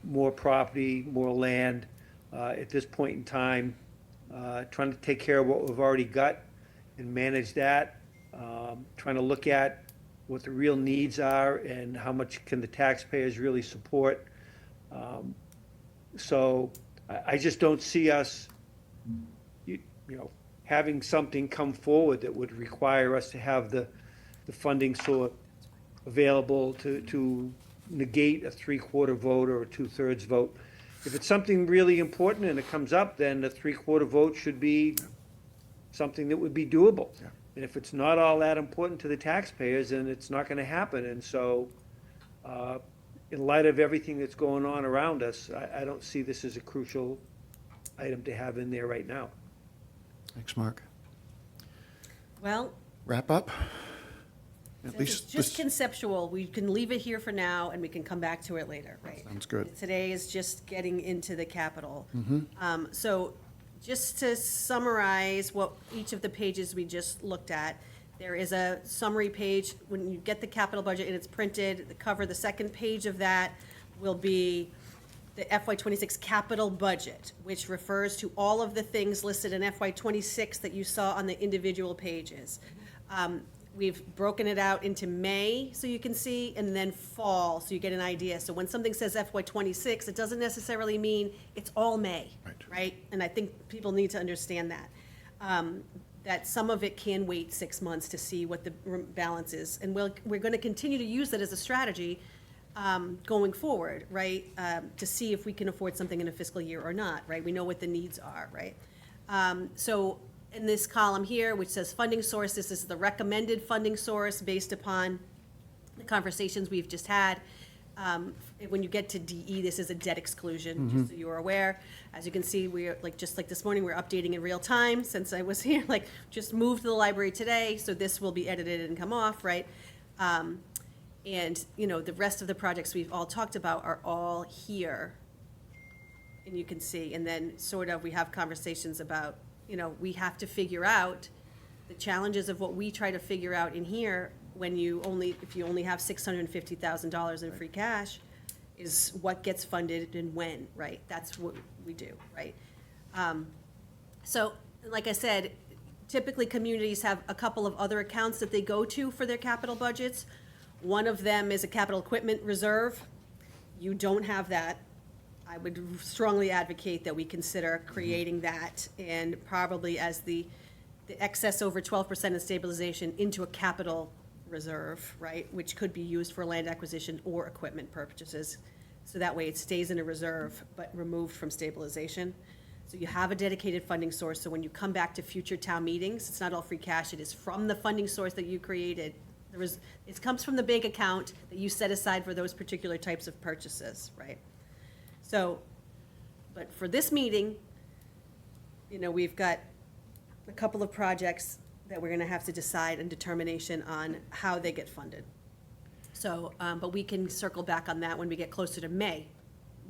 I: more property, more land, at this point in time, trying to take care of what we've already got and manage that, trying to look at what the real needs are and how much can the taxpayers really support. So I just don't see us, you know, having something come forward that would require us to have the funding source available to negate a 3/4 vote or a 2/3 vote. If it's something really important and it comes up, then a 3/4 vote should be something that would be doable. And if it's not all that important to the taxpayers, then it's not gonna happen. And so, in light of everything that's going on around us, I don't see this as a crucial item to have in there right now.
C: Thanks, Mark.
A: well,
C: Wrap up? At
A: since
C: least
A: it's just
C: this,
A: conceptual, we can leave it here for now and we can come back to it later, right?
C: Sounds good.
A: Today is just getting into the capital.
C: Mm-hmm.
A: So just to summarize what each of the pages we just looked at, there is a summary page. When you get the capital budget and it's printed, the cover, the second page of that will be the FY '26 capital budget, which refers to all of the things listed in FY '26 that you saw on the individual pages. We've broken it out into May, so you can see, and then fall, so you get an idea. So when something says FY '26, it doesn't necessarily mean it's all May, right? And I think people need to understand that. That some of it can wait 6 months to see what the balance is. And we're gonna continue to use that as a strategy going forward, right? To see if we can afford something in a fiscal year or not, right? We know what the needs are, right? So in this column here, which says funding source, this is the recommended funding source based upon the conversations we've just had. When you get to DE, this is a debt exclusion, just so you're aware. As you can see, we're just like this morning, we're updating in real time since I was here, just moved to the library today, so this will be edited and come off, right? And, the rest of the projects we've all talked about are all here. And you can see, and then we have conversations about, we have to figure out the challenges of what we try to figure out in here if you only have $650,000 in free cash, is what gets funded and when, right? That's what we do, right? So, like I said, typically communities have a couple of other accounts that they go to for their capital budgets. One of them is a capital equipment reserve. You don't have that. I would strongly advocate that we consider creating that, and probably as the excess over 12% in stabilization into a capital reserve, right? Which could be used for land acquisition or equipment purchases. So that way it stays in a reserve, but removed from stabilization. So you have a dedicated funding source, so when you come back to future town meetings, it's not all free cash, it is from the funding source that you created. It comes from the bank account that you set aside for those particular types of purchases, right? So, but for this meeting, we've got a couple of projects that we're gonna have to decide and determination on how they get funded. So, but we can circle back on that when we get closer to May,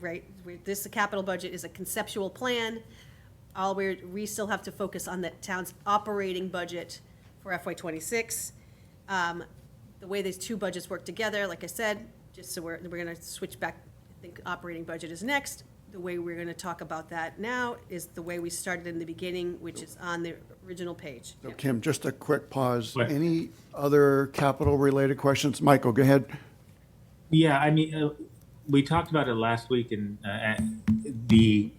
A: right? This capital budget is a conceptual plan. we still have to focus on the town's operating budget for FY '26. The way these two budgets work together, like I said, just so we're gonna switch back, I think operating budget is next. The way we're gonna talk about that now is the way we started in the beginning, which is on the original page.
C: So Kim, just a quick pause.
G: Right.
C: Any other capital-related questions? Michael, go ahead.
G: Yeah, I mean, we talked about it last week in at the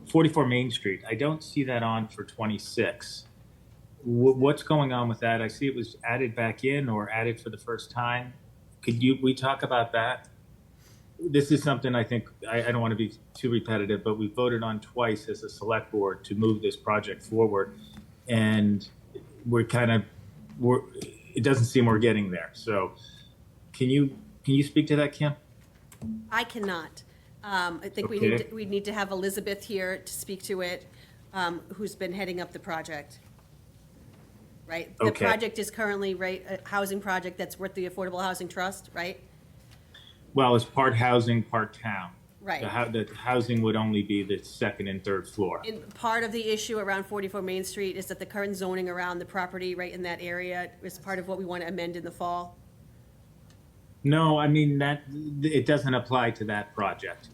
G: 44 Main Street. I don't see that on for 26. What's going on with that? I see it was added back in or added for the first time. We talk about that? This is something I think, I don't want to be too repetitive, but we voted on twice as a select board to move this project forward. And it doesn't seem we're getting there. So can you speak to that, Kim?
A: I cannot. I think
G: Okay.
A: we need to have Elizabeth here to speak to it, who's been heading up the project. Right? The
G: Okay.
A: project is currently, right, a housing project that's with the Affordable Housing Trust, right?
G: Well, it's part housing, part town.
A: Right.
G: The housing would only be the second and third floor.
A: And part of the issue around 44 Main Street is that the current zoning around the property right in that area is part of what we want to amend in the fall.
G: No, I mean, it doesn't apply to that project.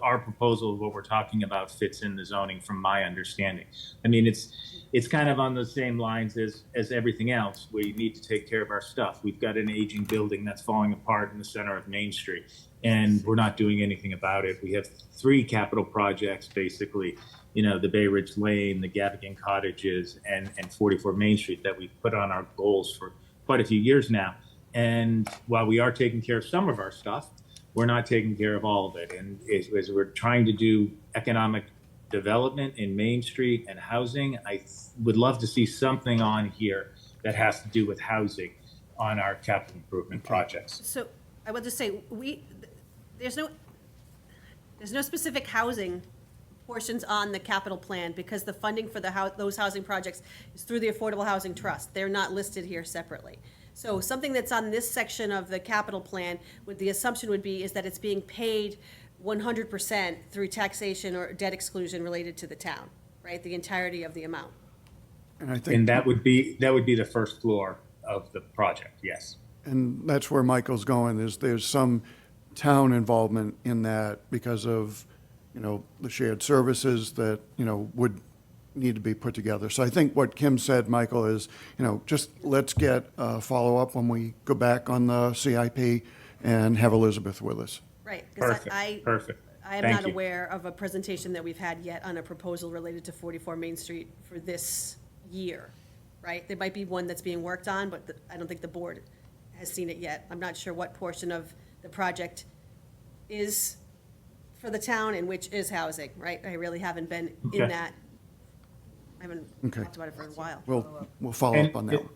G: Our proposal, what we're talking about, fits in the zoning from my understanding. I mean, it's kind of on the same lines as everything else. We need to take care of our stuff. We've got an aging building that's falling apart in the center of Main Street, and we're not doing anything about it. We have 3 capital projects, basically, the Bay Ridge Lane, the Gavigan Cottages, and 44 Main Street that we've put on our goals for quite a few years now. And while we are taking care of some of our stuff, we're not taking care of all of it. And as we're trying to do economic development in Main Street and housing, I would love to see something on here that has to do with housing on our capital improvement projects.
A: So I will just say, there's no specific housing portions on the capital plan because the funding for those housing projects is through the Affordable Housing Trust. They're not listed here separately. So something that's on this section of the capital plan, the assumption would be is that it's being paid 100% through taxation or debt exclusion related to the town, right? The entirety of the amount.
G: And that would be the first floor of the project, yes.
C: And that's where Michael's going, there's some town involvement in that because of, the shared services that, would need to be put together. So I think what Kim said, Michael, is, just let's get a follow-up when we go back on the CIP and have Elizabeth with us.
A: Right. 'Cause
G: Perfect.
A: I am
G: Thank
A: not
G: you.
A: aware of a presentation that we've had yet on a proposal related to 44 Main Street for this year, right? There might be one that's being worked on, but I don't think the board has seen it yet. I'm not sure what portion of the project is for the town and which is housing, right? I really haven't been in
G: Okay.
A: that. I haven't
C: Okay.
A: talked about it for a while.
C: We'll follow up on that one.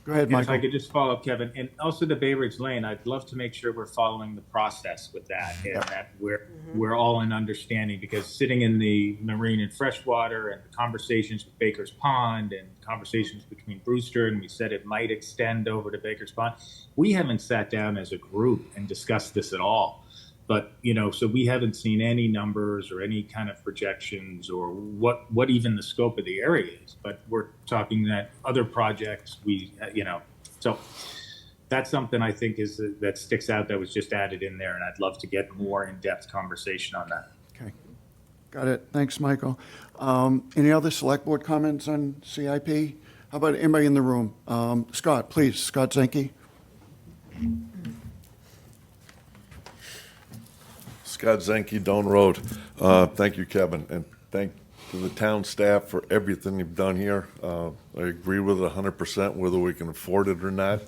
C: Go ahead,
G: And if I
C: Michael.
G: could just follow up, Kevin, and also the Bay Ridge Lane, I'd love to make sure we're following the process with that and that we're all in understanding, because sitting in the marine and freshwater and the conversations with Baker's Pond and conversations between Brewster, and we said it might extend over to Baker's Pond. We haven't sat down as a group and discussed this at all. But, so we haven't seen any numbers or any kind of projections or what even the scope of the area is. But we're talking that other projects, so that's something I think that sticks out that was just added in there. And I'd love to get more in-depth conversation on that.
C: Okay. Got it. Thanks, Michael. Any other select board comments on CIP? How about anybody in the room? Scott, please. Scott Zenke.
R: Scott Zenke, Doan Road. Thank you, Kevin, and thank to the town staff for everything you've done here. I agree with it 100%, whether we can afford it or not.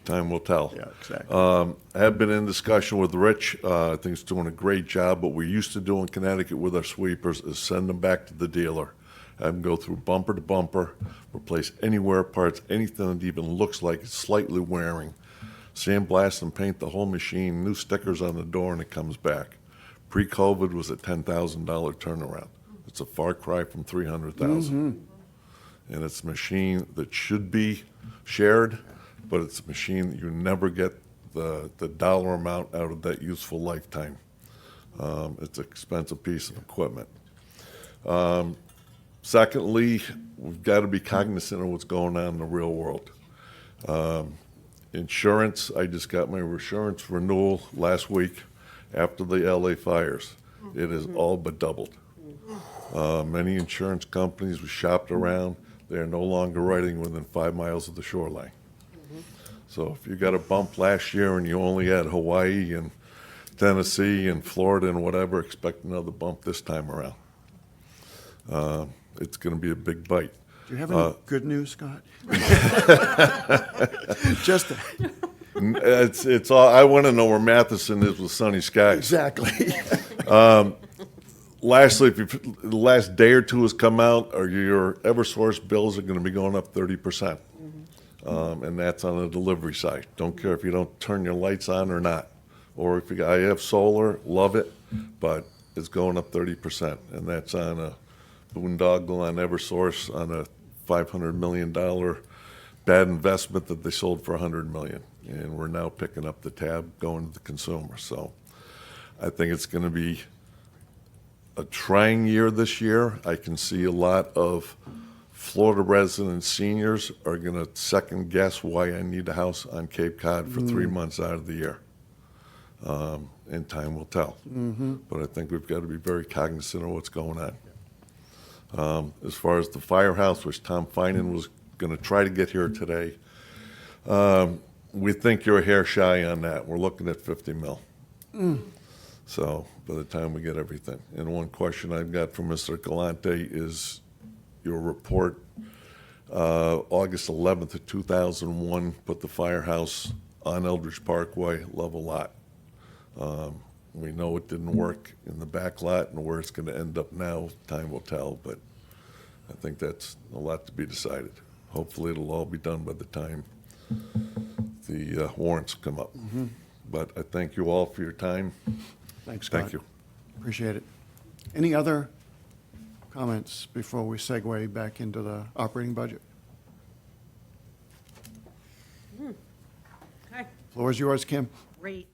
R: Time will tell.
C: Yeah, exactly.
R: I have been in discussion with Rich. I think he's doing a great job. What we used to do in Connecticut with our sweepers is send them back to the dealer, have them go through bumper to bumper, replace any wear parts, anything that even looks like it's slightly wearing. Sandblast and paint the whole machine, new stickers on the door, and it comes back. Pre-COVID was a $10,000 turnaround. It's a far cry from $300,000. And it's a machine that should be shared, but it's a machine that you never get the dollar amount out of that useful lifetime. It's an expensive piece of equipment. Secondly, we've got to be cognizant of what's going on in the real world. Insurance, I just got my insurance renewal last week after the LA fires. It is all but doubled. Many insurance companies we shopped around, they are no longer writing within 5 miles of the shoreline. So if you got a bump last year and you only had Hawaii and Tennessee and Florida and whatever, expect another bump this time around. It's going to be a big bite.
C: Do you have any good news, Scott? Just,
R: it's all, I want to know where Matheson is with sunny skies.
C: exactly.
R: Lastly, if the last day or two has come out, or your Eversource bills are going to be going up 30%. And that's on the delivery side. Don't care if you don't turn your lights on or not. Or if I have solar, love it, but it's going up 30%. And that's on a boondoggle on Eversource on a $500 million bad investment that they sold for $100 million. And we're now picking up the tab going to the consumer. So I think it's going to be a trying year this year. I can see a lot of Florida resident seniors are going to second guess why I need a house on Cape Cod for 3 months out of the year. And time will tell. But I think we've got to be very cognizant of what's going on. As far as the firehouse, which Tom Finan was going to try to get here today, we think you're a hair shy on that. We're looking at 50 mil. So by the time we get everything. And one question I've got from Mr. Galante is your report, August 11th of 2001, put the firehouse on Eldridge Parkway, level lot. We know it didn't work in the back lot, and where it's going to end up now, time will tell, but I think that's a lot to be decided. Hopefully it'll all be done by the time the warrants come up. But I thank you all for your time.
C: Thanks, Scott.
R: Thank you.
C: Appreciate it. Any other comments before we segue back into the operating budget?
A: Okay,
C: Floor is yours, Kim.
A: great.